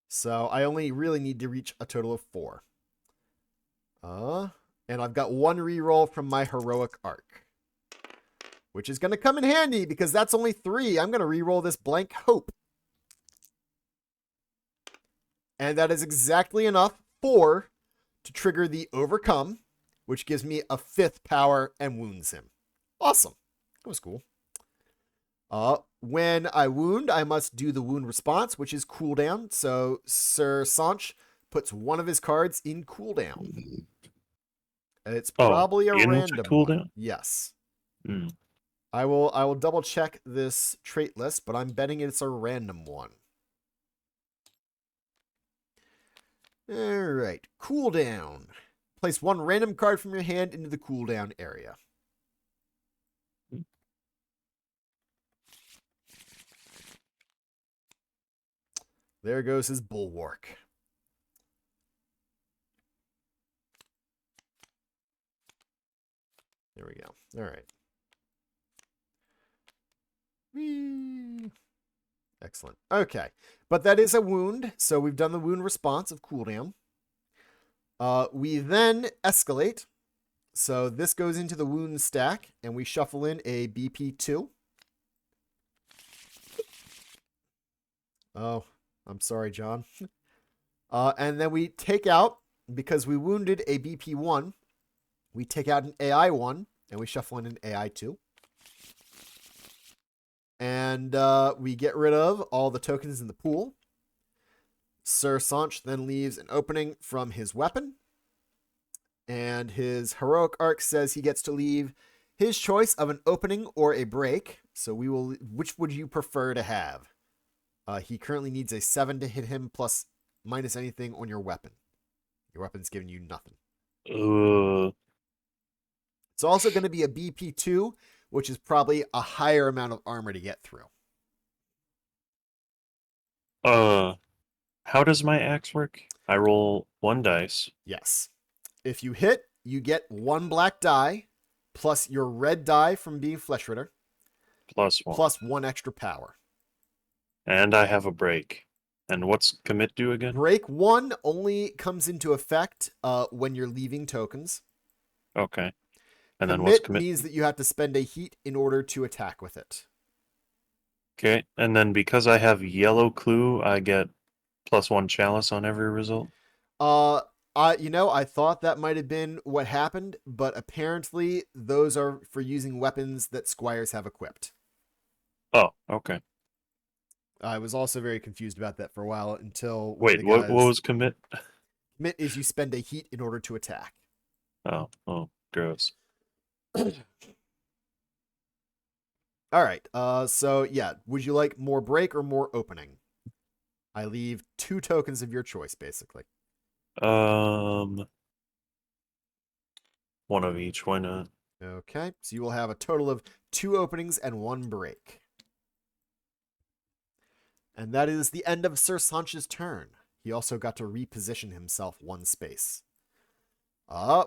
So I only really need to reach a total of 4. And I've got 1 reroll from my heroic arc, which is going to come in handy because that's only 3. I'm going to reroll this blank hope. And that is exactly enough to trigger the overcome, which gives me a 5th power and wounds him. Awesome. That was cool. When I wound, I must do the wound response, which is cooldown. So Sir Sanch puts one of his cards in cooldown. And it's probably a random cooldown? one. Yes. I will double check this trait list, but I'm betting it's a random one. All right, cooldown. Place one random card from your hand into the cooldown area. There goes his bulwark. There we go. All right. Whee. Excellent. Okay. But that is a wound. So we've done the wound response of cooldown. We then escalate. So this goes into the wound stack, and we shuffle in a BP2. Oh, I'm sorry, John. And then we take out, because we wounded a BP1, we take out an AI1, and we shuffle in an AI2. And we get rid of all the tokens in the pool. Sir Sanch then leaves an opening from his weapon. And his heroic arc says he gets to leave his choice of an opening or a break. So we will. Which would you prefer to have? He currently needs a 7 to hit him plus minus anything on your weapon. Your weapon's giving you nothing. It's also going to be a BP2, which is probably a higher amount of armor to get through. How does my axe work? I roll 1 dice. Yes. If you hit, you get 1 black die, plus your red die from being Flesh Ritter, plus 1. plus 1 extra power. And I have a break. And what's commit do again? Break 1 only comes into effect when you're leaving tokens. Okay. And then what's commit? Means that you have to spend a heat in order to attack with it. Okay. And then because I have yellow clue, I get plus 1 chalice on every result? I thought that might have been what happened, but apparently those are for using weapons that squires have equipped. Oh, okay. I was also very confused about that for a while until... Wait, what was commit? Commit is you spend a heat in order to attack. Oh, gross. All right, so yeah, would you like more break or more opening? I leave 2 tokens of your choice, basically. 1 of each, why not? Okay, so you will have a total of 2 openings and 1 break. And that is the end of Sir Sanch's turn. He also got to reposition himself 1 space.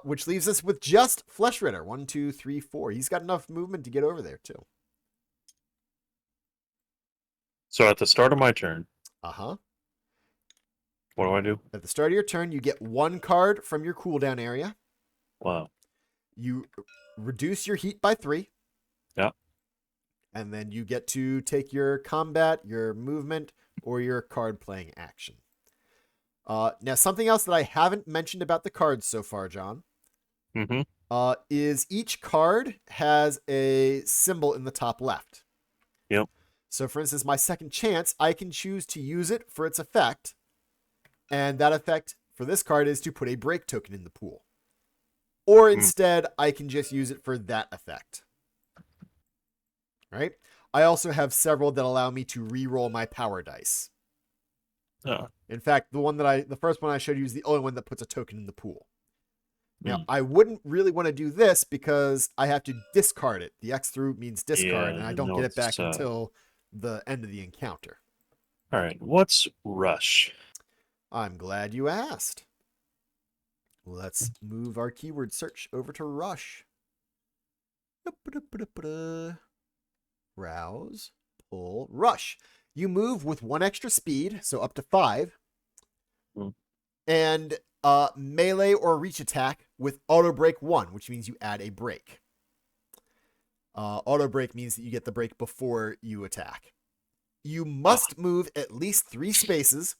Which leaves us with just Flesh Ritter. 1, 2, 3, 4. He's got enough movement to get over there, too. So at the start of my turn... Uh-huh. What do I do? At the start of your turn, you get 1 card from your cooldown area. Wow. You reduce your heat by 3. Yeah. And then you get to take your combat, your movement, or your card playing action. Now, something else that I haven't mentioned about the cards so far, John, is each card has a symbol in the top left. Yep. So, for instance, my second chance, I can choose to use it for its effect. And that effect for this card is to put a break token in the pool. Or instead, I can just use it for that effect. Right? I also have several that allow me to re-roll my power dice. In fact, the first one I showed you is the only one that puts a token in the pool. Now, I wouldn't really want to do this because I have to discard it. The X through means discard, and I don't get it back until the end of the encounter. All right, what's rush? I'm glad you asked. Let's move our keyword search over to rush. Rouse, pull, rush. You move with 1 extra speed, so up to 5. And melee or reach attack with auto break 1, which means you add a break. Auto break means that you get the break before you attack. You must move at least 3 spaces,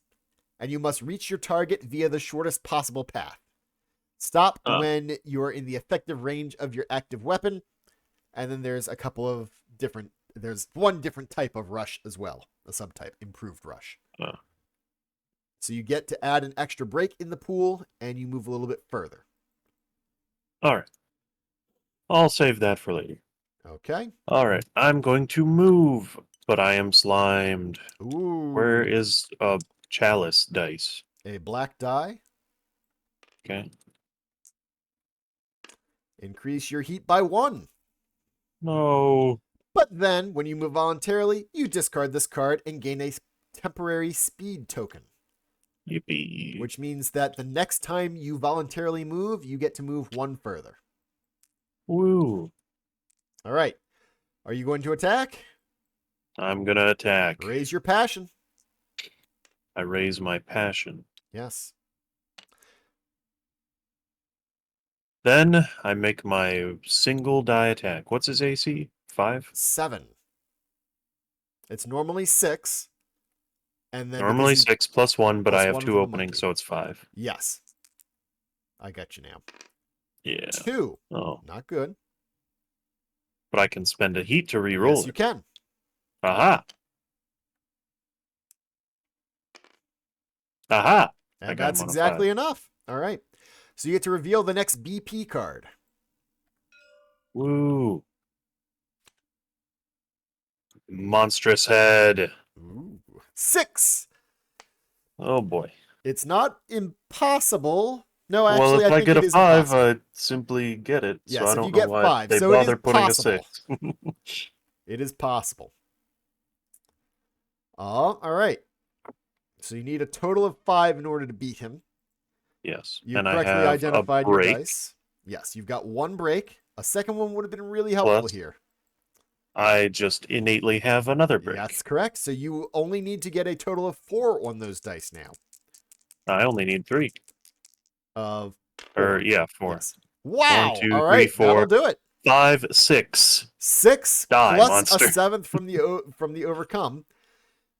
and you must reach your target via the shortest possible path. Stop when you're in the effective range of your active weapon, and then there's a couple of different... There's 1 different type of rush as well, a subtype, improved rush. So you get to add an extra break in the pool, and you move a little bit further. All right. I'll save that for later. Okay. All right. I'm going to move, but I am slimed. Ooh. Where is a chalice dice? A black die. Okay. Increase your heat by 1. No. But then, when you move voluntarily, you discard this card and gain a temporary speed token. Yippee. Which means that the next time you voluntarily move, you get to move 1 further. Woo. All right. Are you going to attack? I'm going to attack. Raise your passion. I raise my passion. Yes. Then I make my single die attack. What's his AC? 5? 7. It's normally 6. And then Normally 6 plus 1, but I have 1 2 for the openings, monkey. so it's 5. Yes. I got you now. Yeah. 2. Oh. Not good. But I can spend a heat to re-roll Yes, it. you can. Aha. Aha. And I got that's him on exactly a 5. enough. All right. So you get to reveal the next BP card. Woo. Monstrous head. Ooh. 6. Oh boy. It's not impossible. No, Well, actually, if I I think get it a is 5, impossible. I simply get it. So Yes, I if you don't know get why 5. they So it is bother putting a possible. 6. It is possible. All right. So you need a total of 5 in order to beat him. Yes. You And I correctly have a identified your break. dice. Yes, you've got 1 break. A second one would have been really helpful Plus, here. I just innately have another break. That's correct. So you only need to get a total of 4 on those dice now. I only need 3. Of 4. Or, yeah, 4. Yes. Wow. 1, 2, All 3, right. That'll 4, do it. 5, 6. 6 Die, plus monster. a 7th from the overcome.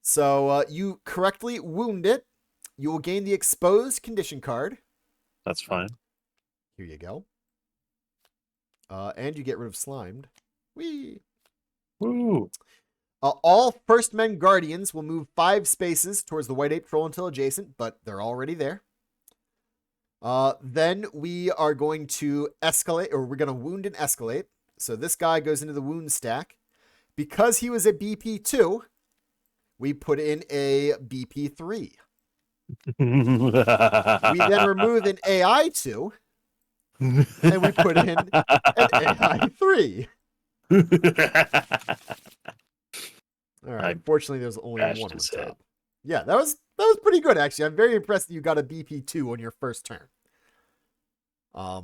So you correctly wound it. You will gain the exposed condition card. That's fine. Here you go. And you get rid of slimed. Whee! Woo. All First Men Guardians will move 5 spaces towards the White Ape Troll until adjacent, but they're already there. Then we are going to escalate, or we're going to wound and escalate. So this guy goes into the wound stack. Because he was a BP2, we put in a BP3. We then remove an AI2, and we put in an AI3. All right. Unfortunately, there's only 1 on top. Head. Yeah, that was pretty good, actually. I'm very impressed that you got a BP2 on your first turn.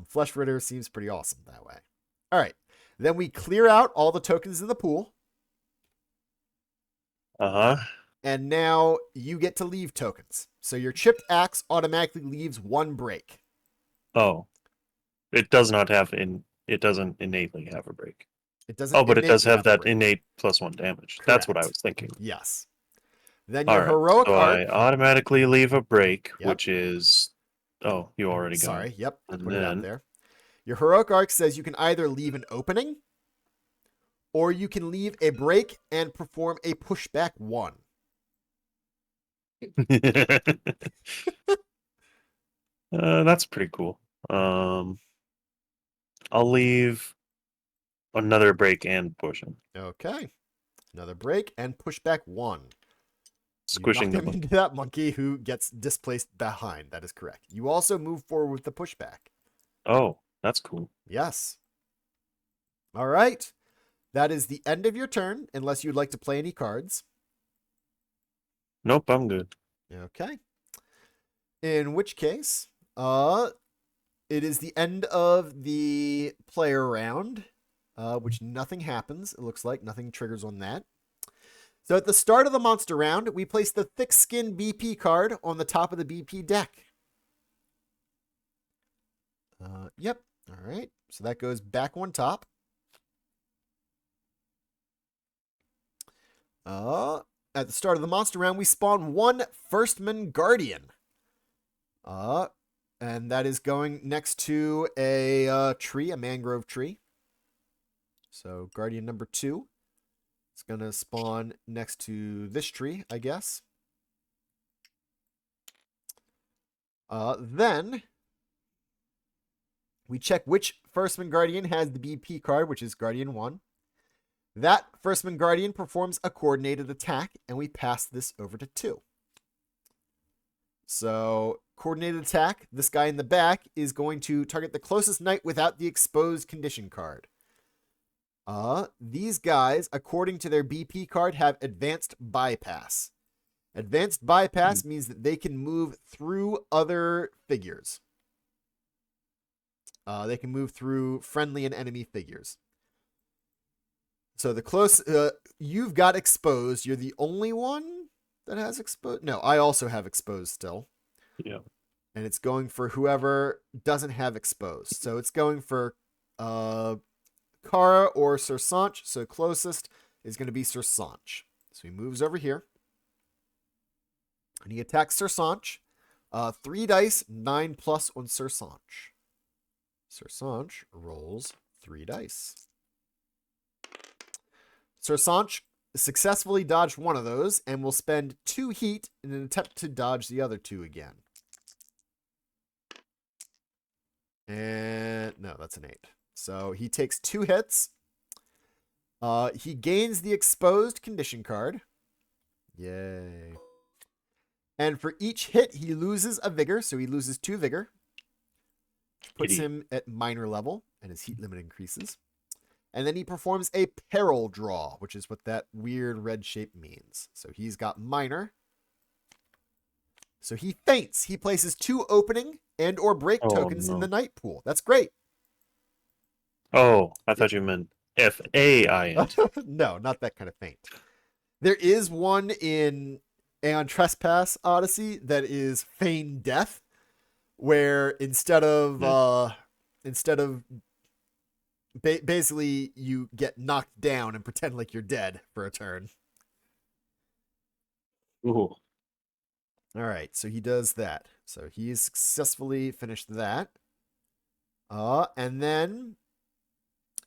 Flesh Ritter seems pretty awesome that way. All right. Then we clear out all the tokens in the pool. Uh-huh. And now you get to leave tokens. So your chipped axe automatically leaves 1 break. Oh. It does not have it doesn't innately have a break. It doesn't. Oh, but it does have that break. innate +1 damage. Correct. That's what I was thinking. Yes. Then your heroic All right, so arc. I automatically leave a break, Yep. which is... Oh, you already got it. Sorry. Yep. And Put then... it out there. Your heroic arc says you can either leave an opening, or you can leave a break and perform a pushback 1. That's pretty cool. I'll leave another break and push him. Okay. Another break and pushback 1. Squishing him into that monkey who gets displaced behind. That is correct. You also move forward with the pushback. Oh, that's cool. Yes. All right. That is the end of your turn, unless you'd like to play any cards. Nope, I'm good. Okay. In which case, it is the end of the player round, which nothing happens. It looks like nothing triggers on that. So at the start of the monster round, we place the Thick Skin BP card on the top of the BP deck. Yep. All right. So that goes back on top. At the start of the monster round, we spawn 1 Firstman Guardian. And that is going next to a tree, a mangrove tree. So Guardian number 2. It's going to spawn next to this tree, I guess. Then we check which Firstman Guardian has the BP card, which is Guardian 1. That Firstman Guardian performs a coordinated attack, and we pass this over to 2. So, coordinated attack, this guy in the back is going to target the closest knight without the exposed condition card. These guys, according to their BP card, have advanced bypass. Advanced bypass means that they can move through other figures. They can move through friendly and enemy figures. So you've got exposed. You're the only one that has exposed. No, I also have exposed still. Yeah. And it's going for whoever doesn't have exposed. So it's going for Kara or Sir Sanch. So closest is going to be Sir Sanch. So he moves over here. And he attacks Sir Sanch. 3 dice, 9+ on Sir Sanch. Sir Sanch rolls 3 dice. Sir Sanch successfully dodged one of those and will spend 2 heat in an attempt to dodge the other 2 again. And no, that's an 8. So he takes 2 hits. He gains the exposed condition card. Yay. And for each hit, he loses a vigor, so he loses 2 vigor. Puts him at minor level, and his heat limit increases. And then he performs a peril draw, which is what that weird red shape means. So he's got minor. So he faints. He places 2 opening and or break tokens in the night pool. That's great. Oh, I thought you meant F-A-I-N-T. No, not that kind of faint. There is one in Aeon Trespass Odyssey that is feign death, where instead of basically you get knocked down and pretend like you're dead for a turn. Ooh. All right, so he does that. So he has successfully finished that. And then,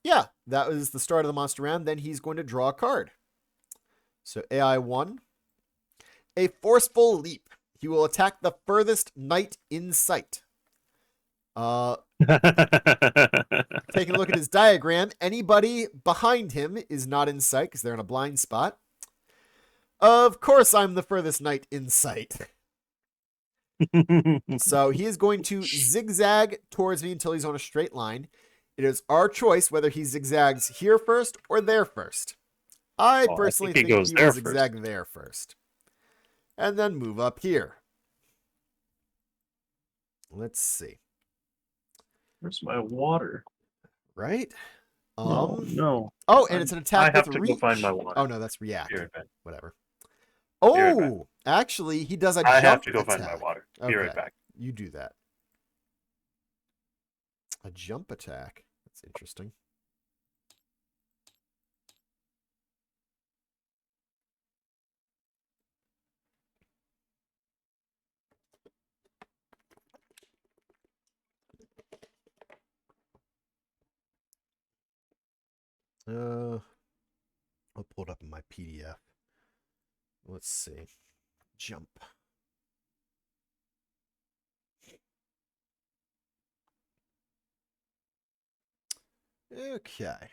yeah, that was the start of the monster round. Then he's going to draw a card. So AI 1. A forceful leap. He will attack the furthest knight in sight. Taking a look at his diagram, anybody behind him is not in sight because they're in a blind spot. Of course, I'm the furthest knight in sight. So he is going to zigzag towards me until he's on a straight line. It is our choice whether he zigzags here first or there first. I personally think he will zigzag there first. And then move up here. Let's see. Where's my water? Right? No. Oh, and it's an attack with reach. I have to go find my water. Oh, no, that's react. Right, whatever. Oh, actually, he does a jump attack. I have to go find my water. Be right back. You do that. A jump attack. That's interesting. I'll pull it up in my PDF. Let's see. Jump. Okay.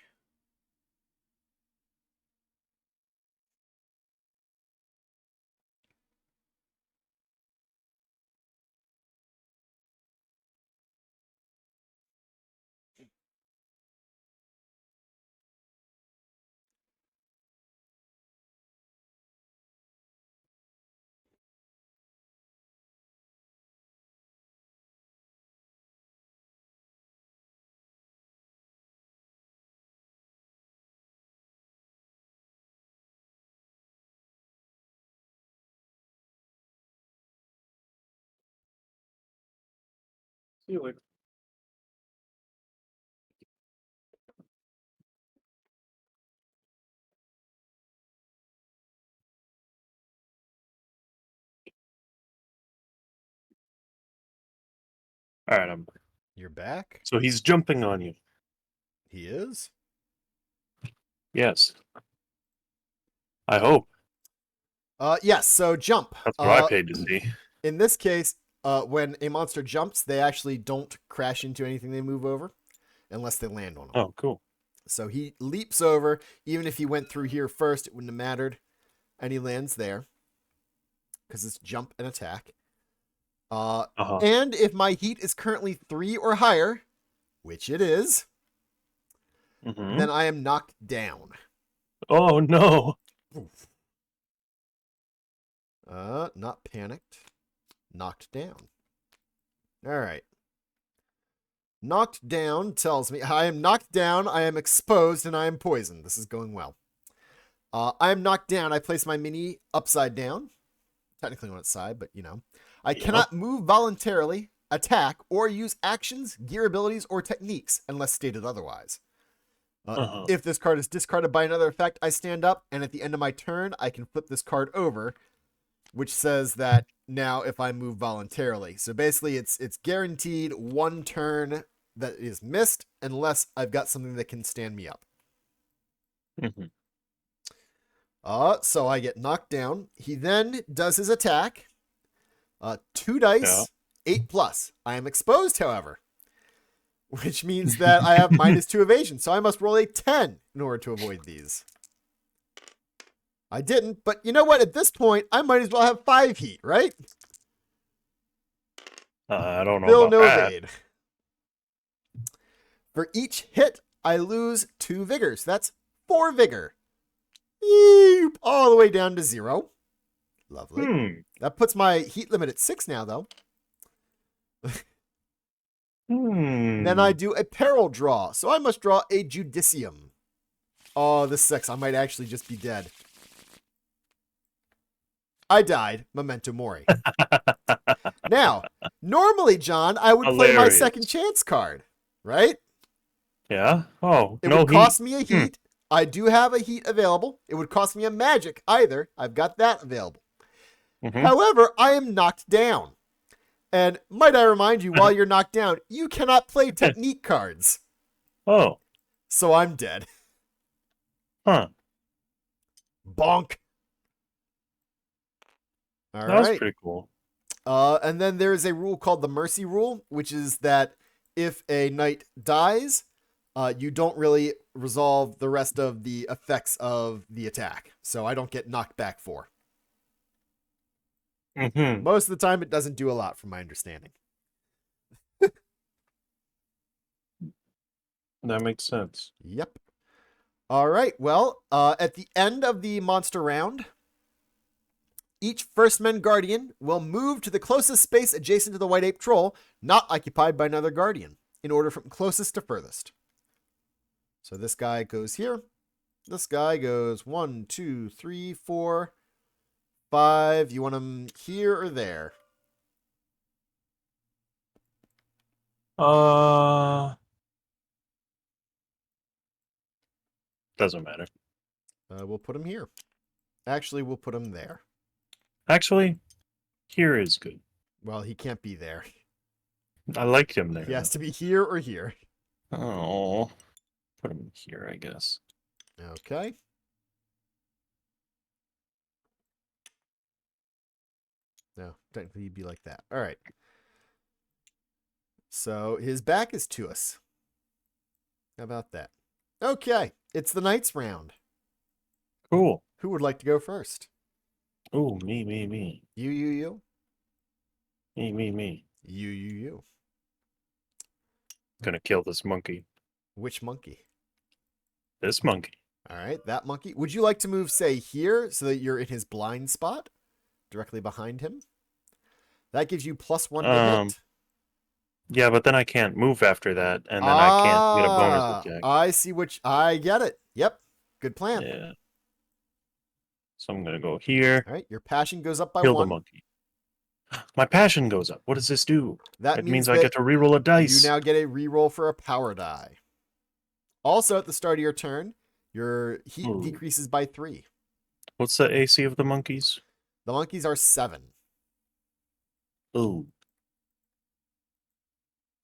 See you later. All right, You're back? So he's jumping on you. He is? Yes. I hope. Yes, so jump. That's what I paid to see. In this case, when a monster jumps, they actually don't crash into anything they move over unless they land on them. Oh, cool. So he leaps over. Even if he went through here first, it wouldn't have mattered. And he lands there because it's jump and attack. Uh-huh. And if my heat is currently 3 or higher, which it is, then I am knocked down. Oh, no. Oof. Not panicked. Knocked down. All right. Knocked down tells me I am knocked down, I am exposed, and I am poisoned. This is going well. I am knocked down. I place my mini upside down. Technically on its side, but you know. I cannot move voluntarily, attack, or use actions, gear abilities, or techniques unless stated otherwise. If this card is discarded by another effect, I stand up, and at the end of my turn, I can flip this card over, which says that now if I move voluntarily. So basically, it's guaranteed 1 turn that is missed unless I've got something that can stand me up. So I get knocked down. He then does his attack. 2 dice, 8+. I am exposed, however, which means that I have -2 evasion. So I must roll a 10 in order to avoid these. I didn't, but you know what? At this point, I might as well have 5 heat, right? I don't know Still about no that. evade. For each hit, I lose 2 vigors. That's 4 vigor. Eep, all the way down to 0. Lovely. That puts my heat limit at 6 now, though. Then I do a peril draw. So I must draw a Judicium. Oh, this sucks. I might actually just be dead. I died. Memento Mori. Now, normally, John, I would play my second chance card, right? Yeah? Oh, it no would cost heat. me a heat. I do have a heat available. It would cost me a magic either. I've got that available. However, I am knocked down. And might I remind you, while you're knocked down, you cannot play technique cards. Oh. So I'm dead. Huh. Bonk. All That right. was pretty cool. And then there is a rule called the Mercy Rule, which is that if a knight dies, you don't really resolve the rest of the effects of the attack. So I don't get knocked back 4. Most of the time, it doesn't do a lot, from my understanding. That makes sense. Yep. All right. Well, at the end of the monster round, each First Men Guardian will move to the closest space adjacent to the White Ape Troll, not occupied by another Guardian, in order from closest to furthest. So this guy goes here. This guy goes 1, 2, 3, 4, 5. You want him here or there? Doesn't matter. We'll put him here. Actually, we'll put him there. Actually, here is good. Well, he can't be there. I like him there. He has to be here or here. Oh. Put him here, I guess. Okay. No, technically he'd be like that. All right. So his back is to us. How about that? Okay. It's the Knights round. Cool. Who would like to go first? Oh, me. You. Me. You. Gonna kill this monkey. Which monkey? This monkey. All right, that monkey. Would you like to move, say, here so that you're in his blind spot? Directly behind him? That gives you +1 to hit. Yeah, but then I can't move after that, and then I can't get a bonus attack. I see which... I get it. Yep. Good plan. Yeah. So I'm gonna go here. All right, your passion goes up by Kill 1. the monkey. My passion goes up. What does this do? That it means that I get to reroll a dice. You now get a reroll for a power die. Also, at the start of your turn, your heat decreases by 3. What's the AC of the monkeys? The monkeys are 7. Ooh.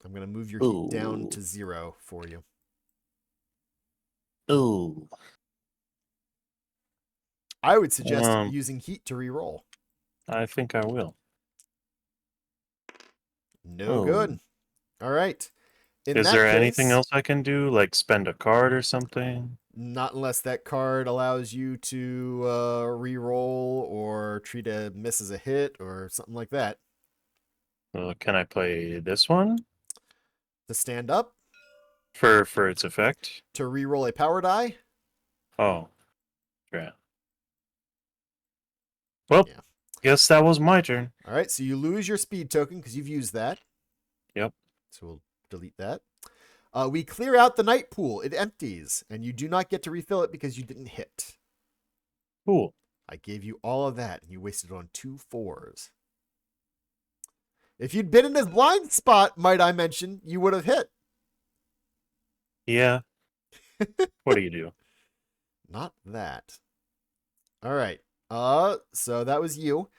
I'm going to move your heat down to 0 for you. Ooh. I would suggest using heat to reroll. I think I will. No good. All right. In Is that there anything case, else I can do, like spend a card or something? not unless that card allows you to re-roll or treat a miss as a hit or something like that. Can I play this one To stand up, for its effect? to re-roll a power die. Oh, yeah. Well, Yeah. guess that was my turn. All right, so you lose your speed token because you've used that. Yep. So we'll delete that. We clear out the night pool. It empties, and you do not get to refill it because you didn't hit. Cool. I gave you all of that, and you wasted it on 2 4s. If you'd been in his blind spot, might I mention, you would have hit. Yeah. What do you do? Not that. All right. So that was you.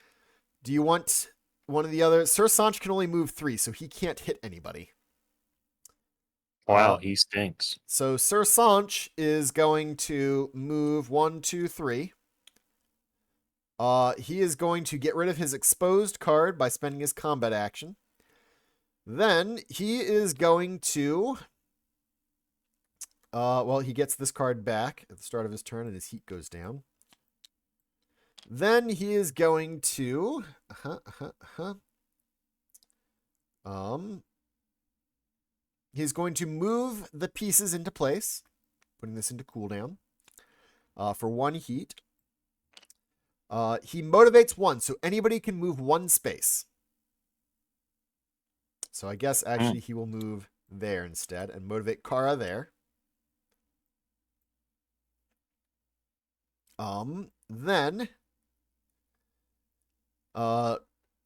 Do you want one of the other? Sir Sanch can only move 3, so he can't hit anybody. Wow, he stinks. So Sir Sanch is going to move 1, 2, 3. He is going to get rid of his exposed card by spending his combat action. Then he is going to. Well, he gets this card back at the start of his turn, and his heat goes down. Then he is going to. He's going to move the pieces into place, putting this into cooldown for 1 heat. He motivates 1, so anybody can move 1 space. So I guess actually he will move there instead and motivate Kara there. Then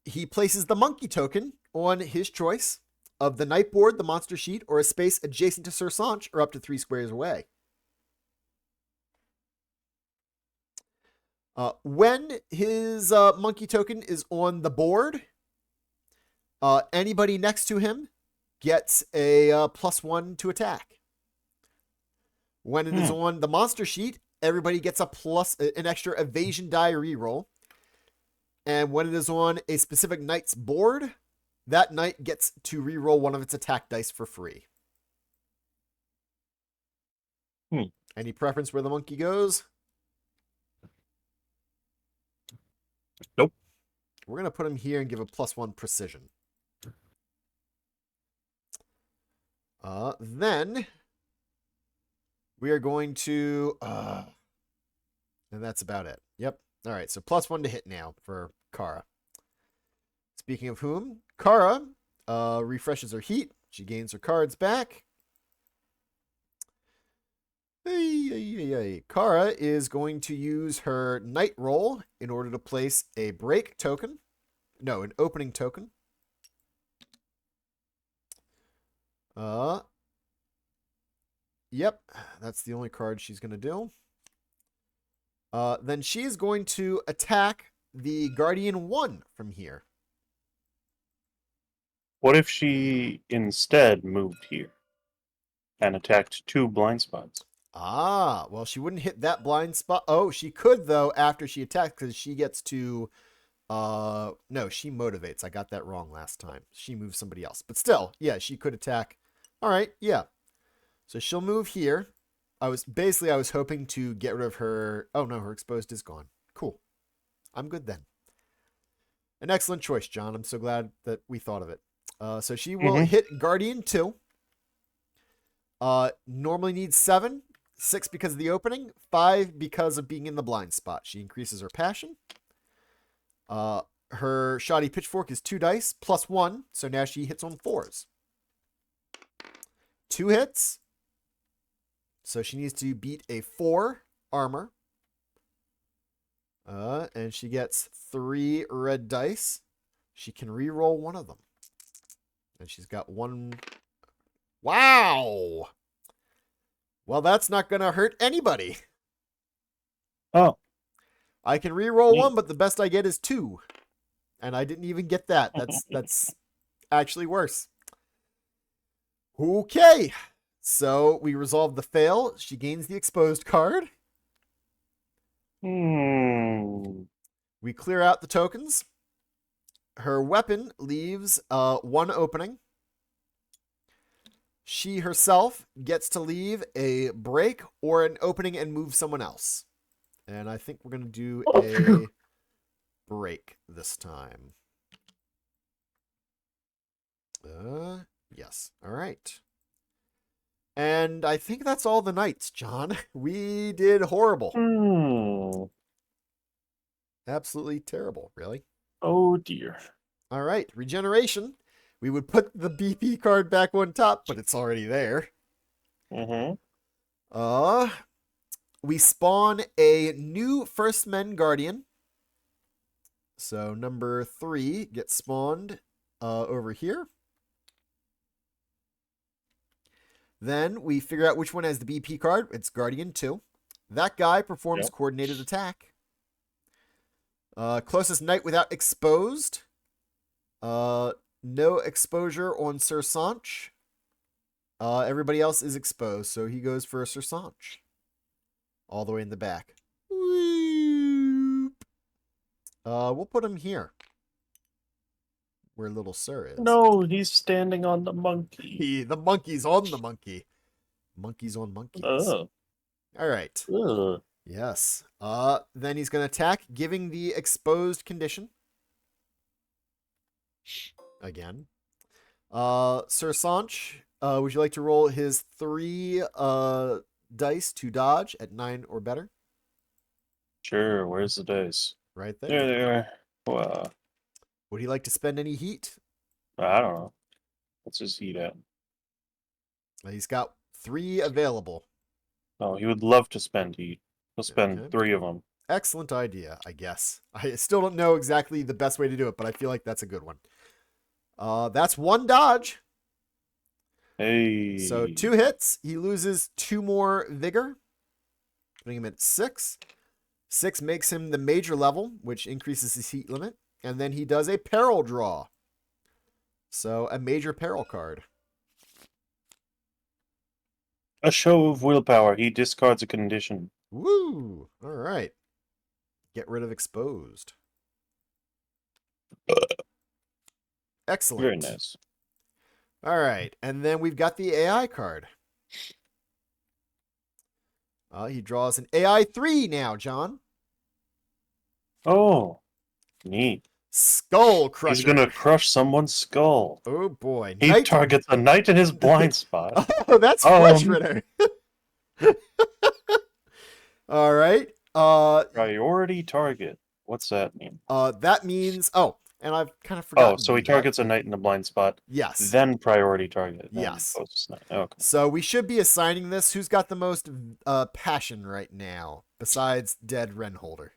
he places the monkey token on his choice of the night board, the monster sheet, or a space adjacent to Sir Sanch or up to 3 squares away. When his monkey token is on the board, anybody next to him gets a +1 to attack. When it is on the monster sheet, everybody gets an extra evasion die reroll. And when it is on a specific knight's board, that knight gets to reroll one of its attack dice for free. Any preference where the monkey goes? Nope. We're going to put him here and give a +1 precision. Then we are going to... and that's about it. Yep. All right, so +1 to hit now for Kara. Speaking of whom, Kara refreshes her heat. She gains her cards back. Kara is going to use her night roll in order to place a break token. No, an opening token. Yep, that's the only card she's going to do. Then she is going to attack the Guardian 1 from here. What if she instead moved here and attacked 2 blind spots? Well, she wouldn't hit that blind spot. Oh, she could, though, after she attacks, because she gets to... no, she motivates. I got that wrong last time. She moves somebody else. But still, yeah, she could attack. All right, yeah. So she'll move here. I was hoping to get rid of her... Oh, no, her exposed is gone. Cool. I'm good then. An excellent choice, John. I'm so glad that we thought of it. So she will hit Guardian 2. Normally needs 7. 6 because of the opening. 5 because of being in the blind spot. She increases her passion. Her shoddy pitchfork is 2 dice +1. So now she hits on 4s. 2 hits. So she needs to beat a 4 armor. And she gets 3 red dice. She can re-roll one of them. And she's got 1. Wow! Well, that's not going to hurt anybody. Oh. I can re-roll 1, but the best I get is 2. And I didn't even get that. That's actually worse. Okay. So we resolve the fail. She gains the exposed card. We clear out the tokens. Her weapon leaves 1 opening. She herself gets to leave a break or an opening and move someone else. And I think we're going to do a break this time. Yes. All right. And I think that's all the nights, John. We did horrible. Absolutely terrible, really. Oh, dear. All right. Regeneration. We would put the BP card back on top, but it's already there. Mm-hmm. We spawn a new First Men Guardian. So number 3 gets spawned over here. Then we figure out which one has the BP card. It's Guardian 2. That guy performs coordinated attack. Closest knight without exposed. No exposure on Sir Sanch. Everybody else is exposed, so he goes for Sir Sanch. All the way in the back. We'll put him here. Where little Sir is. No, he's standing on the monkey. The monkey's on the monkey. Monkeys on monkeys. All right. Yes. Then he's going to attack, giving the exposed condition. Again. Sir Sanch, would you like to roll his 3 dice to dodge at 9 or better? Sure, where's the dice? Right there. There they are. Wow. Would he like to spend any heat? I don't know. What's his heat at? He's got 3 available. Oh, he would love to spend heat. He'll spend 3 of them. Excellent idea, I guess. I still don't know exactly the best way to do it, but I feel like that's a good one. That's 1 dodge. Hey. So 2 hits. He loses 2 more vigor, putting him at 6. 6 makes him the major level, which increases his heat limit. And then he does a peril draw. So a major peril card. A show of willpower. He discards a condition. Woo! All right. Get rid of exposed. Excellent. Very nice. All right. And then we've got the AI card. He draws an AI 3 now, John. Oh, neat. Skull Crusher. He's gonna crush someone's skull. Oh boy. He targets a knight in his blind spot. Oh, that's frustrating. All right. Priority target. What's that mean? That means and I've kind of forgotten. Oh, so he targets a knight in the blind spot. Yes. Then priority target. Yes. Okay. So we should be assigning this. Who's got the most passion right now besides dead Renholder?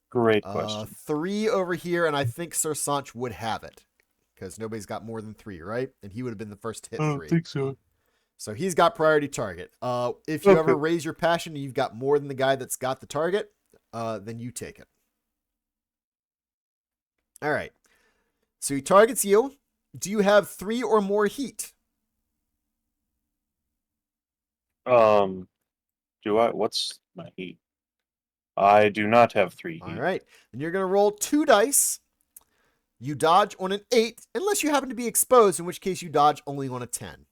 Great question. 3 over here, and I think Sir Sanch would have it because nobody's got more than 3, right? And he would have been the first to hit 3. I don't think so. So he's got priority target. If you ever raise your passion and you've got more than the guy that's got the target, then you take it. All right. So he targets you. Do you have 3 or more heat? Do I? What's my heat? I do not have 3 heat. All right. And you're going to roll 2 dice. You dodge on an 8, unless you happen to be exposed, in which case you dodge only on a 10.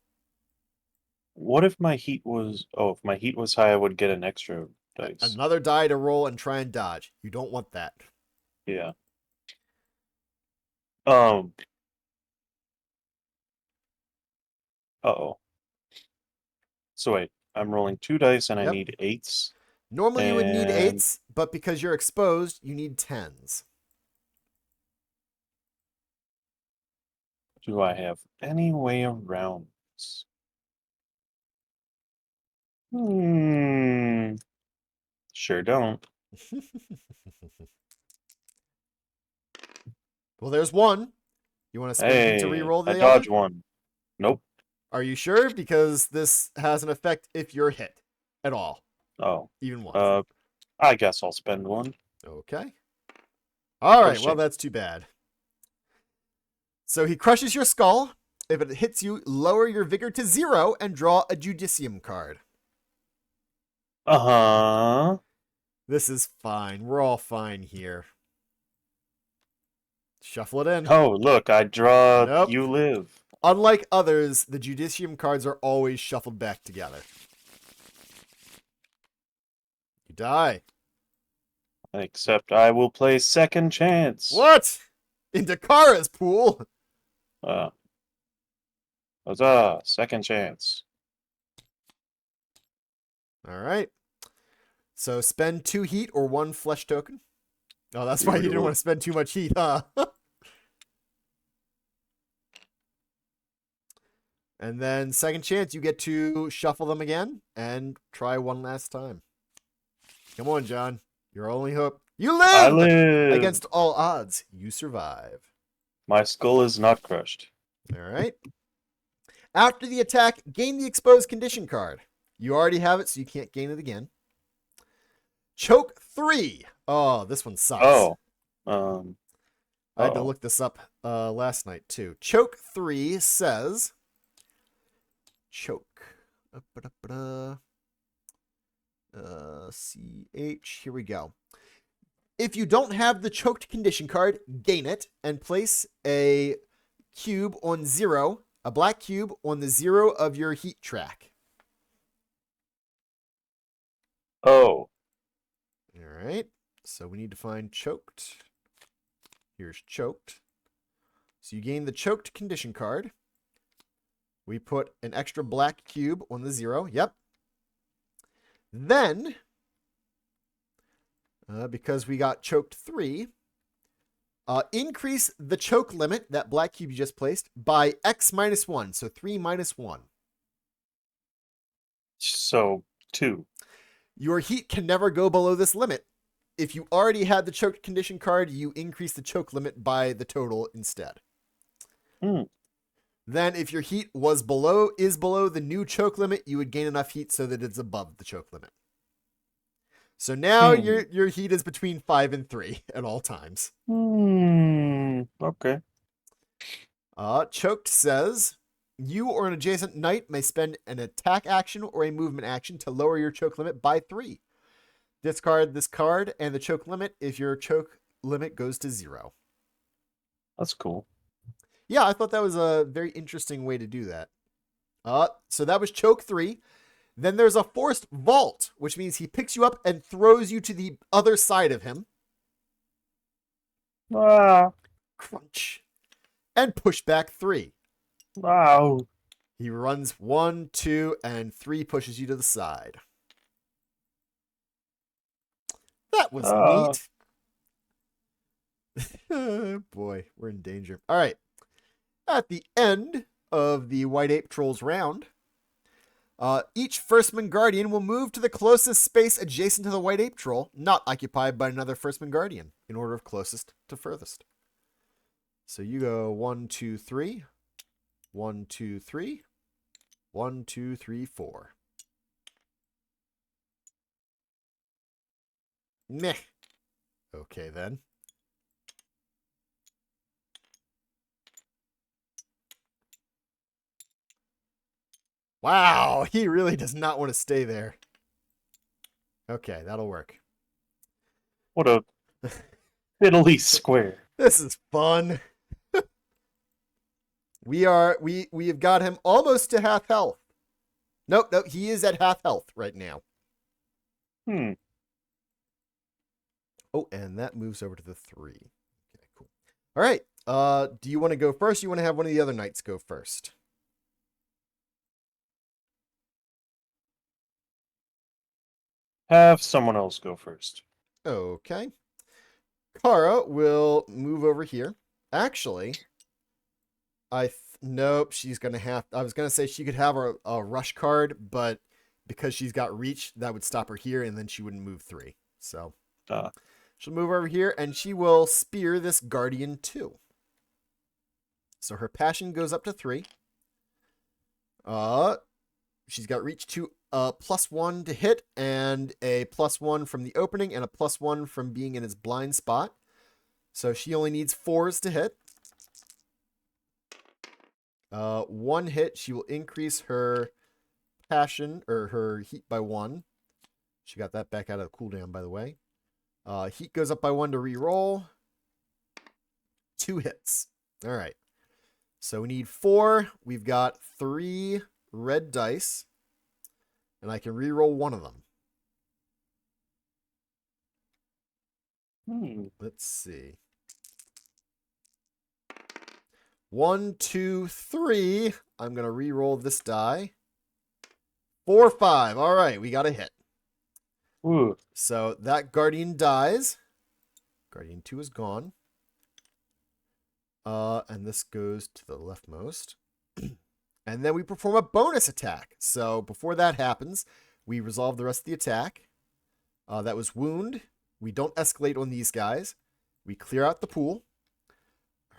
What if my heat was... Oh, if my heat was high, I would get an extra dice. Another die to roll and try and dodge. You don't want that. Yeah. Uh-oh. So wait, I'm rolling 2 dice and I need 8s. Normally you would need 8s, but because you're exposed, you need 10s. Do I have any way around this? Sure don't. Well, there's one. You want to spend to re-roll the I other? dodge 1. Nope. Are you sure? Because this has an effect if you're hit at all. Oh. Even once. I guess I'll spend 1. Okay. All right. Well, that's too bad. So he crushes your skull. If it hits you, lower your vigor to 0 and draw a Judicium card. Uh-huh. This is fine. We're all fine here. Shuffle it in. Oh, look, I draw You Live. Unlike others, the Judicium cards are always shuffled back together. You die. Except I will play second chance. What? Into Kara's pool? Huzzah, second chance. All right. So spend 2 heat or 1 flesh token. Oh, that's why you didn't want to spend too much heat, huh? And then second chance, you get to shuffle them again and try one last time. Come on, John. Your only hope. You live! I live! Against all odds, you survive. My skull is not crushed. All right. After the attack, gain the exposed condition card. You already have it, so you can't gain it again. Choke 3. Oh, this one sucks. Oh. I had to look this up last night, too. Choke 3 says... Choke. CH. Here we go. If you don't have the choked condition card, gain it and place a cube on 0, a black cube on the 0 of your heat track. Oh. All right. So we need to find choked. Here's choked. So you gain the choked condition card. We put an extra black cube on the 0. Yep. Then, because we got choked 3, increase the choke limit, that black cube you just placed, by X minus 1. So 3 minus 1. So 2. Your heat can never go below this limit. If you already had the choked condition card, you increase the choke limit by the total instead. Then if your heat is below the new choke limit, you would gain enough heat so that it's above the choke limit. So now your heat is between 5 and 3 at all times. Okay. Choked says, you or an adjacent knight may spend an attack action or a movement action to lower your choke limit by 3. Discard this card and the choke limit if your choke limit goes to 0. That's cool. Yeah, I thought that was a very interesting way to do that. So that was choke 3. Then there's a forced vault, which means he picks you up and throws you to the other side of him. Crunch. And push back 3. Wow. He runs 1, 2, and 3 pushes you to the side. That was neat. Boy, we're in danger. All right. At the end of the White Ape Trolls round, each Firstman Guardian will move to the closest space adjacent to the White Ape Troll, not occupied by another Firstman Guardian, in order of closest to furthest. So you go 1, 2, 3. 1, 2, 3. 1, 2, 3, 4. Meh. Okay, then. Wow, he really does not want to stay there. Okay, that'll work. What a fiddly square. This is fun. We have got him almost to half health. Nope, he is at half health right now. Oh, and that moves over to the 3. Okay, cool. All right. Do you want to go first? Or you want to have one of the other knights go first? Have someone else go first. Okay. Kara will move over here. Actually, nope, she's going to have... I was going to say she could have a rush card, but because she's got reach, that would stop her here, and then she wouldn't move 3. So she'll move over here, and she will spear this Guardian 2. So her passion goes up to 3. She's got reach to +1 to hit, and a +1 from the opening, and a +1 from being in its blind spot. So she only needs 4s to hit. 1 hit, she will increase her passion, or her heat by 1. She got that back out of the cooldown, by the way. Heat goes up by 1 to reroll. 2 hits. All right. So we need 4. We've got 3 red dice. And I can re-roll one of them. Let's see. 1, 2, 3. I'm going to re-roll this die. 4, 5. All right, we got a hit. Ooh. So that Guardian dies. Guardian 2 is gone. And this goes to the leftmost. And then we perform a bonus attack. So before that happens, we resolve the rest of the attack. That was wound. We don't escalate on these guys. We clear out the pool.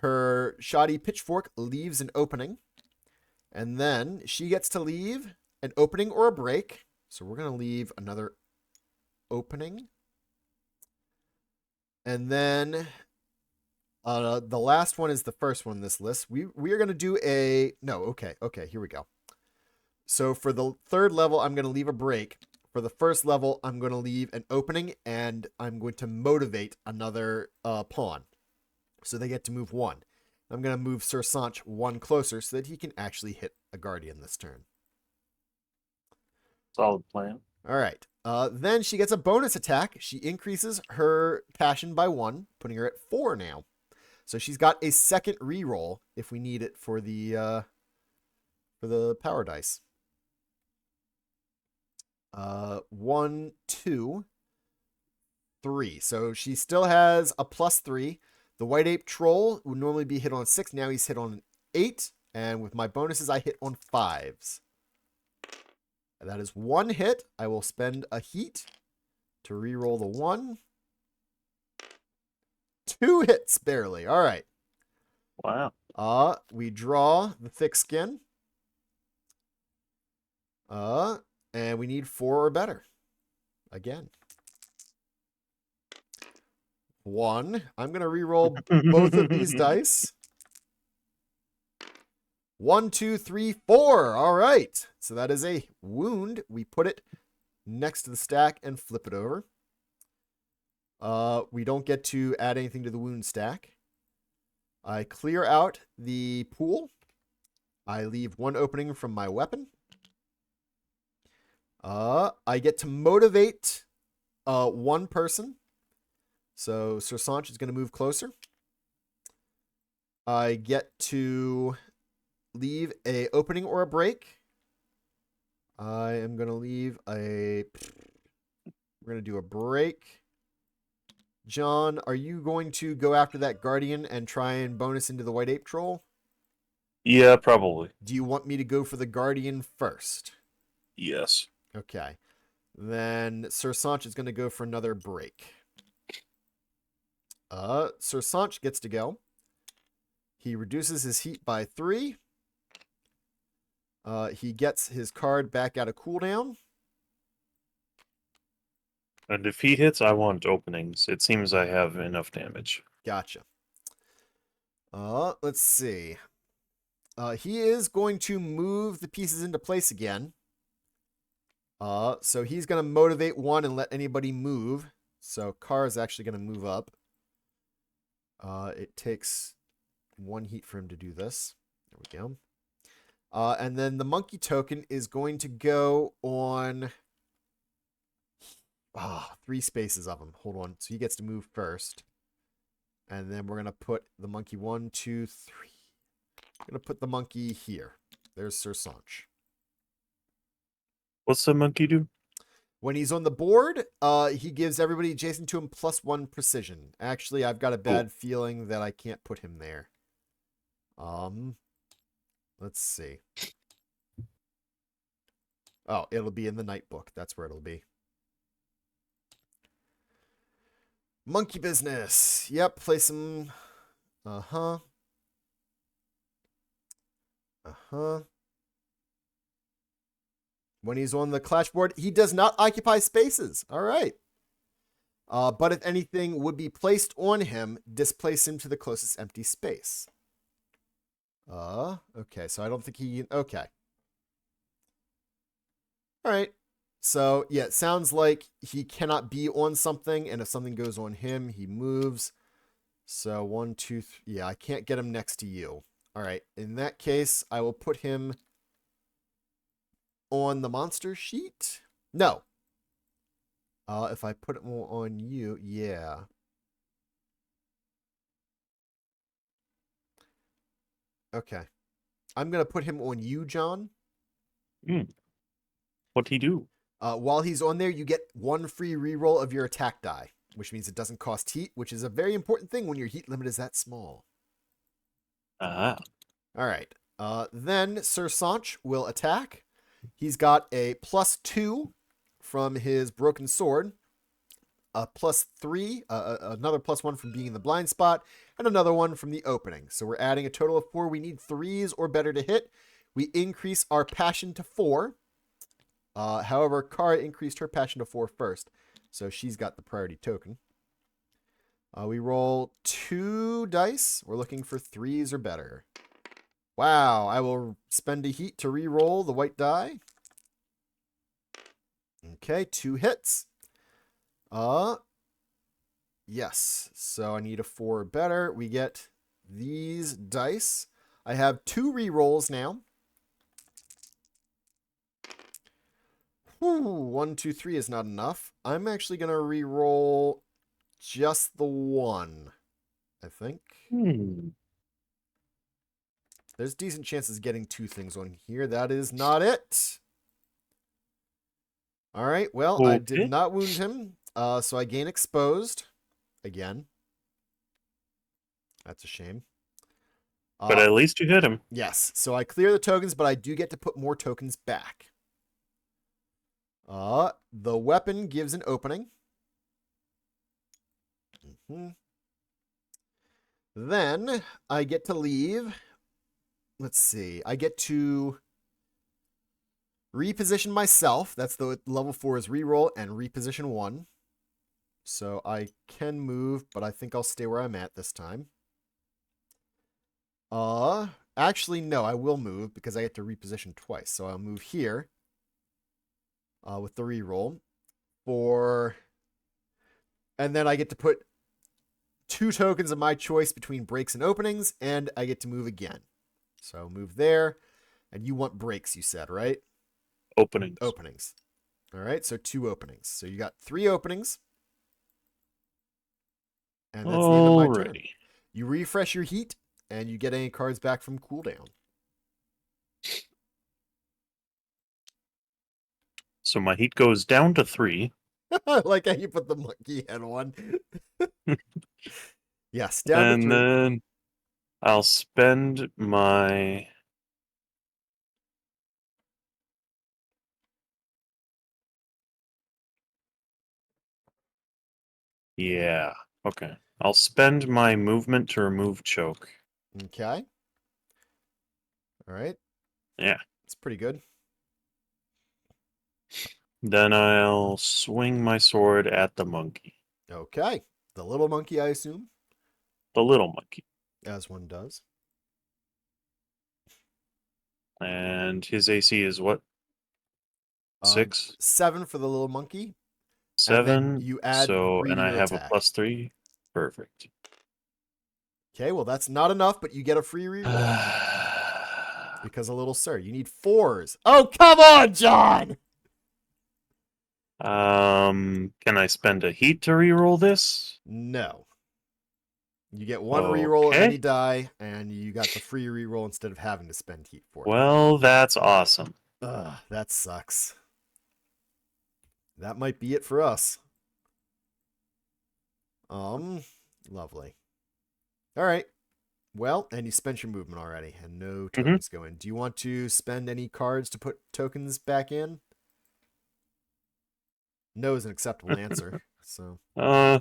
Her shoddy pitchfork leaves an opening. And then she gets to leave an opening or a break. So we're going to leave another opening. And then the last one is the first one in this list. We are going to do a... No, okay, here we go. So for the third level, I'm going to leave a break. For the first level, I'm going to leave an opening, and I'm going to motivate another pawn. So they get to move 1. I'm going to move Sir Sanch 1 closer so that he can actually hit a Guardian this turn. Solid plan. All right. Then she gets a bonus attack. She increases her passion by 1, putting her at 4 now. So she's got a second reroll if we need it for the power dice. 1, 2, 3. So she still has a +3. The white ape troll would normally be hit on 6. Now he's hit on 8. And with my bonuses, I hit on 5s. That is 1 hit. I will spend a heat to re-roll the 1. 2 hits barely. All right. Wow. We draw the thick skin. And we need 4 or better. Again. 1. I'm going to re-roll both of these dice. 1, 2, 3, 4. All right. So that is a wound. We put it next to the stack and flip it over. We don't get to add anything to the wound stack. I clear out the pool. I leave 1 opening from my weapon. I get to motivate 1 person. So Sir Sanch is going to move closer. I get to leave a opening or a break. I am going to leave a... We're going to do a break. John, are you going to go after that Guardian and try and bonus into the White Ape Troll? Yeah, probably. Do you want me to go for the Guardian first? Yes. Okay. Then Sir Sanch is going to go for another break. Sir Sanch gets to go. He reduces his heat by 3. He gets his card back out of cooldown. And if he hits, I want openings. It seems I have enough damage. Gotcha. Let's see. He is going to move the pieces into place again. So he's going to motivate 1 and let anybody move. So Carr is actually going to move up. It takes 1 heat for him to do this. There we go. And then the monkey token is going to go on 3 spaces of him. Hold on. So he gets to move first. And then we're going to put the monkey 1, 2, 3. I'm going to put the monkey here. There's Sir Sanch. What's the monkey do? When he's on the board, he gives everybody adjacent to him +1 precision. Actually, I've got a bad feeling that I can't put him there. Let's see. Oh, it'll be in the night book. That's where it'll be. Monkey business. Yep, place him. When he's on the clash board, he does not occupy spaces. All right. But if anything would be placed on him, displace him to the closest empty space. Okay, so I don't think he... Okay. All right. So, yeah, it sounds like he cannot be on something, and if something goes on him, he moves. So, 1, 2, 3... Yeah, I can't get him next to you. All right. In that case, I will put him on the monster sheet. No. If I put it on you, yeah. Okay. I'm gonna put him on you, John. What'd he do? While he's on there, you get one free reroll of your attack die, which means it doesn't cost heat, which is a very important thing when your heat limit is that small. Ah. All right. Then Sir Sanch will attack. He's got a +2 from his broken sword, a +3, another +1 from being in the blind spot, and another one from the opening. So we're adding a total of 4. We need 3s or better to hit. We increase our passion to 4. However, Kara increased her passion to 4 first, so she's got the priority token. We roll 2 dice. We're looking for 3s or better. Wow, I will spend a heat to re-roll the white die. Okay, 2 hits. Yes, so I need a 4 or better. We get these dice. I have 2 re-rolls now. Whew, 1, 2, 3 is not enough. I'm actually going to re-roll just the 1, I think. There's decent chances of getting 2 things on here. That is not it. All right, well, I did Okay. not wound him, so I gain exposed again. That's a shame. But at least you hit him. Yes, so I clear the tokens, but I do get to put more tokens back. The weapon gives an opening. Then I get to leave. Let's see. I get to reposition myself. That's the level 4 is reroll and reposition 1. So I can move, but I think I'll stay where I'm at this time. Actually, no, I will move because I get to reposition twice. So I'll move here with the reroll and then I get to put 2 tokens of my choice between breaks and openings, and I get to move again. So move there, and you want breaks, you said, right? Openings. Openings. All right, so 2 openings. So you got 3 openings. And that's the end of my turn. You refresh your heat, and you get any cards back from cooldown. So my heat goes down to 3. I like how you put the monkey head on. Yes, down to 3. And then I'll spend my... Yeah, okay. I'll spend my movement to remove choke. Okay. All right. Yeah. It's pretty good. Then I'll swing my sword at the monkey. Okay. The little monkey, I assume. The little monkey. As one does. And his AC is what? 6? 7 for the little monkey. 7. And then you add 3 and to I your have attack. a +3. Perfect. Okay, well, that's not enough, but you get a free reroll. Because a little sir. You need 4s. Oh, come on, John! Can I spend a heat to reroll this? No. You get 1 reroll of Okay. any die, and you got the free reroll instead of having to spend heat for it. Well, that's awesome. Ugh, that sucks. That might be it for us. Lovely. All right. Well, and you spent your movement already, and no tokens go in. Do you want to spend any cards to put tokens back in? No is an acceptable answer. So. I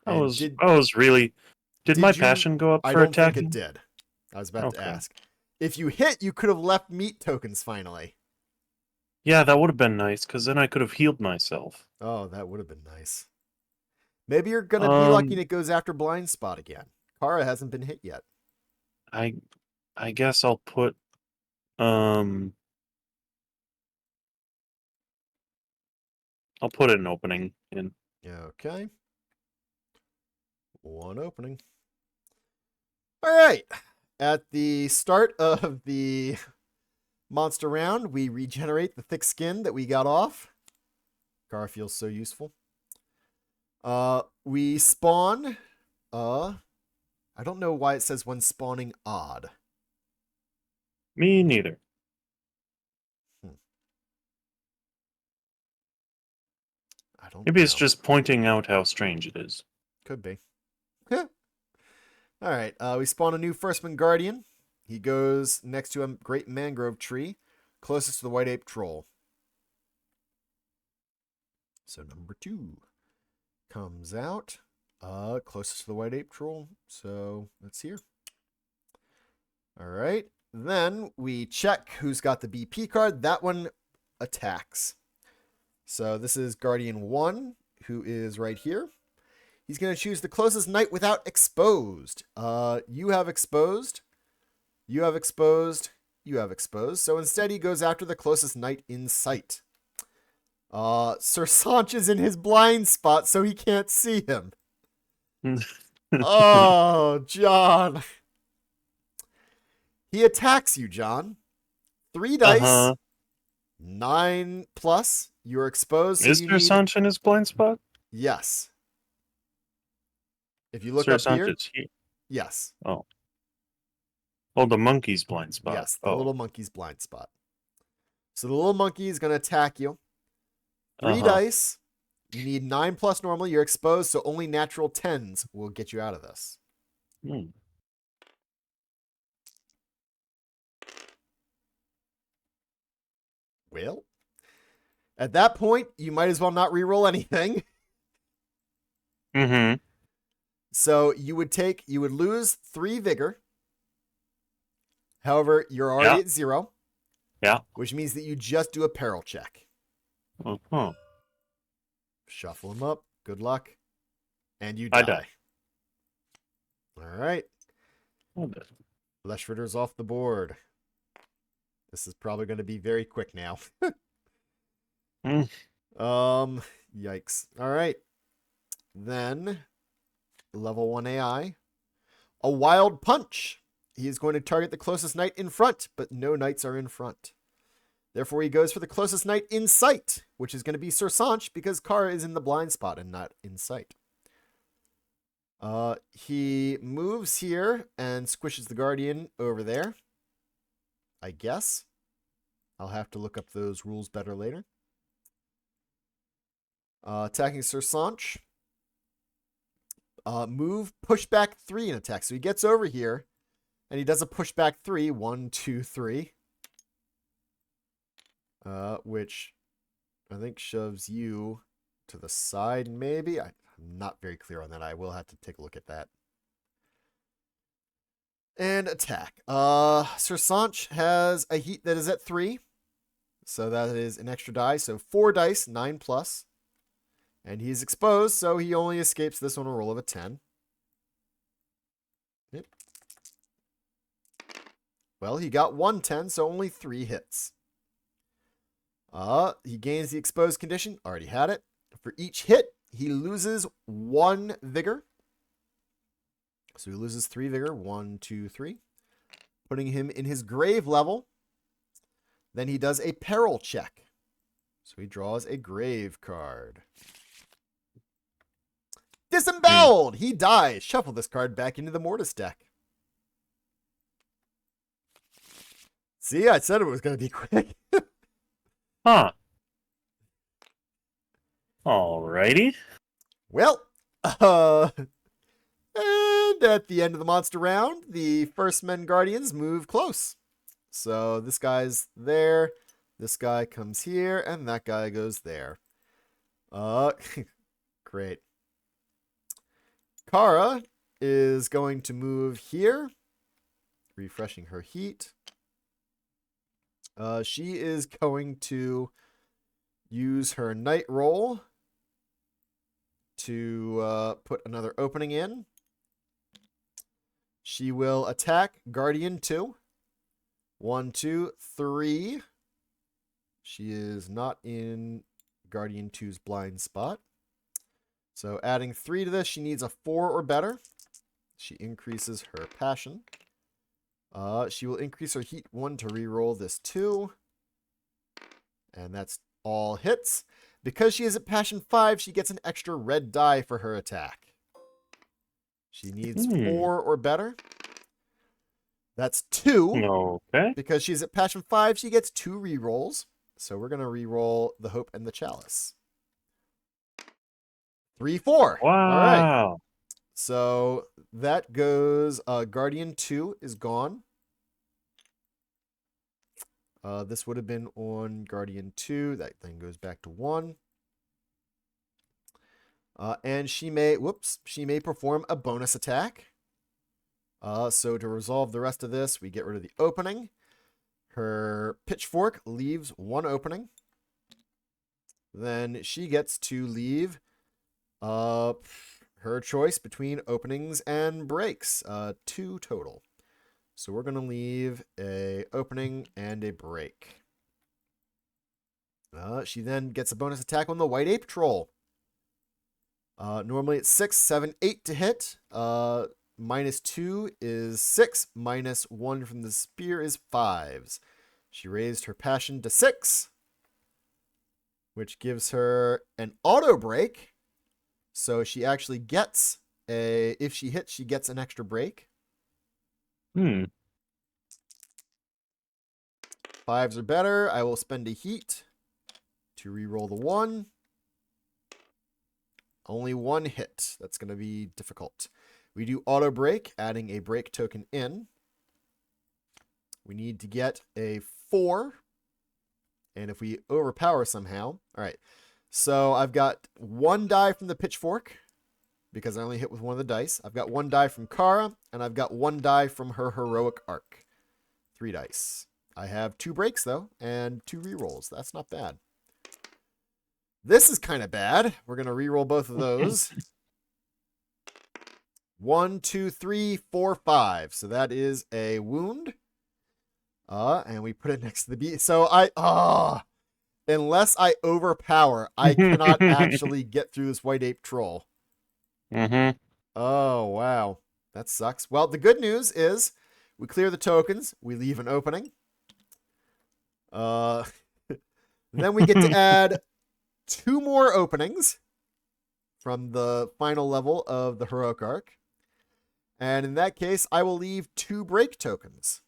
was really. Did my passion go up I for don't think attacking? it did. I was about to ask. If you hit, you could have left meat tokens finally. Yeah, that would have been nice, because then I could have healed myself. Oh, that would have been nice. Maybe you're gonna be lucky and it goes after blind spot again. Kara hasn't been hit yet. I guess I'll put I'll put an opening in. Okay. One opening. All right. At the start of the monster round, we regenerate the thick skin that we got off. Car feels so useful. We spawn. I don't know why it says when spawning odd. Me neither. I don't Maybe know. it's just pointing out how strange it is. Could be. All right. We spawn a new Firstman Guardian. He goes next to a great mangrove tree, closest to the white ape troll. So number 2 comes out, closest to the white ape troll. So that's here. All right. Then we check who's got the BP card. That one attacks. So this is Guardian 1, who is right here. He's going to choose the closest knight without exposed. You have exposed. You have exposed. You have exposed. So instead he goes after the closest knight in sight. Sir Sanch is in his blind spot, so he can't see him. Oh, John. He attacks you, John. 3 dice. 9 plus. You're exposed. So Is you there need... Sanch in his blind spot? Yes. If you look Sir up Sanch here. is here. Yes. Oh. Oh, the monkey's blind spot. Yes, the little monkey's blind spot. So the little monkey is going to attack you. 3 dice. You need 9 plus normally. You're exposed, so only natural 10s will get you out of this. Well, at that point, you might as well not reroll anything. So you would lose 3 vigor. However, you're already at 0. Yeah. Which means that you just do a peril check. Shuffle them up. Good luck. And you die. I die. All right. Fleshritter's off the board. This is probably going to be very quick now. Yikes. All right. Then, level 1 AI. A wild punch. He is going to target the closest knight in front, but no knights are in front. Therefore, he goes for the closest knight in sight, which is going to be Sir Sanch, because Kara is in the blind spot and not in sight. He moves here and squishes the Guardian over there. I guess. I'll have to look up those rules better later. Attacking Sir Sanch. Move, push back 3 in attack. So he gets over here, and he does a push back 3. 1, 2, 3. Which I think shoves you to the side, maybe? I'm not very clear on that. I will have to take a look at that. And attack. Sir Sanch has a heat that is at 3. So that is an extra die. So 4 dice, 9 plus. And he's exposed, so he only escapes this on a roll of a 10. Yep. Well, he got 1 10, so only 3 hits. He gains the exposed condition. Already had it. For each hit, he loses 1 vigor. So he loses 3 vigor. 1, 2, 3. Putting him in his grave level. Then he does a peril check. So he draws a grave card. Disemboweled! He dies. Shuffle this card back into the Mortis deck. See, I said it was going to be quick. Alrighty. Well, and at the end of the monster round, the Firstmen Guardians move close. So this guy's there, this guy comes here, and that guy goes there. Great. Kara is going to move here, refreshing her heat. She is going to use her night roll to put another opening in. She will attack Guardian 2. 1, 2, 3. She is not in Guardian 2's blind spot. So adding 3 to this, she needs a 4 or better. She increases her passion. She will increase her heat 1 to reroll this 2. And that's all hits. Because she is at passion 5, she gets an extra red die for her attack. She needs 4 or better. That's 2. Okay. Because she's at passion 5, she gets 2 rerolls. So we're going to reroll the Hope and the Chalice. 3, 4. Wow. All right. So that goes, Guardian 2 is gone. This would have been on Guardian 2. That then goes back to 1. And she may perform a bonus attack. So to resolve the rest of this, we get rid of the opening. Her pitchfork leaves 1 opening. Then she gets to leave her choice between openings and breaks. 2 total. So we're going to leave a opening and a break. She then gets a bonus attack on the White Ape Troll. Normally it's 6, 7, 8 to hit. -2 is 6. -1 from the spear is 5s. She raised her passion to 6, which gives her an auto break. So she actually gets if she hits, she gets an extra break. 5s or better. I will spend a heat to reroll the 1. Only 1 hit. That's going to be difficult. We do auto break, adding a break token in. We need to get a 4. And if we overpower somehow. All right. So I've got 1 die from the pitchfork because I only hit with 1 of the dice. I've got 1 die from Kara, and I've got 1 die from her heroic arc. 3 dice. I have 2 breaks, though, and 2 rerolls. That's not bad. This is kind of bad. We're going to reroll both of those. 1, 2, 3, 4, 5. So that is a wound. And we put it next to the beast. So unless I overpower, I cannot actually get through this White Ape Troll. Mm-hmm. Oh, wow. That sucks. Well, the good news is we clear the tokens. We leave an opening. Then we get to add 2 more openings from the final level of the heroic arc. And in that case, I will leave 2 break tokens.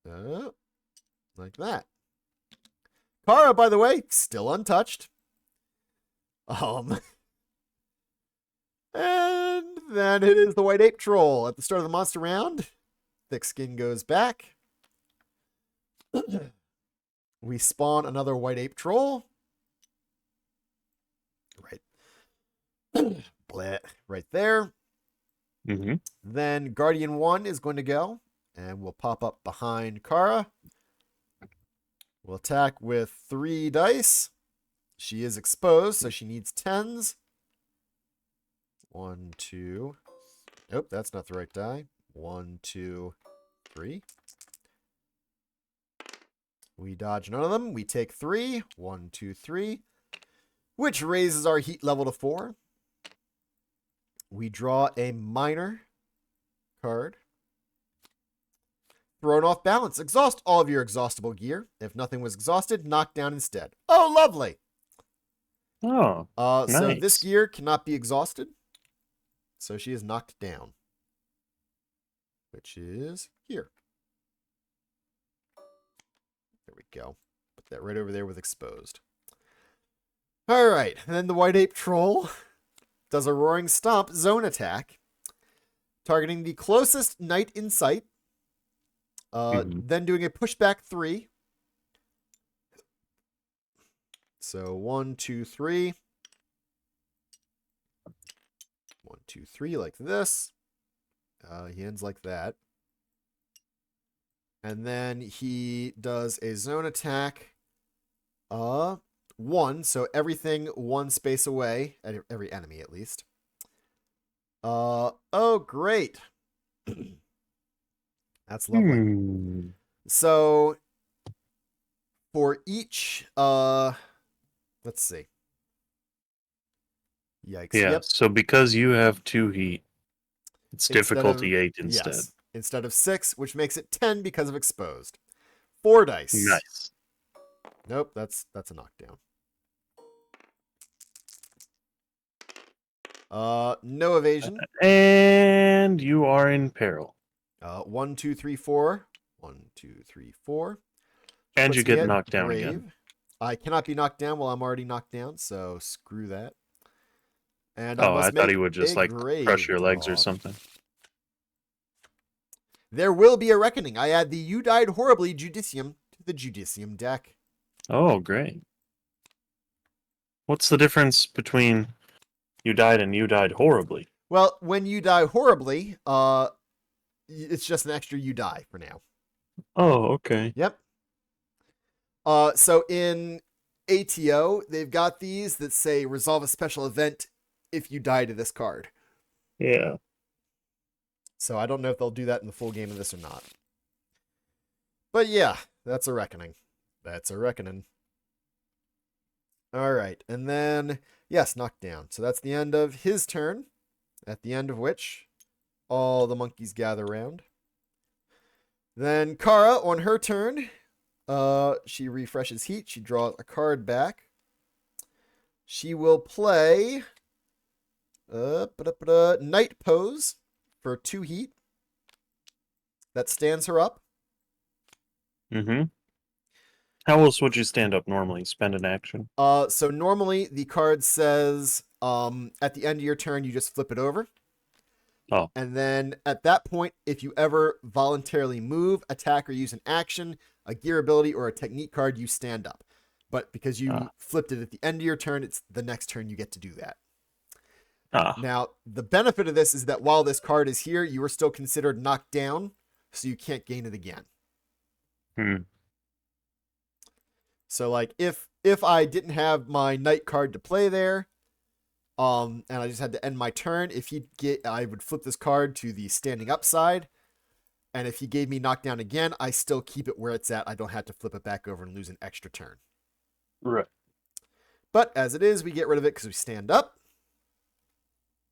Like that. Kara, by the way, still untouched. And then it is the White Ape Troll. At the start of the monster round, Thick Skin goes back. We spawn another White Ape Troll. Right there. Mm-hmm. Then Guardian 1 is going to go, and we'll pop up behind Kara. We'll attack with 3 dice. She is exposed, so she needs 10s. 1, 2. Nope, that's not the right die. 1, 2, 3. We dodge none of them. We take 3. 1, 2, 3. Which raises our heat level to 4. We draw a minor card. Thrown off balance. Exhaust all of your exhaustible gear. If nothing was exhausted, knock down instead. Oh, lovely. Oh, So nice. this gear cannot be exhausted. So she is knocked down. Which is here. There we go. Put that right over there with exposed. All right. And then the White Ape Troll does a Roaring Stomp zone attack, targeting the closest knight in sight. Then doing a pushback 3. So 1, 2, 3. 1, 2, 3, like this. He ends like that. And then he does a zone attack. 1, so everything 1 space away, every enemy at least. Oh, great. That's lovely. So for each, let's see. Yikes. Yeah, Yep. so because you have 2 heat, it's difficulty 8 instead. Yes. Instead of 6, which makes it 10 because of exposed. 4 dice. Nice. Nope, that's a knockdown. No evasion. And you are in peril. 1, 2, 3, 4. 1, 2, 3, 4. And Puts you me get at knocked down brave. again. I cannot be knocked down while I'm already knocked down, so screw that. And I Oh, must I thought make he would just a like crush grave your legs or draw. something. There will be a reckoning. I add the You Died Horribly Judicium to the Judicium deck. Oh, great. What's the difference between you died and you died horribly? Well, when you die horribly, it's just an extra you die for now. Oh, okay. Yep. So in ATO, they've got these that say resolve a special event if you die to this card. Yeah. So I don't know if they'll do that in the full game of this or not. But yeah, that's a reckoning. That's a reckoning. All right. And then, yes, knocked down. So that's the end of his turn, at the end of which all the monkeys gather around. Then Kara, on her turn, she refreshes heat. She draws a card back. She will play Night Pose for 2 heat. That stands her up. Mm-hmm. How else would you stand up normally? Spend an action? So normally the card says at the end of your turn, you just flip it over. Oh. And then at that point, if you ever voluntarily move, attack, or use an action, a gear ability, or a technique card, you stand up. But because you flipped it at the end of your turn, it's the next turn you get to do that. Now, the benefit of this is that while this card is here, you are still considered knocked down, so you can't gain it again. So, like, if I didn't have my night card to play there, and I just had to end my turn, I would flip this card to the standing up side, and if he gave me knockdown again, I still keep it where it's at. I don't have to flip it back over and lose an extra turn. Right. But as it is, we get rid of it because we stand up.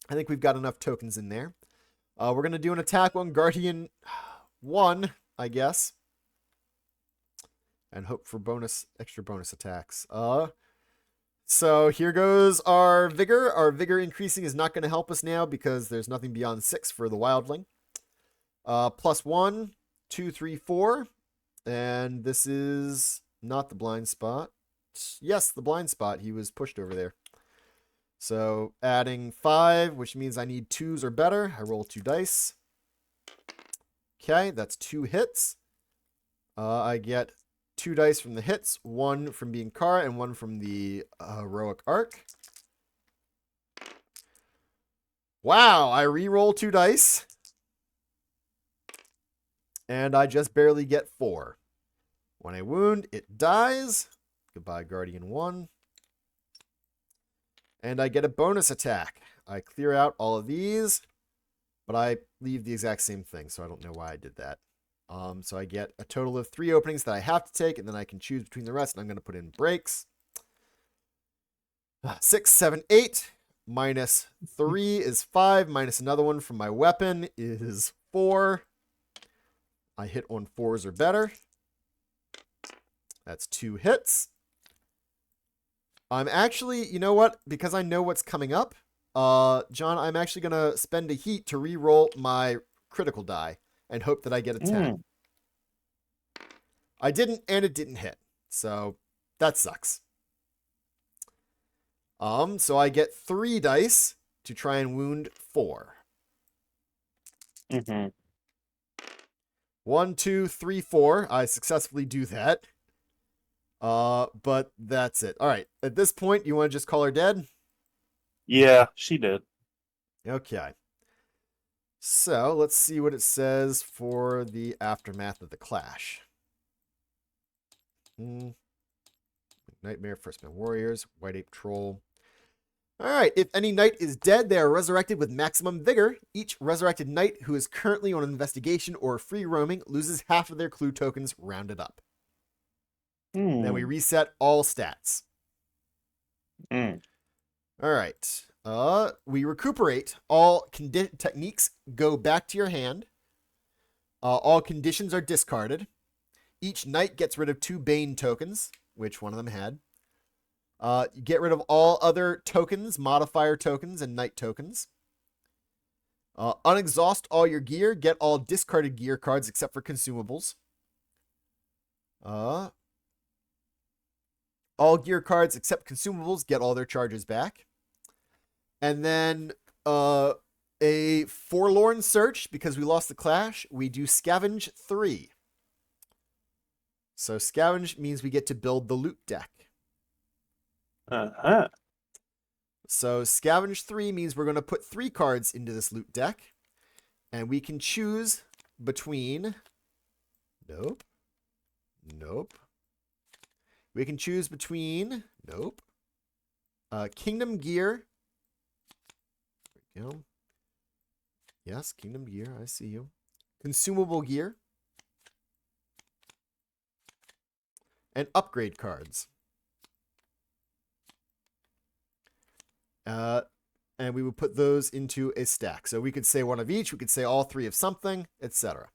I think we've got enough tokens in there. We're going to do an attack on Guardian 1, I guess. And hope for extra bonus attacks. So here goes our Vigor. Our Vigor increasing is not going to help us now because there's nothing beyond 6 for the Wildling. +1, 2, 3, 4. And this is not the blind spot. Yes, the blind spot. He was pushed over there. So adding 5, which means I need 2s or better. I roll 2 dice. Okay, that's 2 hits. I get 2 dice from the hits, 1 from being Kara and 1 from the heroic arc. Wow, I re-roll 2 dice. And I just barely get 4. When I wound, it dies. Goodbye, Guardian 1. And I get a bonus attack. I clear out all of these, but I leave the exact same thing, so I don't know why I did that. So I get a total of 3 openings that I have to take, and then I can choose between the rest, and I'm going to put in breaks. 6, 7, 8. Minus 3 is 5. Minus another one from my weapon is 4. I hit on 4s or better. That's 2 hits. I'm actually, you know what? Because I know what's coming up, John, I'm actually going to spend a heat to re-roll my critical die and hope that I get a 10. I didn't, and it didn't hit. So that sucks. So I get 3 dice to try and wound 4. 1, 2, 3, 4. I successfully do that. But that's it. All right. At this point, you want to just call her dead? Yeah, she did. Okay. So let's see what it says for the aftermath of the clash. Nightmare, Firstman Warriors, White Ape Troll. All right. If any knight is dead, they are resurrected with maximum vigor. Each resurrected knight who is currently on investigation or free roaming loses half of their clue tokens rounded up. Then we reset all stats. All right. We recuperate. All techniques go back to your hand. All conditions are discarded. Each knight gets rid of 2 Bane tokens, which one of them had. You get rid of all other tokens, modifier tokens, and knight tokens. Unexhaust all your gear. Get all discarded gear cards except for consumables. All gear cards except consumables get all their charges back. And then a forlorn search, because we lost the clash, we do scavenge 3. So scavenge means we get to build the loot deck. Uh-huh. So scavenge 3 means we're going to put 3 cards into this loot deck. And we can choose between... Nope. We can choose between... Nope. Kingdom Gear. There we go. Yes, Kingdom Gear. I see you. Consumable Gear. And upgrade cards. And we would put those into a stack. So we could say one of each. We could say all 3 of something, etc.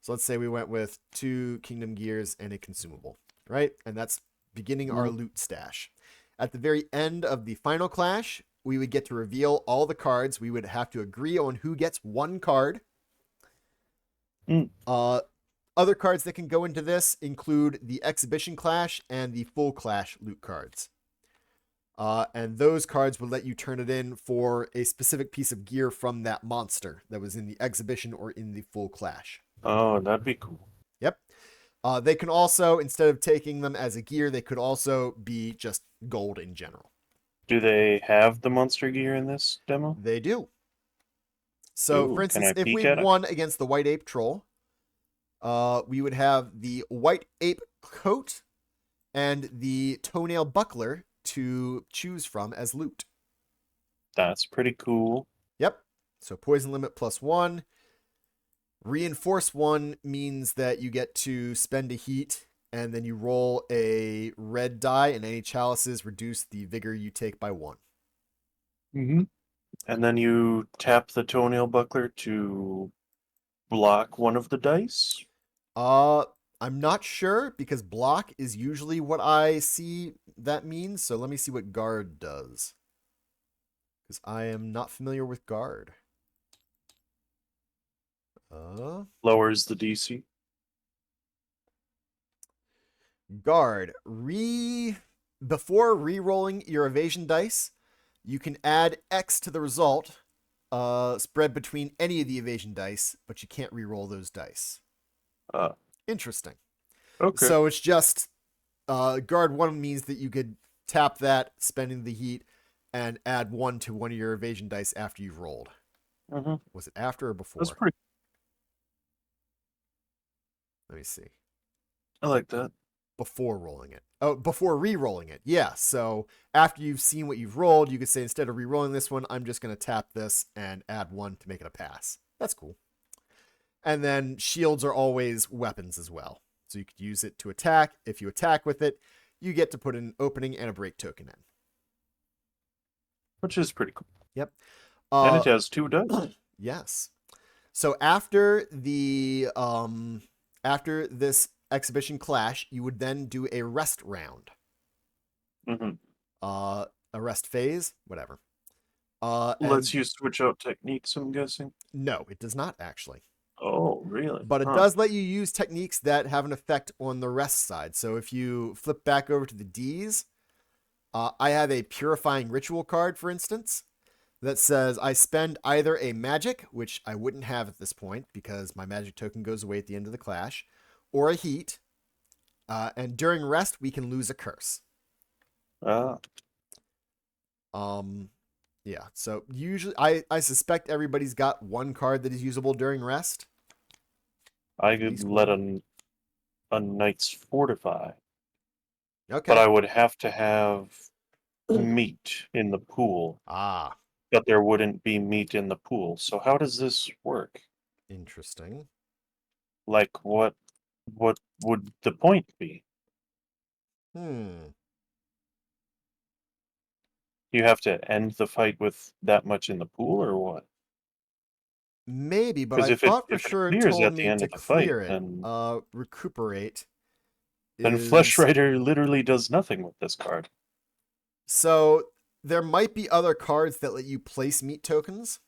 So let's say we went with 2 Kingdom Gears and a consumable, right? And that's beginning our loot stash. At the very end of the final clash, we would get to reveal all the cards. We would have to agree on who gets 1 card. Other cards that can go into this include the Exhibition Clash and the Full Clash loot cards. And those cards would let you turn it in for a specific piece of gear from that monster that was in the Exhibition or in the Full Clash. Oh, that'd be cool. Yep. They can also, instead of taking them as a gear, they could also be just gold in general. Do they have the monster gear in this demo? They do. So, Ooh, for instance, can I if peek we at it? won against the White Ape Troll, we would have the White Ape Coat and the Toenail Buckler to choose from as loot. That's pretty cool. Yep. So poison limit +1. Reinforce 1 means that you get to spend a heat and then you roll a red die, and any chalices reduce the vigor you take by 1. Mm-hmm. And then you tap the toenail buckler to block one of the dice? I'm not sure, because block is usually what I see that means. So let me see what guard does, because I am not familiar with guard. Lowers the DC. Guard. Before re-rolling your evasion dice, you can add X to the result, spread between any of the evasion dice, but you can't re-roll those dice. Interesting. Okay. So it's just guard 1 means that you could tap that, spending the heat, and add 1 to one of your evasion dice after you've rolled. Mm-hmm. Was it after or before? That's pretty. Let me see. I like that. Before rolling it. Oh, before re-rolling it. Yeah. So after you've seen what you've rolled, you could say, instead of re-rolling this one, I'm just going to tap this and add 1 to make it a pass. That's cool. And then shields are always weapons as well. So you could use it to attack. If you attack with it, you get to put an opening and a break token in. Which is pretty cool. Yep. And it has 2 dice. Yes. So after this exhibition clash, you would then do a rest round. Mm-hmm. A rest phase, whatever. Lets you switch out techniques, I'm guessing. No, it does not actually. Oh, really? But it does let you use techniques that have an effect on the rest side. So if you flip back over to the Ds, I have a Purifying Ritual card, for instance, that says I spend either a magic, which I wouldn't have at this point because my magic token goes away at the end of the clash, or a heat. And during rest, we can lose a curse. Yeah, so usually I suspect everybody's got 1 card that is usable during rest. I could let a Knight's Fortify. Okay. But I would have to have meat in the pool. Ah. But there wouldn't be meat in the pool. So how does this work? Interesting. Like what would the point be? You have to end the fight with that much in the pool, or what? Maybe, but Because I thought for if it sure it clears told at the me end to of the fight, clear it. Recuperate then Flesh is... Rider literally does nothing with this card. So there might be other cards that let you place meat tokens.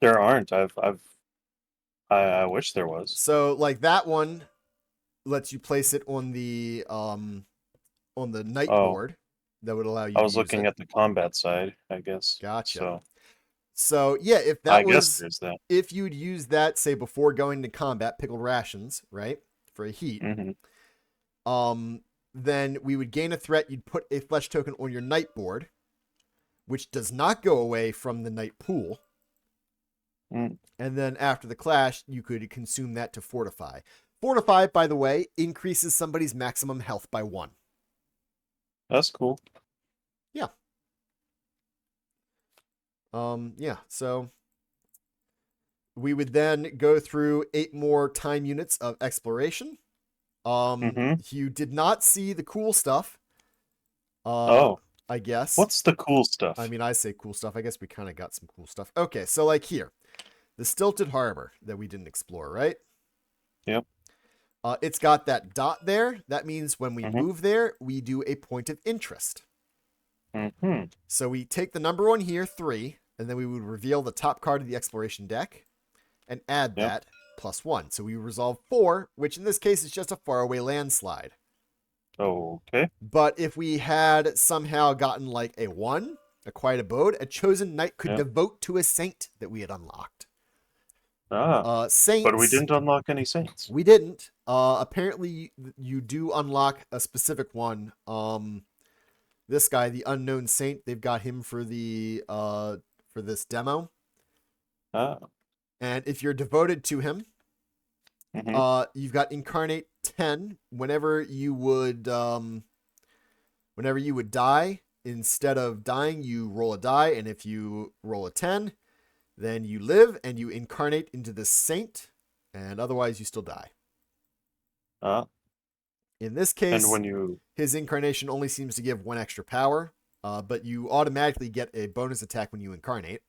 There aren't. I wish there was. So like that one lets you place it on the night Oh, board that would allow you I to was use looking it. at the combat side, I guess. Gotcha. So So yeah, I guess there's that. if you'd use that, say before going to combat, pickled rations, right? For a heat, Hmm. then we would gain a threat, you'd put a flesh token on your night board, which does not go away from the night pool. Mm, And then after the clash, you could consume that to fortify. Fortify, by the way, increases somebody's maximum health by 1. that's cool. Yeah. Yeah, so we would then go through 8 more time units of exploration. Hmm. You did not see the cool stuff. Oh, I guess. what's the cool I stuff? mean, I say cool stuff. I guess we kind of got some cool stuff. Okay, so like here, the Stilted Harbor that we didn't explore, right? Yep. It's got that dot there. That means when we Hmm. move there, we do a point of interest. Hmm. So we take the number one here, 3, and then we would reveal the top card of the exploration deck and add Yep. that +1. So we resolve 4, which in this case is just a faraway landslide. Okay. But if we had somehow gotten like a 1, a quiet abode, a chosen knight could Yep. devote to a saint that we had unlocked. Ah, but we Saints, didn't unlock any saints. we didn't. Apparently, you do unlock a specific one. This guy, the unknown saint, they've got him for this demo. Ah. And if you're devoted to him, Hmm. you've got incarnate 10. Whenever you would die, instead of dying, you roll a die, and if you roll a 10, then you live and you incarnate into this saint, and otherwise you still die. Ah. In this And case, when you his incarnation only seems to give 1 extra power, but you automatically get a bonus attack when you incarnate.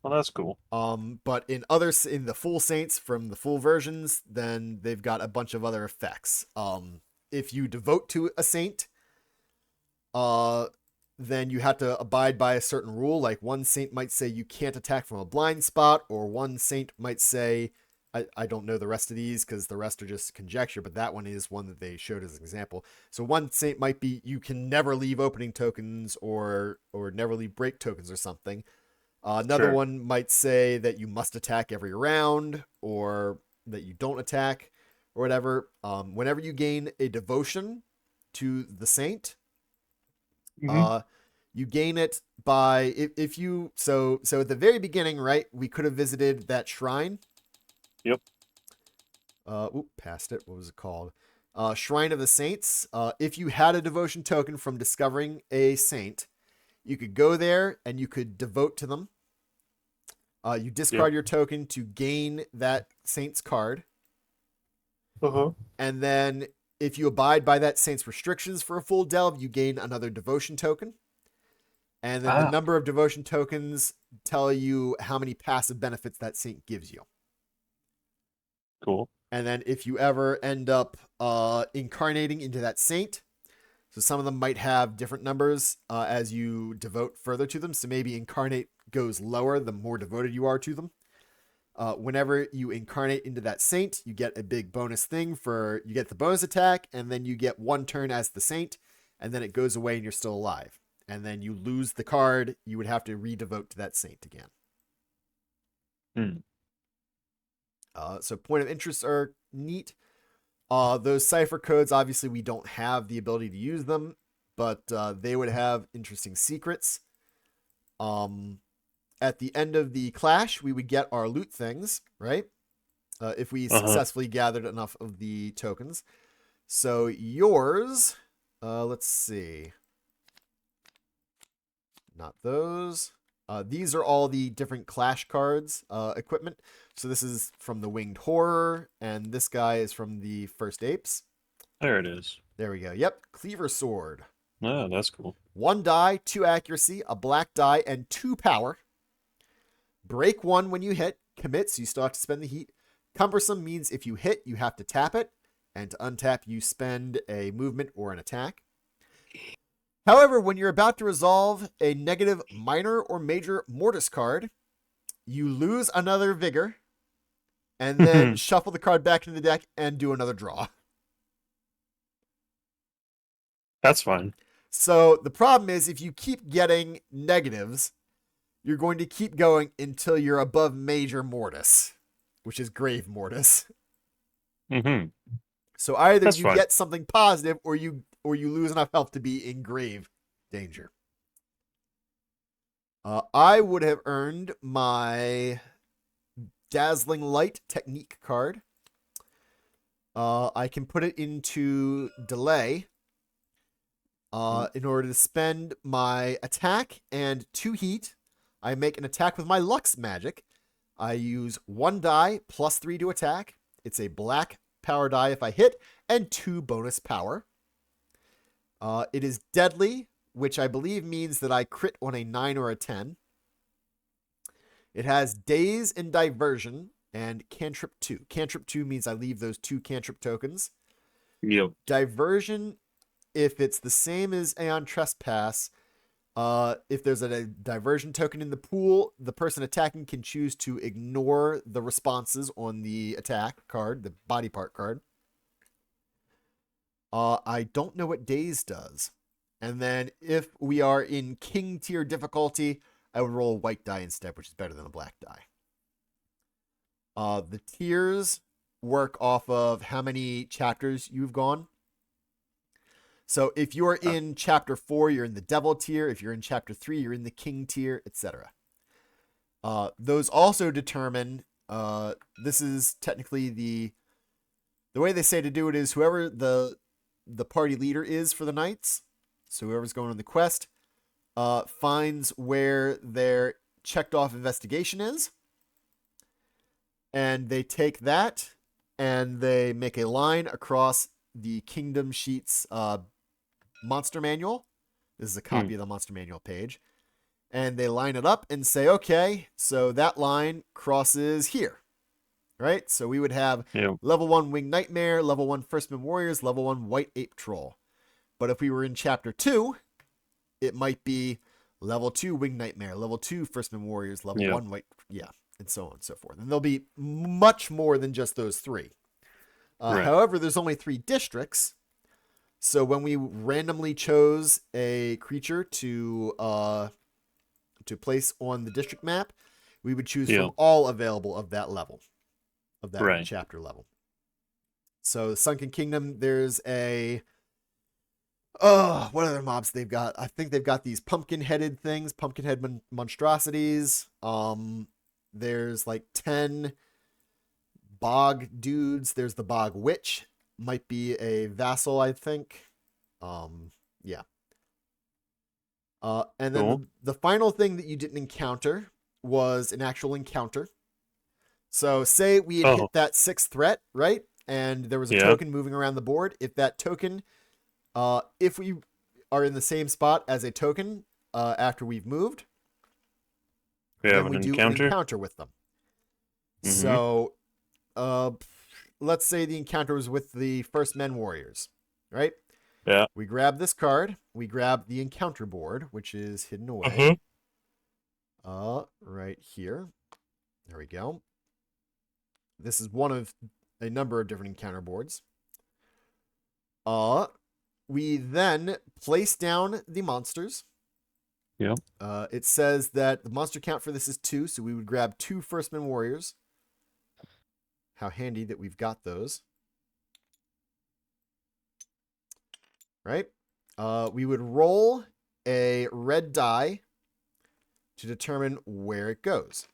well, that's cool. But in the full saints from the full versions, then they've got a bunch of other effects. If you devote to a saint, then you have to abide by a certain rule. Like one saint might say you can't attack from a blind spot, or one saint might say, I don't know the rest of these because the rest are just conjecture, but that one is one that they showed as an example. So one saint might be you can never leave opening tokens or never leave break tokens or something. Another Sure. one might say that you must attack every round or that you don't attack or whatever. Whenever you gain a devotion to the saint, Hmm. uh, you gain it by if you so at the very beginning, right? We could have visited that shrine. Yep. Past it. What was it called? Shrine of the Saints. If you had a devotion token from discovering a saint, you could go there and you could devote to them. You Yep. discard your token to gain that saint's card, Uh-huh. and then if you abide by that saint's restrictions for a full delve, you gain another devotion token. And then the Ah, number of devotion tokens tell you how many passive benefits that saint gives you. cool. And then if you ever end up incarnating into that saint, so some of them might have different numbers as you devote further to them. So maybe incarnate goes lower the more devoted you are to them. Whenever you incarnate into that saint, you get a big bonus thing you get the bonus attack, and then you get 1 turn as the saint, and then it goes away and you're still alive. And then you lose the card, you would have to redevote to that saint again. Hmm. So point of interests are neat. Those cipher codes, obviously, we don't have the ability to use them, but they would have interesting secrets. At the end of the clash, we would get our loot things, right? If we Uh-huh. successfully gathered enough of the tokens. So yours, let's see. Not those. These are all the different clash cards equipment. So this is from the Winged Horror, and this guy is from the First Apes. There it is. There we go. Yep, Cleaver Sword. Oh, that's cool. 1 die, 2 accuracy, a black die, and 2 power. Break 1 when you hit. Commit, so you still have to spend the heat. Cumbersome means if you hit, you have to tap it. And to untap, you spend a movement or an attack. However, when you're about to resolve a negative minor or major Mortis card, you lose another Vigor, and then shuffle the card back into the deck and do another draw. That's fine. So the problem is if you keep getting negatives, you're going to keep going until you're above major Mortis, which is grave Mortis. Mm-hmm. So either That's you fine. get something positive or you lose enough health to be in grave danger. I would have earned my Dazzling Light technique card. I can put it into delay in order to spend my attack and 2 heat. I make an attack with my Lux magic. I use 1 die plus 3 to attack. It's a black power die if I hit, and 2 bonus power. It is deadly, which I believe means that I crit on a 9 or a 10. It has Daze and Diversion and Cantrip 2. Cantrip 2 means I leave those 2 cantrip tokens. Yep. Diversion, if it's the same as Aeon Trespass, if there's a diversion token in the pool, the person attacking can choose to ignore the responses on the attack card, the body part card. I don't know what Daze does. And then if we are in King tier difficulty, I would roll a white die instead, which is better than a black die. The tiers work off of how many chapters you've gone. So if you're in chapter 4, you're in the devil tier. If you're in chapter 3, you're in the king tier, etc. Those also determine, this is technically the way they say to do it is whoever the party leader is for the knights, so whoever's going on the quest, finds where their checked off investigation is, and they take that and they make a line across the Kingdom Sheets monster manual. This is a copy of the monster manual page. And they line it up and say, okay, so that line crosses here. Right? So we would have level 1 Winged Nightmare, level 1 Firstman Warriors, level 1 White Ape Troll. But if we were in chapter 2, it might be level 2 Winged Nightmare, level 2 Firstman Warriors, level 1 White, and so on and so forth. And there'll be much more than just those 3. Right. However, there's only 3 districts. So when we randomly chose a creature to place on the district map, we would choose from all available of that level, of that chapter level. So Sunken Kingdom, there's a what other mobs they've got? I think they've got these pumpkin-headed things, pumpkin-head monstrosities. There's like 10 bog dudes. There's the bog witch. Might be a vassal, I think. And then the final thing that you didn't encounter was an actual encounter. So say we had hit that 6th threat, right? And there was a token moving around the board. If that token, if we are in the same spot as a token after we've moved, then we do an encounter with them. So let's say the encounter was with the Firstmen Warriors, right? Yeah. We grab this card. We grab the encounter board, which is hidden away. Right here. There we go. This is one of a number of different encounter boards. We then place down the monsters. Yeah. It says that the monster count for this is 2, so we would grab 2 Firstmen Warriors. How handy that we've got those. Right? We would roll a red die to determine where it goes.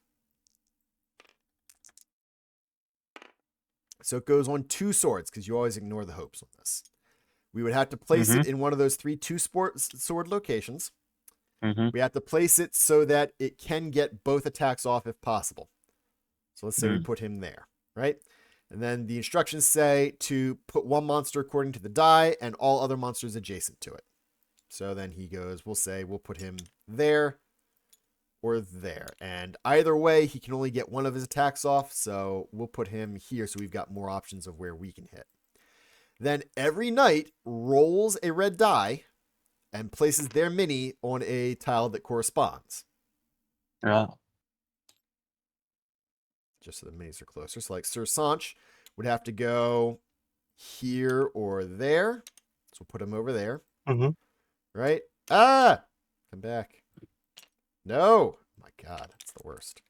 So it goes on 2 swords, because you always ignore the hopes on this. We would have to place it in one of those 3 sword locations. We have to place it so that it can get both attacks off if possible. So let's say we put him there, right? And then the instructions say to put 1 monster according to the die and all other monsters adjacent to it. So then he goes, we'll put him there or there. And either way, he can only get one of his attacks off. So we'll put him here so we've got more options of where we can hit. Then every knight rolls a red die and places their mini on a tile that corresponds. Yeah. Just so the minis are closer. So like Sir Sanch would have to go here or there. So we'll put him over there. Mm-hmm. Right? Ah! Come back. No! My God, that's the worst.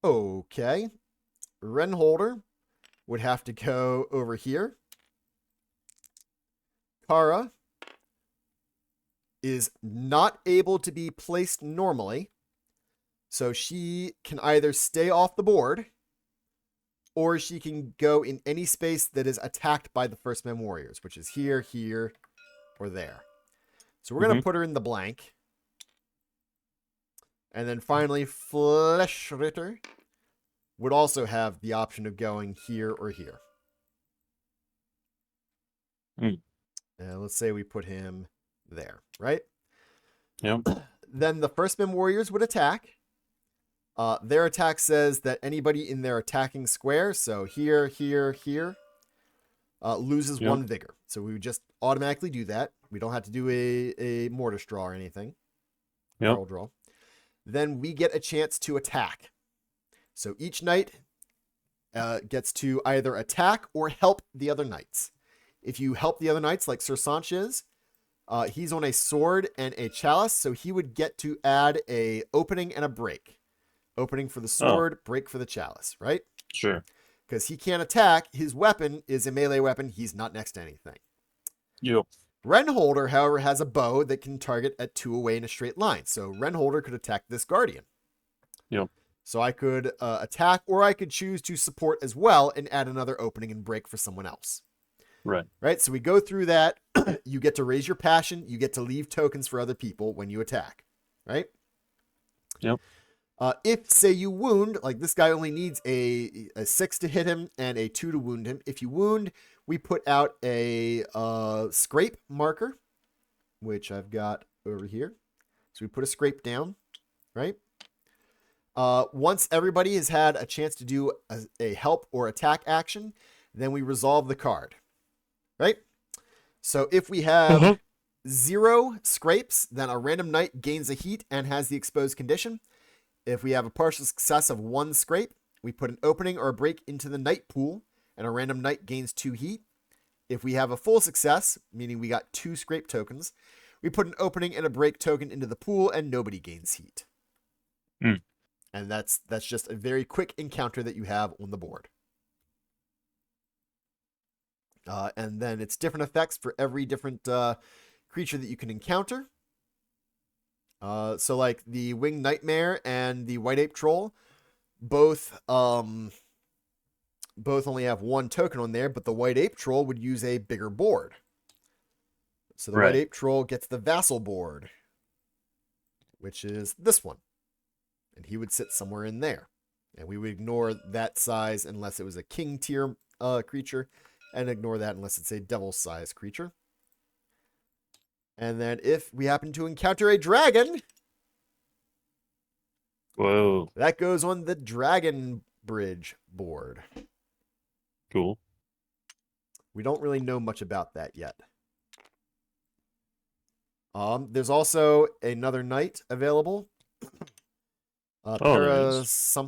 Okay. Renholder would have to go over here. Kara is not able to be placed normally. So she can either stay off the board or she can go in any space that is attacked by the First Men Warriors, which is here, here, or there. So we're going to put her in the blank. And then finally, Flesh Ritter would also have the option of going here or here. Let's say we put him there, right? Yep. Then the First Men Warriors would attack. Their attack says that anybody in their attacking square, so here, here, here, loses one vigor. So we would just automatically do that. We don't have to do a mortis draw or anything. Barrel draw. Then we get a chance to attack. So each knight gets to either attack or help the other knights. If you help the other knights, like Sir Sanch is, he's on a sword and a chalice, so he would get to add a opening and a break. Opening for the sword, break for the chalice, right? Sure. Because he can't attack. His weapon is a melee weapon. He's not next to anything. Yep. Renholder, however, has a bow that can target at 2 away in a straight line. So Renholder could attack this guardian. Yep. So I could attack, or I could choose to support as well and add another opening and break for someone else. Right. Right? So we go through that. You get to raise your passion. You get to leave tokens for other people when you attack. Right? Yep. If, say, you wound, like this guy only needs a 6 to hit him and a 2 to wound him. If you wound, we put out a scrape marker, which I've got over here. So we put a scrape down, right? Once everybody has had a chance to do a help or attack action, then we resolve the card, right? So if we have 0 scrapes, then a random knight gains a heat and has the exposed condition. If we have a partial success of 1 scrape, we put an opening or a break into the knight pool, and a random knight gains 2 heat. If we have a full success, meaning we got 2 scrape tokens, we put an opening and a break token into the pool, and nobody gains heat. And that's just a very quick encounter that you have on the board. And then it's different effects for every different creature that you can encounter. So like the Winged Nightmare and the White Ape Troll, both only have 1 token on there, but the White Ape Troll would use a bigger board. So the White Ape Troll gets the Vassal board, which is this one. And he would sit somewhere in there. And we would ignore that size unless it was a king tier creature, and ignore that unless it's a devil size creature. And then if we happen to encounter a dragon, whoa, that goes on the Dragon Bridge board. Cool. We don't really know much about that yet. There's also another knight available. Parasalsa,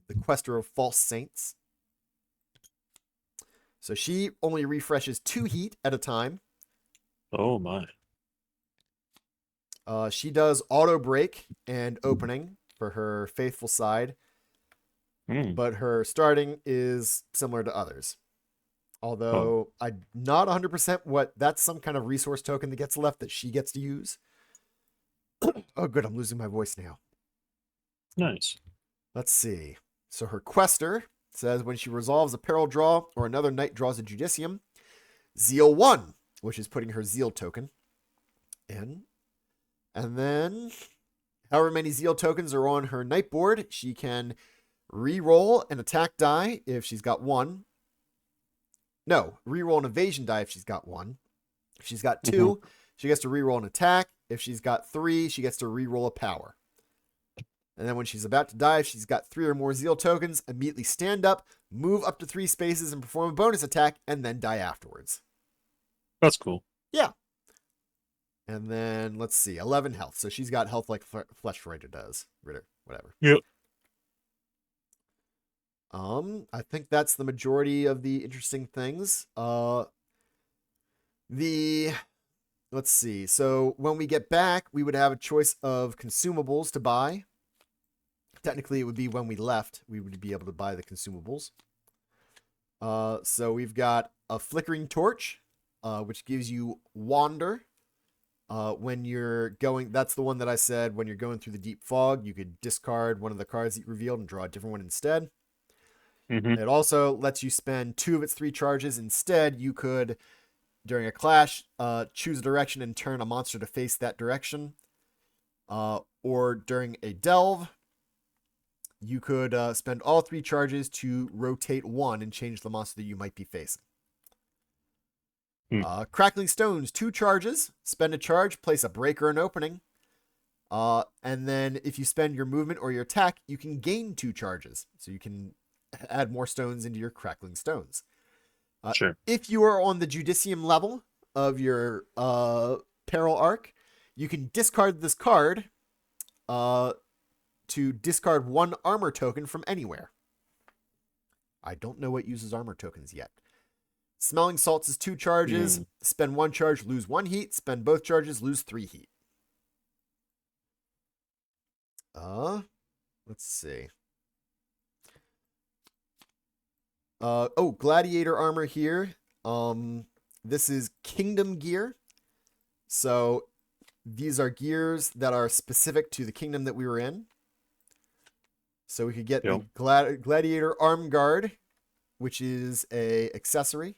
the Quester of False Saints. So she only refreshes 2 heat at a time. Oh my. She does auto break and opening for her faithful side, but her starting is similar to others. Although I'm not 100% what that's some kind of resource token that gets left that she gets to use. Oh, good. I'm losing my voice now. Nice. Let's see. So her Quester says when she resolves a peril draw or another knight draws a Judicium, Zeal 1, which is putting her Zeal token in. And then however many Zeal tokens are on her knight board, she can re-roll an attack die if she's got 1. No, reroll an evasion die if she's got 1. If she's got 2, Mm-hmm. she gets to reroll an attack. If she's got 3, she gets to reroll a power. And then when she's about to die, if she's got 3 or more zeal tokens, immediately stand up, move up to 3 spaces and perform a bonus attack, and then die afterwards. That's cool. Yeah. And then let's see, 11 health. So she's got health like Flesh Rider does. Ritter, whatever. Yep. I think that's the majority of the interesting things. Let's see. So when we get back, we would have a choice of consumables to buy. Technically, it would be when we left, we would be able to buy the consumables. So we've got a flickering torch, which gives you wander. When you're going, that's the one that I said, when you're going through the deep fog, you could discard one of the cards that you revealed and draw a different one instead. Mm-hmm. It also lets you spend 2 of its 3 charges. Instead, you could, during a clash, choose a direction and turn a monster to face that direction. Or during a delve, you could spend all 3 charges to rotate 1 and change the monster that you might be facing. Crackling Stones, 2 charges. Spend a charge, place a break or an opening. And then if you spend your movement or your attack, you can gain 2 charges. So you can add more stones into your Crackling Stones. Sure. If you are on the Judicium level of your Peril arc, you can discard this card to discard 1 armor token from anywhere. I don't know what uses armor tokens yet. Smelling Salts is 2 charges. Spend 1 charge, lose 1 heat. Spend both charges, lose 3 heat. Let's see. Gladiator armor here. This is Kingdom gear. So these are gears that are specific to the kingdom that we were in. So we could get the Gladiator Arm Guard, which is a accessory.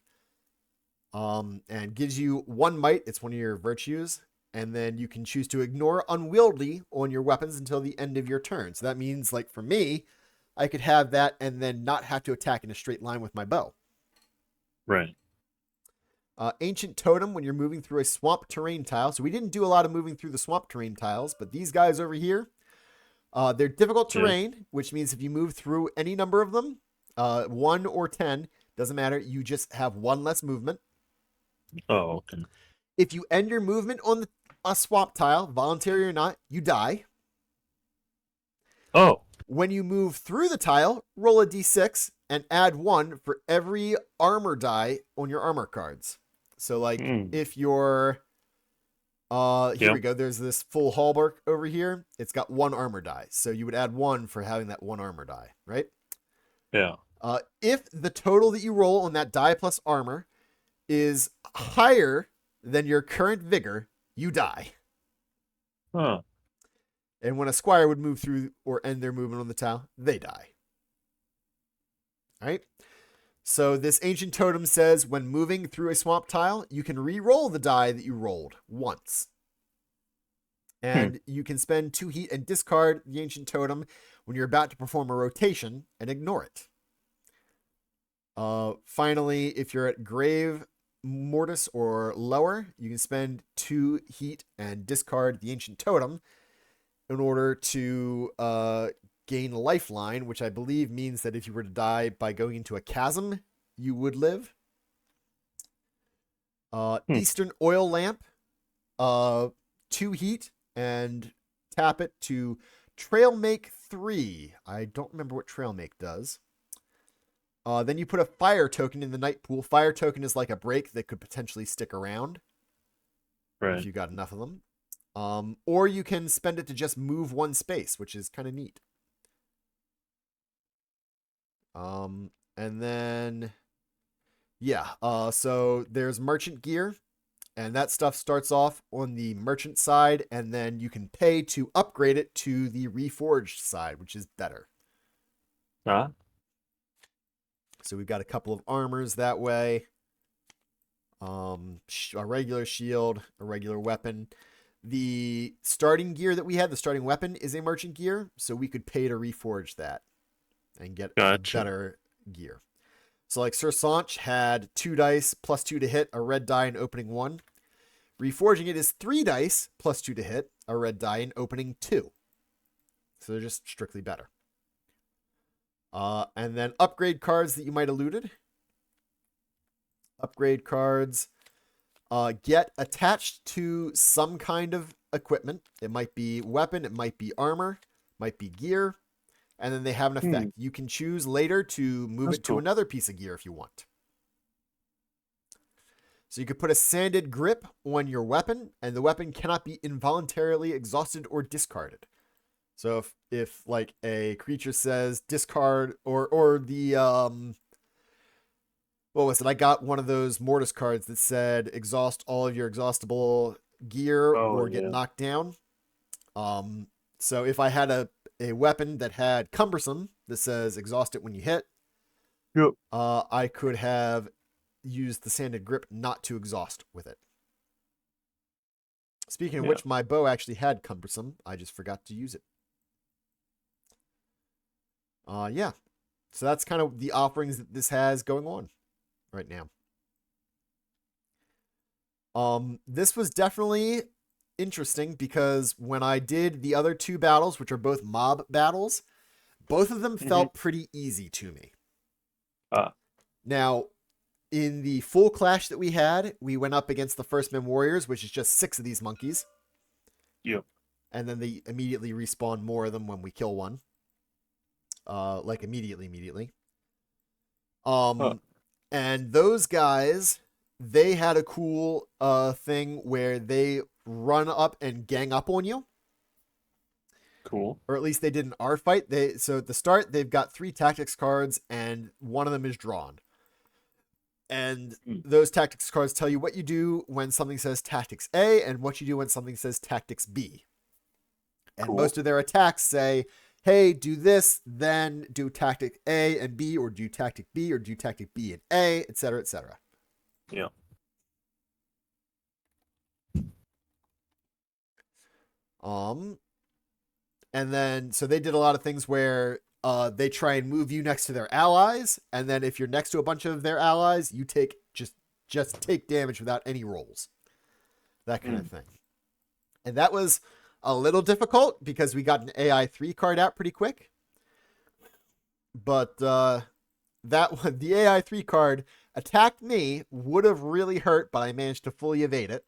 And gives you 1 might. It's one of your virtues. And then you can choose to ignore unwieldy on your weapons until the end of your turn. So that means, like for me, I could have that and then not have to attack in a straight line with my bow. Right. Ancient Totem when you're moving through a swamp terrain tile. So we didn't do a lot of moving through the swamp terrain tiles, but these guys over here, they're difficult terrain, which means if you move through any number of them, 1 or 10, doesn't matter. You just have 1 less movement. Oh, okay. If you end your movement on a swamp tile, voluntary or not, you die. Oh. When you move through the tile, roll a d6 and add 1 for every armor die on your armor cards. So, like, if you're... here we go. There's this full hallmark over here. It's got 1 armor die. So you would add 1 for having that 1 armor die, right? Yeah. If the total that you roll on that die plus armor is higher than your current vigor, you die. Huh. And when a squire would move through or end their movement on the tile, they die. All right? So this Ancient Totem says when moving through a swamp tile, you can re-roll the die that you rolled once. And you can spend 2 heat and discard the Ancient Totem when you're about to perform a rotation and ignore it. Finally, if you're at Grave Mortis or lower, you can spend 2 heat and discard the Ancient Totem in order to gain Lifeline, which I believe means that if you were to die by going into a chasm, you would live. Eastern Oil Lamp, 2 heat, and tap it to Trail Make 3. I don't remember what Trail Make does. Then you put a fire token in the night pool. Fire token is like a break that could potentially stick around. Right. If you got enough of them. Or you can spend it to just move 1 space, which is kind of neat. And then, so there's merchant gear, and that stuff starts off on the merchant side, and then you can pay to upgrade it to the reforged side, which is better. So we've got a couple of armors that way. A regular shield, a regular weapon. The starting gear that we had, the starting weapon, is a merchant gear, so we could pay to reforge that and get better gear. So like Sir Sanch had 2 dice plus 2 to hit, a red die in opening 1. Reforging it is 3 dice plus 2 to hit, a red die in opening 2. So they're just strictly better. And then upgrade cards that you might have looted. Upgrade cards get attached to some kind of equipment. It might be weapon, it might be armor, might be gear, and then they have an effect. You can choose later to move it to another piece of gear if you want. So you could put a sanded grip on your weapon, and the weapon cannot be involuntarily exhausted or discarded. So if like a creature says discard or the what was it? I got one of those Mortis cards that said exhaust all of your exhaustible gear or get knocked down. So if I had a weapon that had cumbersome that says exhaust it when you hit, yep. I could have used the sanded grip not to exhaust with it. Speaking of which, my bow actually had cumbersome. I just forgot to use it. Yeah. So that's kind of the offerings that this has going on right now. This was definitely interesting because when I did the other 2 battles, which are both mob battles, both of them felt pretty easy to me. Now, in the full clash that we had, we went up against the First Men Warriors, which is just 6 of these monkeys. Yep. And then they immediately respawn more of them when we kill one. Like immediately. And those guys, they had a cool thing where they run up and gang up on you. Cool. Or at least they did in our fight. So at the start, they've got 3 tactics cards, and one of them is drawn. And those tactics cards tell you what you do when something says tactics A and what you do when something says tactics B. And most of their attacks say, hey, do this, then do tactic A and B, or do tactic B, or do tactic B and A, etc., etc. Yeah. And then, so they did a lot of things where they try and move you next to their allies, and then if you're next to a bunch of their allies, you take just take damage without any rolls. That kind of thing. And that was a little difficult because we got an AI 3 card out pretty quick. But the AI 3 card attacked me, would have really hurt, but I managed to fully evade it.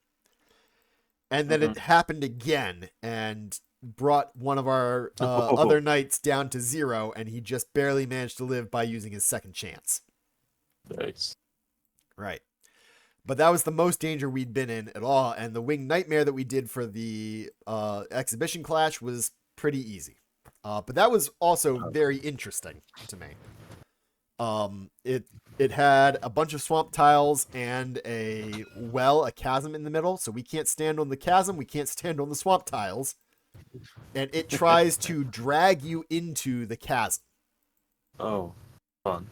And then it happened again and brought one of our other knights down to 0, and he just barely managed to live by using his second chance. Nice. Right. But that was the most danger we'd been in at all, and the Winged Nightmare that we did for the exhibition clash was pretty easy. But that was also very interesting to me. It had a bunch of swamp tiles and a chasm in the middle, so we can't stand on the chasm, we can't stand on the swamp tiles. And it tries to drag you into the chasm. Oh, fun.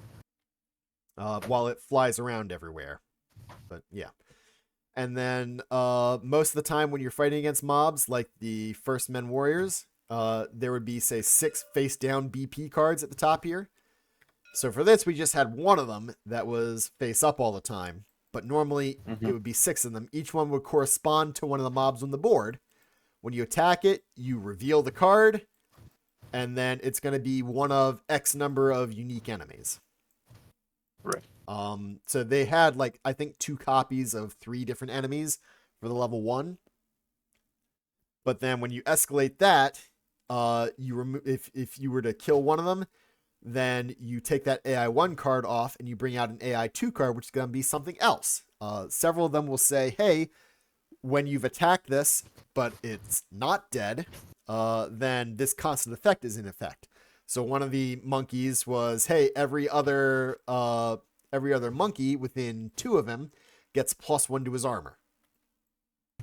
While it flies around everywhere. But yeah. And then most of the time when you're fighting against mobs, like the First Men Warriors, there would be, say, 6 face-down BP cards at the top here. So for this, we just had one of them that was face-up all the time. But normally, it would be 6 of them. Each one would correspond to one of the mobs on the board. When you attack it, you reveal the card, and then it's going to be one of X number of unique enemies. Right. So they had, like, I think 2 copies of 3 different enemies for the level 1. But then when you escalate that, if you were to kill one of them, then you take that AI1 card off and you bring out an AI2 card, which is going to be something else. Several of them will say, hey, when you've attacked this, but it's not dead, then this constant effect is in effect. So one of the monkeys was, hey, every other monkey within 2 of him gets +1 to his armor.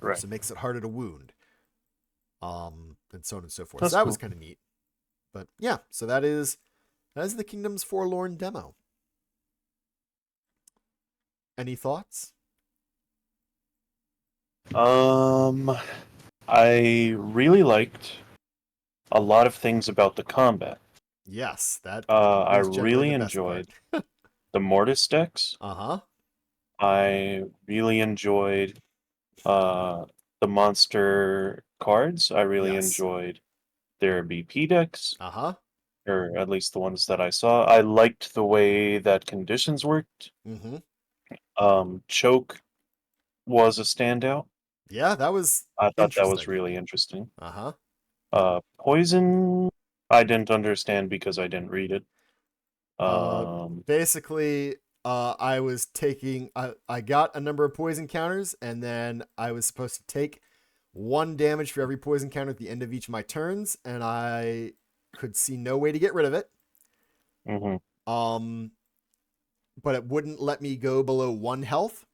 Right. So it makes it harder to wound. And so on and so forth. That's so that cool. was kind of neat. But yeah, so that is the Kingdom's Forlorn demo. Any thoughts? I really liked a lot of things about the combat. Yes, that I is generally really the best enjoyed part. the Mortis decks. Uh-huh. I really enjoyed the monster cards. I really Yes. enjoyed their BP decks, Uh-huh. or at least the ones that I saw. I liked the way that conditions worked. Mm-hmm. Choke was a standout. Yeah, that was I thought that was interesting. really interesting. Uh-huh. Poison, I didn't understand because I didn't read it. Uh, Um, Basically, I got a number of poison counters, and then I was supposed to take 1 damage for every poison counter at the end of each of my turns, and I could see no way to get rid of it. mhm, Um, but it wouldn't let me go below 1 health.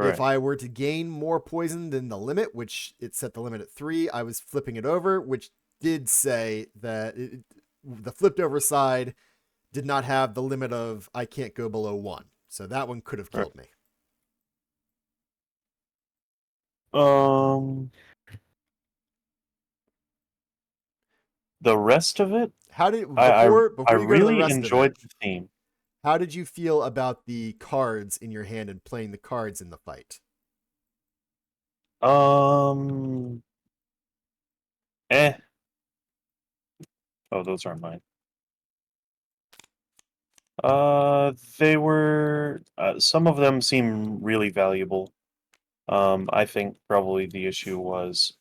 If right, I were to gain more poison than the limit, which it set the limit at 3, I was flipping it over, which did say that the flipped over side did not have the limit of I can't go below 1. So that one could have right. killed me. Um, the rest of it, How did I I, I before you go to the really rest of it, enjoyed the theme. how did you feel about the cards in your hand and playing the cards in the fight? Um, eh. Oh, those aren't mine. They were. Some of them seem really valuable. I think probably the issue was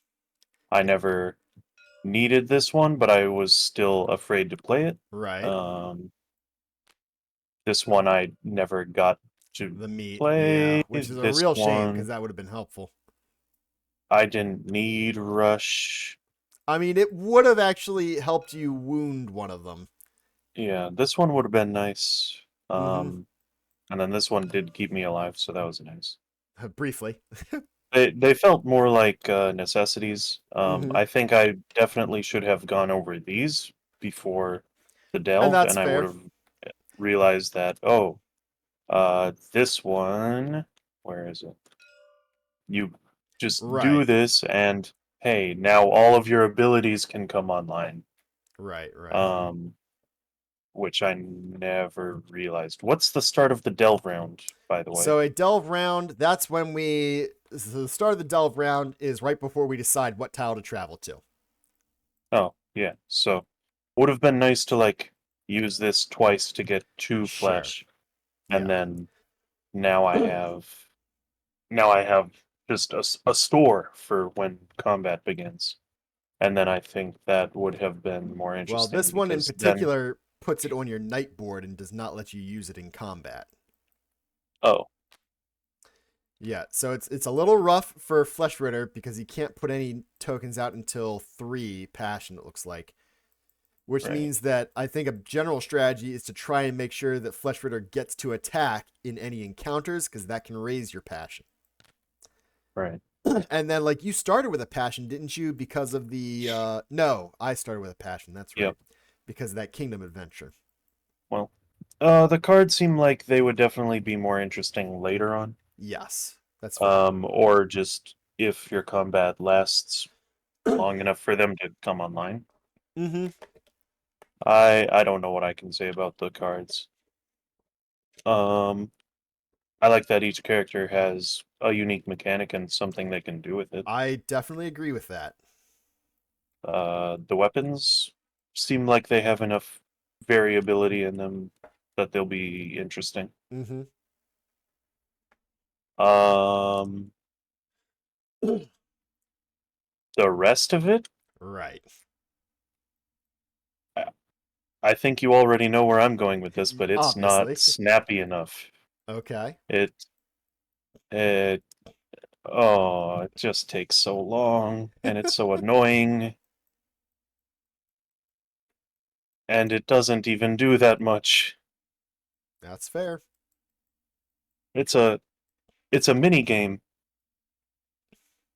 I never needed this one, but I was still afraid to play it. Right. Um, this one I never got to The meat, yeah, play. which is a This real shame because one that would have been helpful. I didn't need Rush. I mean, it would have actually helped you wound one of them. Yeah, this one would have been nice. Mm-hmm. Um, and then this one did keep me alive, so that was nice. Briefly. They felt more like necessities. Mm-hmm. I think I definitely should have gone over these before the And delve, that's and I would fair. have realized that, this one, where is it? You just do Right. this, and hey, now all of your abilities can come online. Right. Right. Um, which I never realized. What's the start of the delve round, by the way? So a delve round, that's when so the start of the delve round is right before we decide what tile to travel to. Oh, yeah. So would have been nice to like use this twice to get two Sure. flesh, and Yeah. then now I have now I have just a store for when combat begins. And then I think that would have been more Well, interesting this one in because then, particular puts it on your night board and does not let you use it in combat. oh, Yeah, so it's a little rough for Flesh Ritter because he can't put any tokens out until 3 passion, it looks like. Which right, means that I think a general strategy is to try and make sure that Flesh Ritter gets to attack in any encounters because that can raise your passion. right. And then, like, you started with a passion, didn't you? Because of the no, I started with a passion. That's right, Yep. because of that Kingdom adventure. Well, the cards seem like they would definitely be more interesting later on. Yes, that's fair. Or just if your combat lasts long enough for them to come online. Mm-hmm. I don't know what I can say about the cards. Um, I like that each character has a unique mechanic and something they can do with it. I definitely agree with that. The weapons seem like they have enough variability in them that they'll be interesting. Mm-hmm. Um, the rest of it, Right. I I think you already know where I'm going with this, but it's not Obviously. snappy enough. Okay. It it oh, it just takes so long and it's so annoying and it doesn't even do that much. That's fair. It's a it's a mini game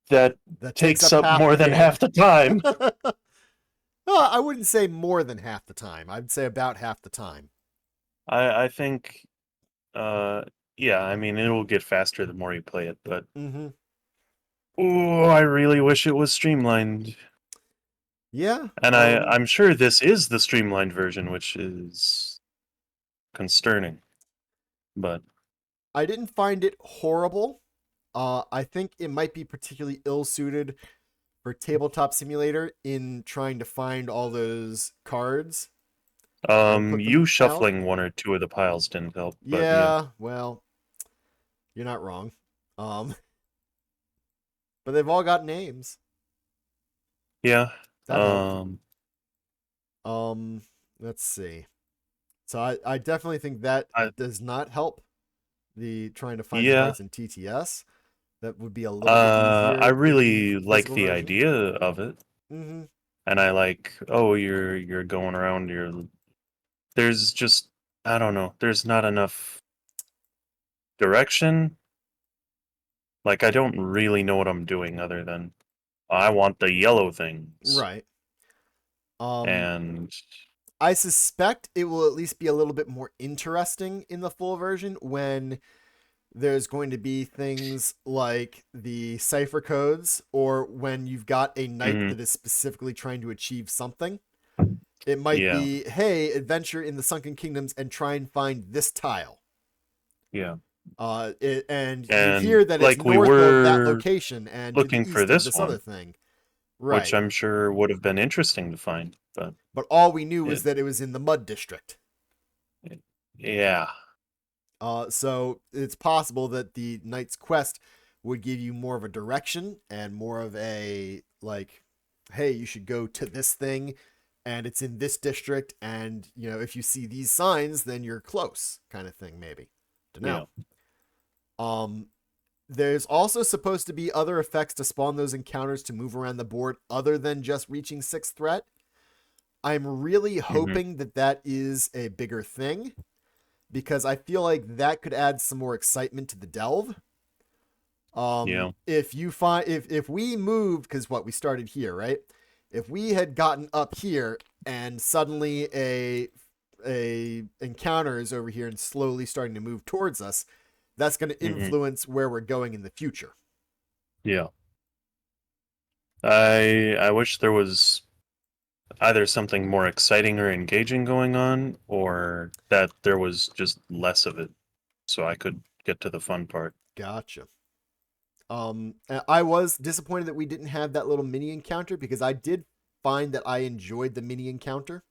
that That takes takes up up half more the than game. half the time. I wouldn't say more than half the time. I'd say about half the time. I think uh yeah, I mean it'll get faster the more you play it, but Mm-hmm. oh, I really wish it was streamlined. Yeah. And I'm sure this is the streamlined version, which is concerning. but I didn't find it horrible. I think it might be particularly ill suited for Tabletop Simulator in trying to find all those cards and put you them out. shuffling one or two of the piles didn't help, but yeah. Yeah, well, you're not wrong. Um, but they've all got names. Yeah. That helped. Um, Um, let's see. So I definitely think that I does not help the trying to find the yeah. cards in TTS. That would be a little bit I easier in the really like physical the version. idea of it, Mm-hmm. and I like, oh, you're going around. There's just, I don't know. There's not enough direction. Like I don't really know what I'm doing other than I want the yellow things, Right. Um, and I suspect it will at least be a little bit more interesting in the full version when there's going to be things like the cipher codes or when you've got a knight mhm, that is specifically trying to achieve something. It might yeah, be, hey, adventure in the Sunken Kingdoms and try and find this tile. yeah. And you And hear that it's like we north of that were location and to the looking for east of this this other one, thing. which Right. I'm sure would have been interesting to find, but But all we knew was it, that it was in the Mud District. it yeah, So it's possible that the Knight's Quest would give you more of a direction and more of a like, hey, you should go to this thing and it's in this district. And, if you see these signs, then you're close kind of thing, maybe. Don't yeah. know. Um, there's also supposed to be other effects to spawn those encounters to move around the board other than just reaching sixth threat. I'm really Hmm. hoping that that is a bigger thing because I feel like that could add some more excitement to the delve. Yeah. If you find if we moved, because what we started here, right? If we had gotten up here and suddenly a encounter is over here and slowly starting to move towards us, that's going to Hmm. influence where we're going in the future. Yeah. I wish there was either something more exciting or engaging going on, or that there was just less of it, so I could get to the fun part. Gotcha. I was disappointed that we didn't have that little mini encounter because I did find that I enjoyed the mini encounter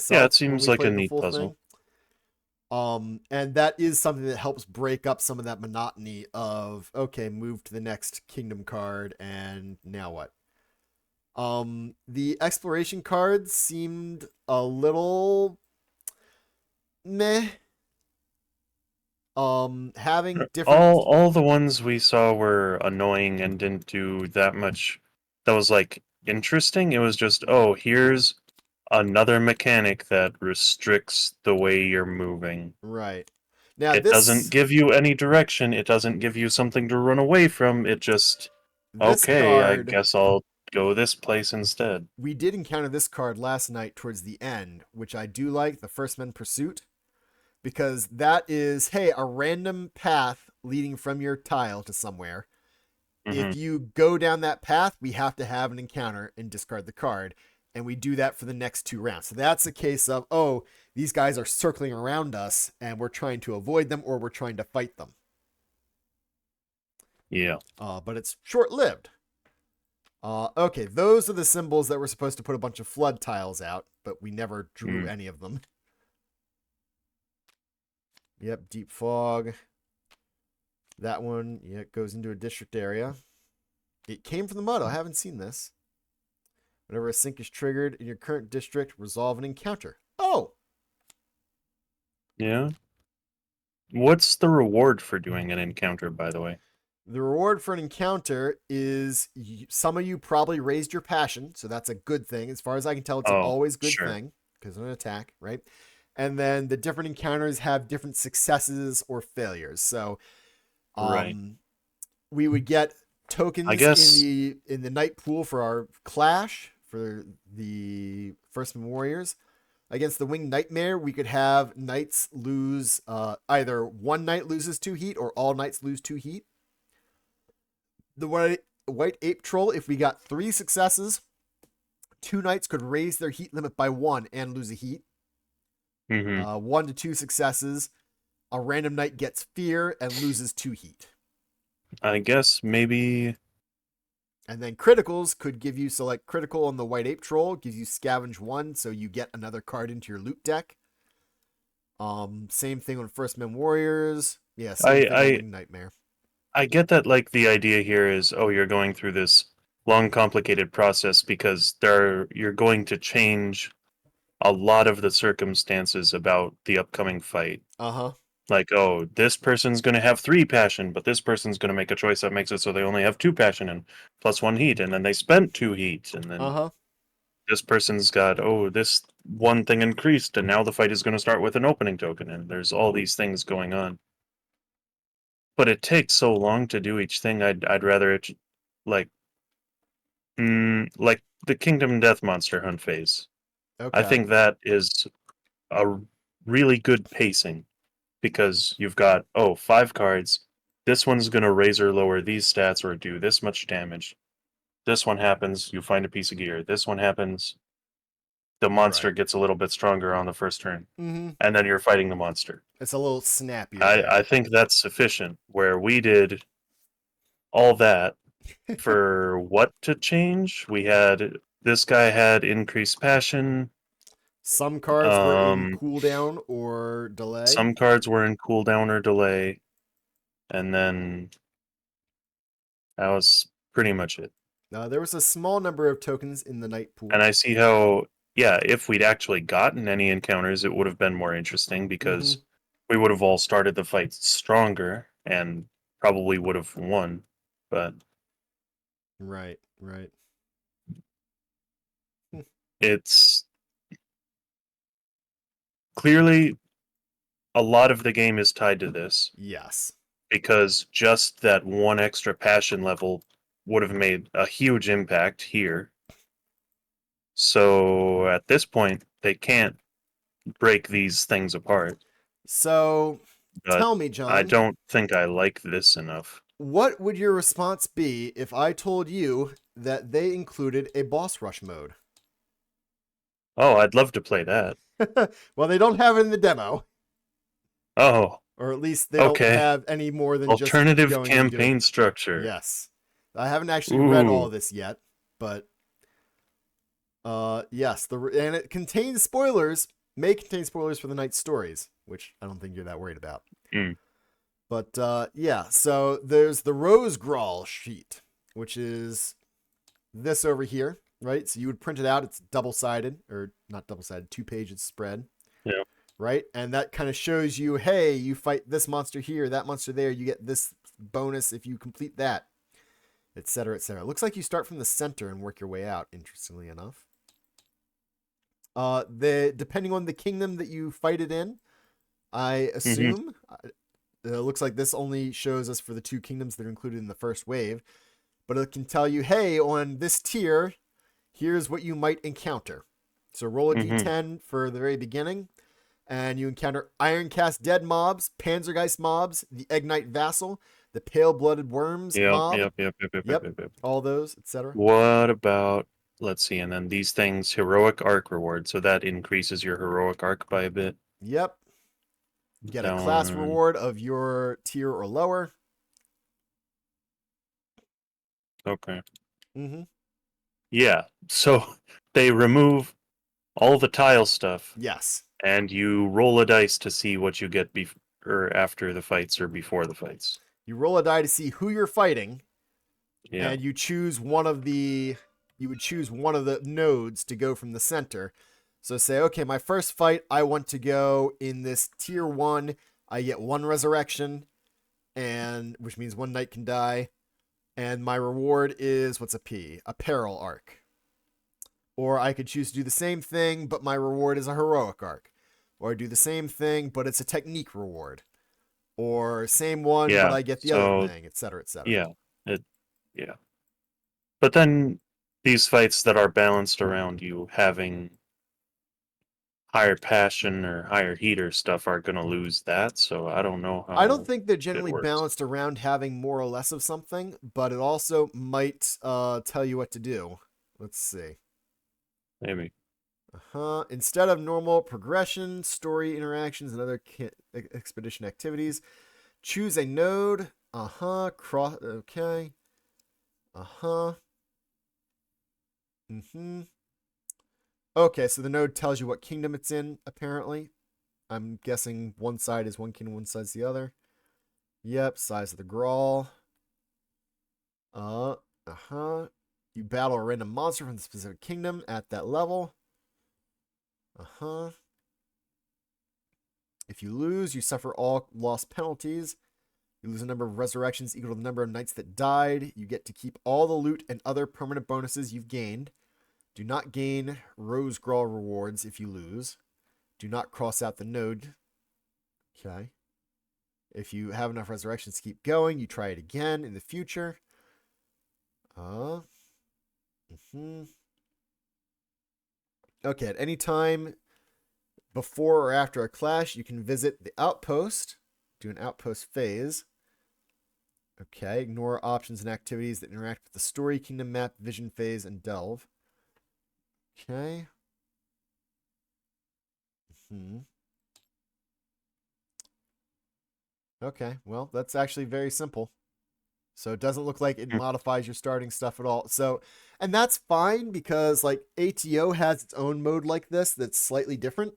Yeah, it myself when seems we like a played the neat full puzzle. thing. And that is something that helps break up some of that monotony of okay, move to the next kingdom card and now what? The exploration cards seemed a little meh. Having different All the ones we saw were annoying and didn't do that much. That was like interesting. It was just, oh, here's another mechanic that restricts the way you're moving. right. Now It doesn't this give you any direction. It doesn't give you something to run away from. It just, this okay, I card guess I'll go this place instead. we did encounter this card last night towards the end, which I do like, the First Men Pursuit, because that is, hey, a random path leading from your tile to somewhere. Hmm. If you go down that path, we have to have an encounter and discard the card. And we do that for the next two rounds. So that's a case of, oh, these guys are circling around us and we're trying to avoid them or we're trying to fight them. Yeah. But it's short lived. Okay, those are the symbols that were supposed to put a bunch of flood tiles out, but we never drew Mm. any of them. Yep, deep fog. That one, yeah, it goes into a district area. It came from the mud. I haven't seen this. Whenever a sink is triggered in your current district, resolve an encounter. Oh, Yeah. What's the reward for doing an encounter, by the way? the reward for an encounter is some of you probably raised your passion, so that's a good thing. As far as I can tell, it's an Oh, always good sure. thing because of an attack, right? And then the different encounters have different successes or failures. So, Right. um, we would get I tokens in guess, the night pool for our clash for the First Warriors. Against the Winged Nightmare, we could have knights lose either one knight loses 2 heat or all knights lose 2 heat. The White Ape Troll, if we got 3 successes, 2 knights could raise their heat limit by 1 and lose a heat. hmm 1 to 2 successes, A random knight gets fear and loses 2 heat. I guess maybe. And then criticals could give you select critical on the white ape troll, gives you scavenge 1, so you get another card into your loot deck. Same thing on First Men Warriors. Yeah, same thing on I Winged Nightmare. I get that, like, the idea here is, oh, you're going through this long, complicated process because you're going to change a lot of the circumstances about the upcoming fight. Uh-huh. Like, oh, this person's going to have 3 passion, but this person's going to make a choice that makes it so they only have 2 passion and +1 heat, and then they spent 2 heat, and then Uh-huh. this person's got, oh, this one thing increased, and now the fight is going to start with an opening token, and there's all these things going on. But it takes so long to do each thing. I'd rather it like like the Kingdom Death Monster Hunt phase. I Okay. think that is a really good pacing because you've got 5 cards. This one's gonna raise or lower these stats or do this much damage. This one happens, you find a piece of gear. This one happens, the monster Right. gets a little bit stronger on the first turn, Mm-hmm. and then you're fighting the monster. It's a little snappier I there. think that's sufficient. Where we did all that for what to change. We had this guy had increased passion. Some cards were in Um, cooldown or delay. some cards were in cooldown or delay, and then that was pretty much it. There was a small number of tokens in the night And pool. I see how, yeah, if we'd actually gotten any encounters, it would have been more interesting Mm-hmm. because we would have all started the fight stronger and probably would have won. But Right. Right. it's clearly a lot of the game is tied to this. Yes. Because just that one extra passion level would have made a huge impact here. So at this point, they can't break these things apart. So But tell me, I John, don't think I like this enough. what would your response be if I told you that they included a boss rush mode? Oh, I'd love to play that. Well, they don't have it in the demo, Oh, or at least they don't okay. have any more than just Alternative going and doing. campaign structure. Yes. I haven't actually read all Ooh. of this yet, but yes, and it contains spoilers, may contain spoilers for the night stories, which I don't think you're that worried about. Mm. But yeah, so there's the Rose Grawl sheet, which is this over here, right? So you would print it out. It's double-sided, or not double-sided, 2 pages spread, Yeah. right? And that kind of shows you, hey, you fight this monster here, that monster there, you get this bonus if you complete that, etc., etc. It looks like you start from the center and work your way out, interestingly enough. Depending on the kingdom that you fight it in, I assume, it looks like this only shows us for the 2 kingdoms that are included in the first wave, but it can tell you, hey, on this tier, here's what you might encounter. So roll a Mm-hmm. d10 for the very beginning, and you encounter Ironcast Dead mobs, Panzergeist mobs, the Eggnite Vassal, the Pale-Blooded Worms Yep, mob. yep, yep, yep, yep, yep, Yep, yep, yep. all those, etc. What about, let's see, and then these things, heroic arc reward. So that increases your heroic arc by a bit. Yep. Get a class Down. reward of your tier or lower. Okay. Mm-hmm. Yeah. So they remove all the tile stuff, Yes. and you roll a dice to see what you get or after the fights or before the fights. You roll a die to see who you're fighting, Yeah. and you choose one of the nodes to go from the center. So say, okay, my first fight, I want to go in this tier 1. I get 1 resurrection, and which means 1 knight can die. And my reward is, what's a P? A peril arc. Or I could choose to do the same thing, but my reward is a heroic arc. Or I do the same thing, but it's a technique reward. Or same one, but Yeah. I get the other So thing, etc., etc. yeah. Yeah. But then these fights that are balanced around you having higher passion or higher heater stuff are gonna lose that, so I don't know I don't how think they're it generally works. balanced around having more or less of something, but it also might tell you what to do. Let's see. Maybe. Instead of normal progression, story interactions, and other expedition activities, choose a node. Cross. Okay. Uh huh. Mm-hmm. Okay, so the node tells you what kingdom it's in, apparently. I'm guessing one side is one kingdom, one side's the other. Yep, size of the Grawl. Uh-huh. You battle a random monster from the specific kingdom at that level. Uh-huh. If you lose, you suffer all lost penalties. You lose a number of resurrections equal to the number of knights that died. You get to keep all the loot and other permanent bonuses you've gained. Do not gain Rose Grawl rewards if you lose. Do not cross out the node. Okay. If you have enough resurrections to keep going, you try it again in the future. Mm-hmm. Okay, at any time before or after a clash, you can visit the outpost, do an outpost phase. Okay, ignore options and activities that interact with the story, kingdom map, vision phase, and delve. Okay. Okay, well, that's actually very simple. So it doesn't look like it modifies your starting stuff at all. So, and that's fine because like ATO has its own mode like this that's slightly different.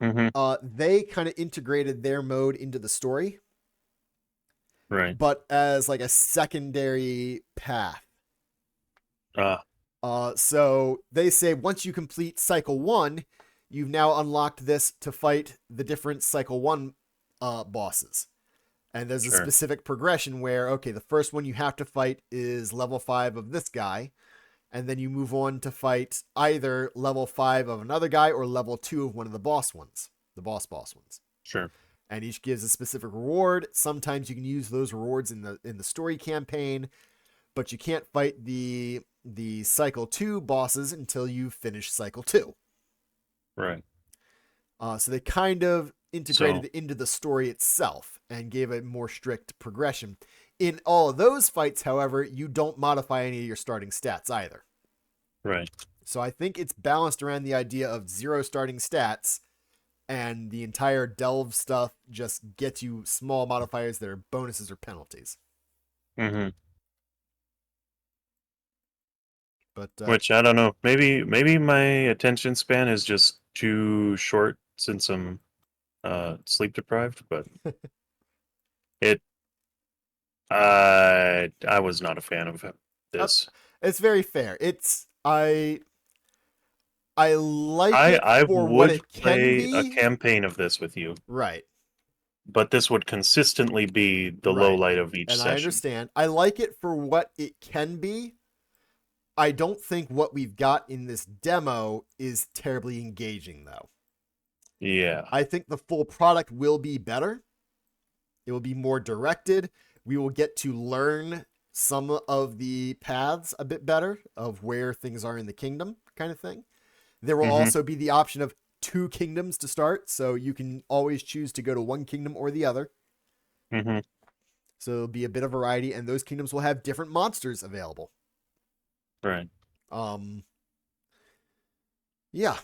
Mm-hmm. They kind of integrated their mode into the story, Right. but as like a secondary path. Ah, So they say once you complete cycle 1, you've now unlocked this to fight the different cycle 1 bosses. And there's a sure. specific progression where, okay, the first one you have to fight is level 5 of this guy. And then you move on to fight either level 5 of another guy or level 2 of one of the boss ones, the boss ones. Sure. And each gives a specific reward. Sometimes you can use those rewards in the story campaign, but you can't fight the cycle 2 bosses until you finish cycle 2. Right. So they kind of integrated So, it into the story itself and gave a more strict progression. In all of those fights, however, you don't modify any of your starting stats either. right. So I think it's balanced around the idea of 0 starting stats, and the entire delve stuff just gets you small modifiers that are bonuses or penalties. Mm-hmm. But Which I don't know. Maybe my attention span is just too short since I'm sleep deprived, but it I was not a fan of uh, this. it's very fair. I like I it I for what would it can play a be. campaign of this with you, Right, but this would consistently be the low right. light of each And I session. understand. I like it for what it can be. I don't think what we've got in this demo is terribly engaging, though. Yeah. I think the full product will be better. It will be more directed. We will get to learn some of the paths a bit better of where things are in the kingdom, kind of thing. There will Mm-hmm. also be the option of 2 kingdoms to start, so you can always choose to go to one kingdom or the other. Mm-hmm. So it'll be a bit of variety, and those kingdoms will have different monsters available. Right. Um, yeah,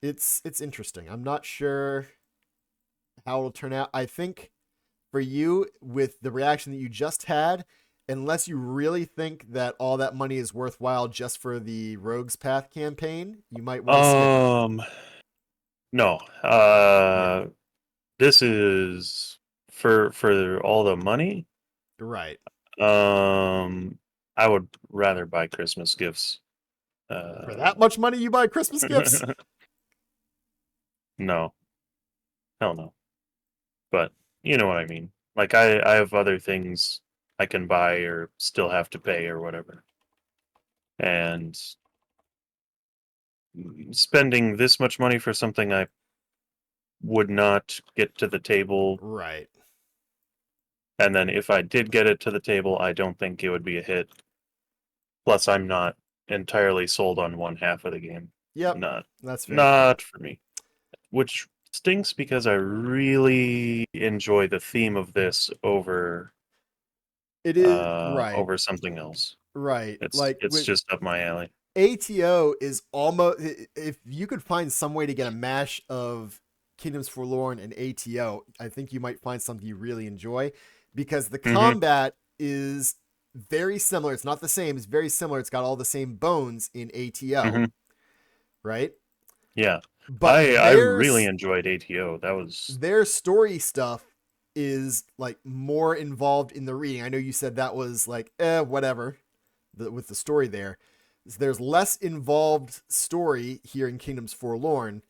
it's interesting. I'm not sure how it'll turn out. I think for you, with the reaction that you just had, unless you really think that all that money is worthwhile just for the Rogues Path campaign, you might want to skip it. Um. No. Yeah, This is for all the money. right. Um. I would rather buy Christmas gifts. For that Uh. much money, you buy Christmas gifts? No. Hell no. But you know what I mean. Like I have other things I can buy or still have to pay or whatever. And spending this much money for something I would not get to the table, Right. and then if I did get it to the table, I don't think it would be a hit. Plus, I'm not entirely sold on one half of the game. Yep. Not That's very fair. not for me. Which stinks because I really enjoy the theme of this It is right. over something else. Right. It's Like it's with just up my alley. ATO is almost, if you could find some way to get a mash of Kingdoms Forlorn and ATO, I think you might find something you really enjoy, because the Hmm. combat is very similar. It's not the same. It's very similar. It's got all the same bones in ATO, Hmm. right? Yeah. But I really enjoyed ATO. That was their story stuff is like more involved in the reading. I know you said that was like whatever with the story there. There's less involved story here in Kingdoms Forlorn,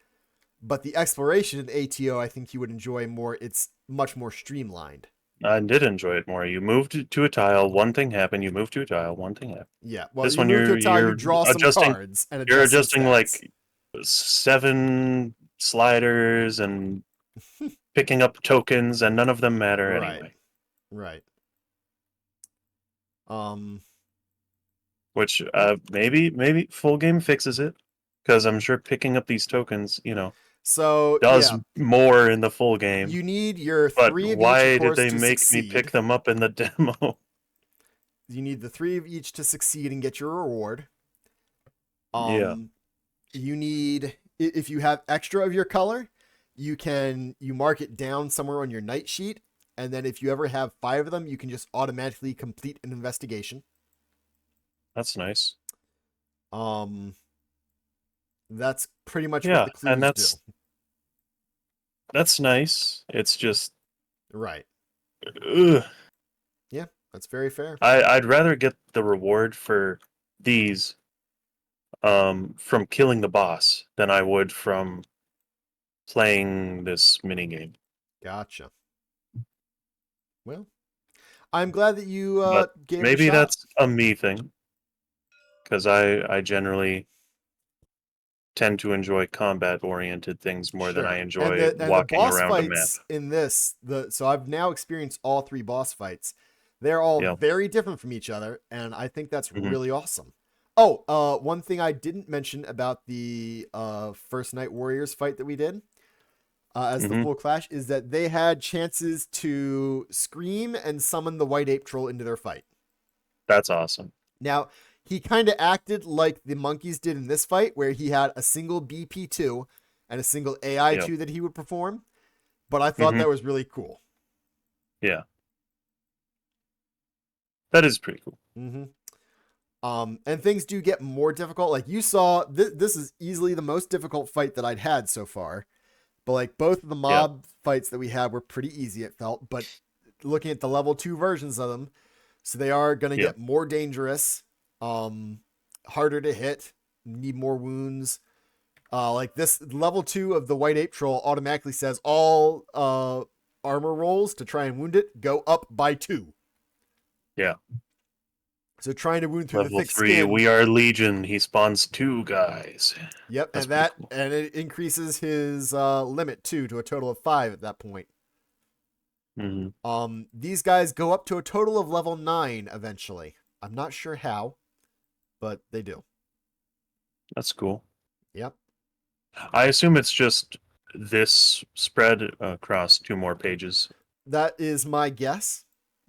but the exploration in ATO I think you would enjoy more. It's much more streamlined. I did enjoy it more. You moved to a tile, one thing happened. You moved to a tile, one thing happened. Yeah. Well, This you one, move to a tile, you you're draw some adjusting. cards and You're adjust some adjusting stats. like 7 sliders and picking up tokens, and none of them matter Right. anyway. Right. Um. Which Yep. maybe full game fixes it, because I'm sure picking up these tokens, So does yeah, more in the full game. you need your But three of each, of why did course, they to make me pick succeed. them up in the demo? You need the three of each to succeed and get your reward. Yeah, Um, you need, if you have extra of your color, you mark it down somewhere on your night sheet, and then if you ever have 5 of them, you can just automatically complete an investigation. that's nice. Um, that's pretty much what Yeah, the and clues do. that's nice. It's just, Right. ugh. Yeah, that's very fair. I'd rather get the reward for these from killing the boss than I would from playing this minigame. Gotcha. Well, I'm glad that you But gave it a maybe shot. that's a me thing, because I generally tend to enjoy combat oriented things more than I Sure. And enjoy the walking boss around a map. fights in this, the so I've now experienced all 3 boss fights. They're all Yeah. very different from each other, and I think that's Hmm. really awesome. Oh, one thing I didn't mention about the first Night Warriors fight that we did as the Hmm. full clash is that they had chances to scream and summon the white ape troll into their fight. That's awesome. Now, he kind of acted like the monkeys did in this fight, where he had a single BP2 and a single Yeah. AI2 that he would perform, but I thought Hmm. that was really cool. Yeah. That is pretty cool. Mm-hmm. And things do get more difficult. Like you saw, this is easily the most difficult fight that I'd had so far. But like both of the Yeah. mob fights that we had were pretty easy, it felt. But looking at the level 2 versions of them, so they are going to Yeah. get more dangerous, um, harder to hit, need more wounds. Like this level 2 of the white ape troll automatically says all armor rolls to try and wound it go up by 2. Yeah. So trying to wound through the Level thick 3, skin. we are Legion. He spawns 2 guys. Yep, That's pretty cool. and it increases his limit too to a total of 5 at that point. Hmm. These guys go up to a total of level 9 eventually. I'm not sure how, but they do. That's cool. Yep. I assume it's just this spread across 2 more pages. That is my guess,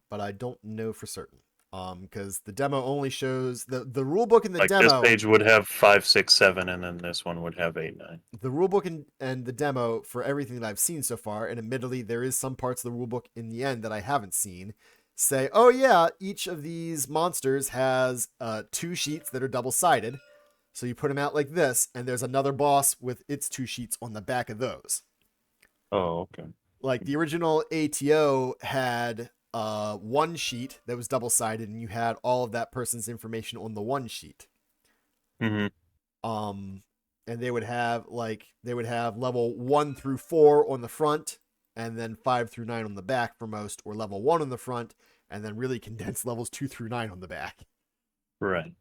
but I don't know for certain. Because the demo only shows the rule book in the Like this demo. page would have 5, 6, 7, and then this one would have 8, 9. The rulebook and the demo for everything that I've seen so far, and admittedly, there is some parts of the rulebook in the end that I haven't seen, say, oh yeah, each of these monsters has 2 sheets that are double sided. So you put them out like this, and there's another boss with its 2 sheets on the back of those. Oh, okay. Like the original ATO had 1 sheet that was double sided, and you had all of that person's information on the 1 sheet. Hmm. um and they would have level 1 through 4 on the front, and then 5 through 9 on the back for most, or level 1 on the front and then really condensed levels 2 through 9 on the back. Right.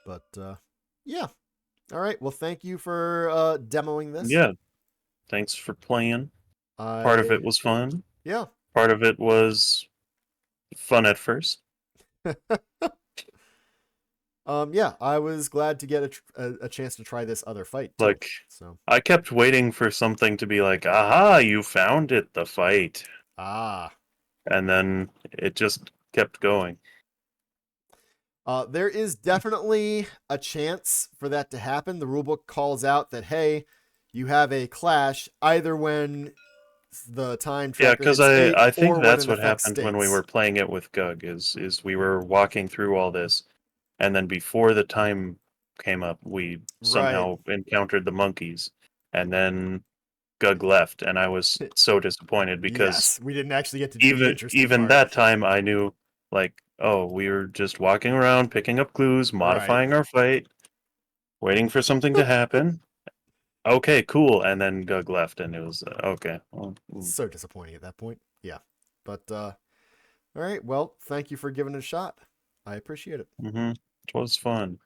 But yeah. All right, well, thank you for demoing this. Yeah. Thanks for playing. Part of I it was fun. Yeah. Part of it was fun at first. Yeah, I was glad to get a chance to try this other fight too. Like, So I kept waiting for something to be like, aha, you found it, the fight. ah And then it just kept going. There is definitely a chance for that to happen. The rulebook calls out that, hey, you have a clash either when the time Yeah, tracker because hits I 8 I think or when that's it what affects happened when we states. were playing it with Gug. Is we were walking through all this, and then before the time came up, we Right. somehow encountered the monkeys, and then Gug left, and I was so disappointed because Yes, we didn't actually get to do the even interesting even part. that time I knew, like, oh, we were just walking around, picking up clues, Right. modifying our fight, waiting for something to happen. Okay, cool. And then Gug left, and it was okay. Well, So disappointing at that point. Yeah. But all right, well, thank you for giving it a shot. I appreciate it. mm-hmm. It was fun.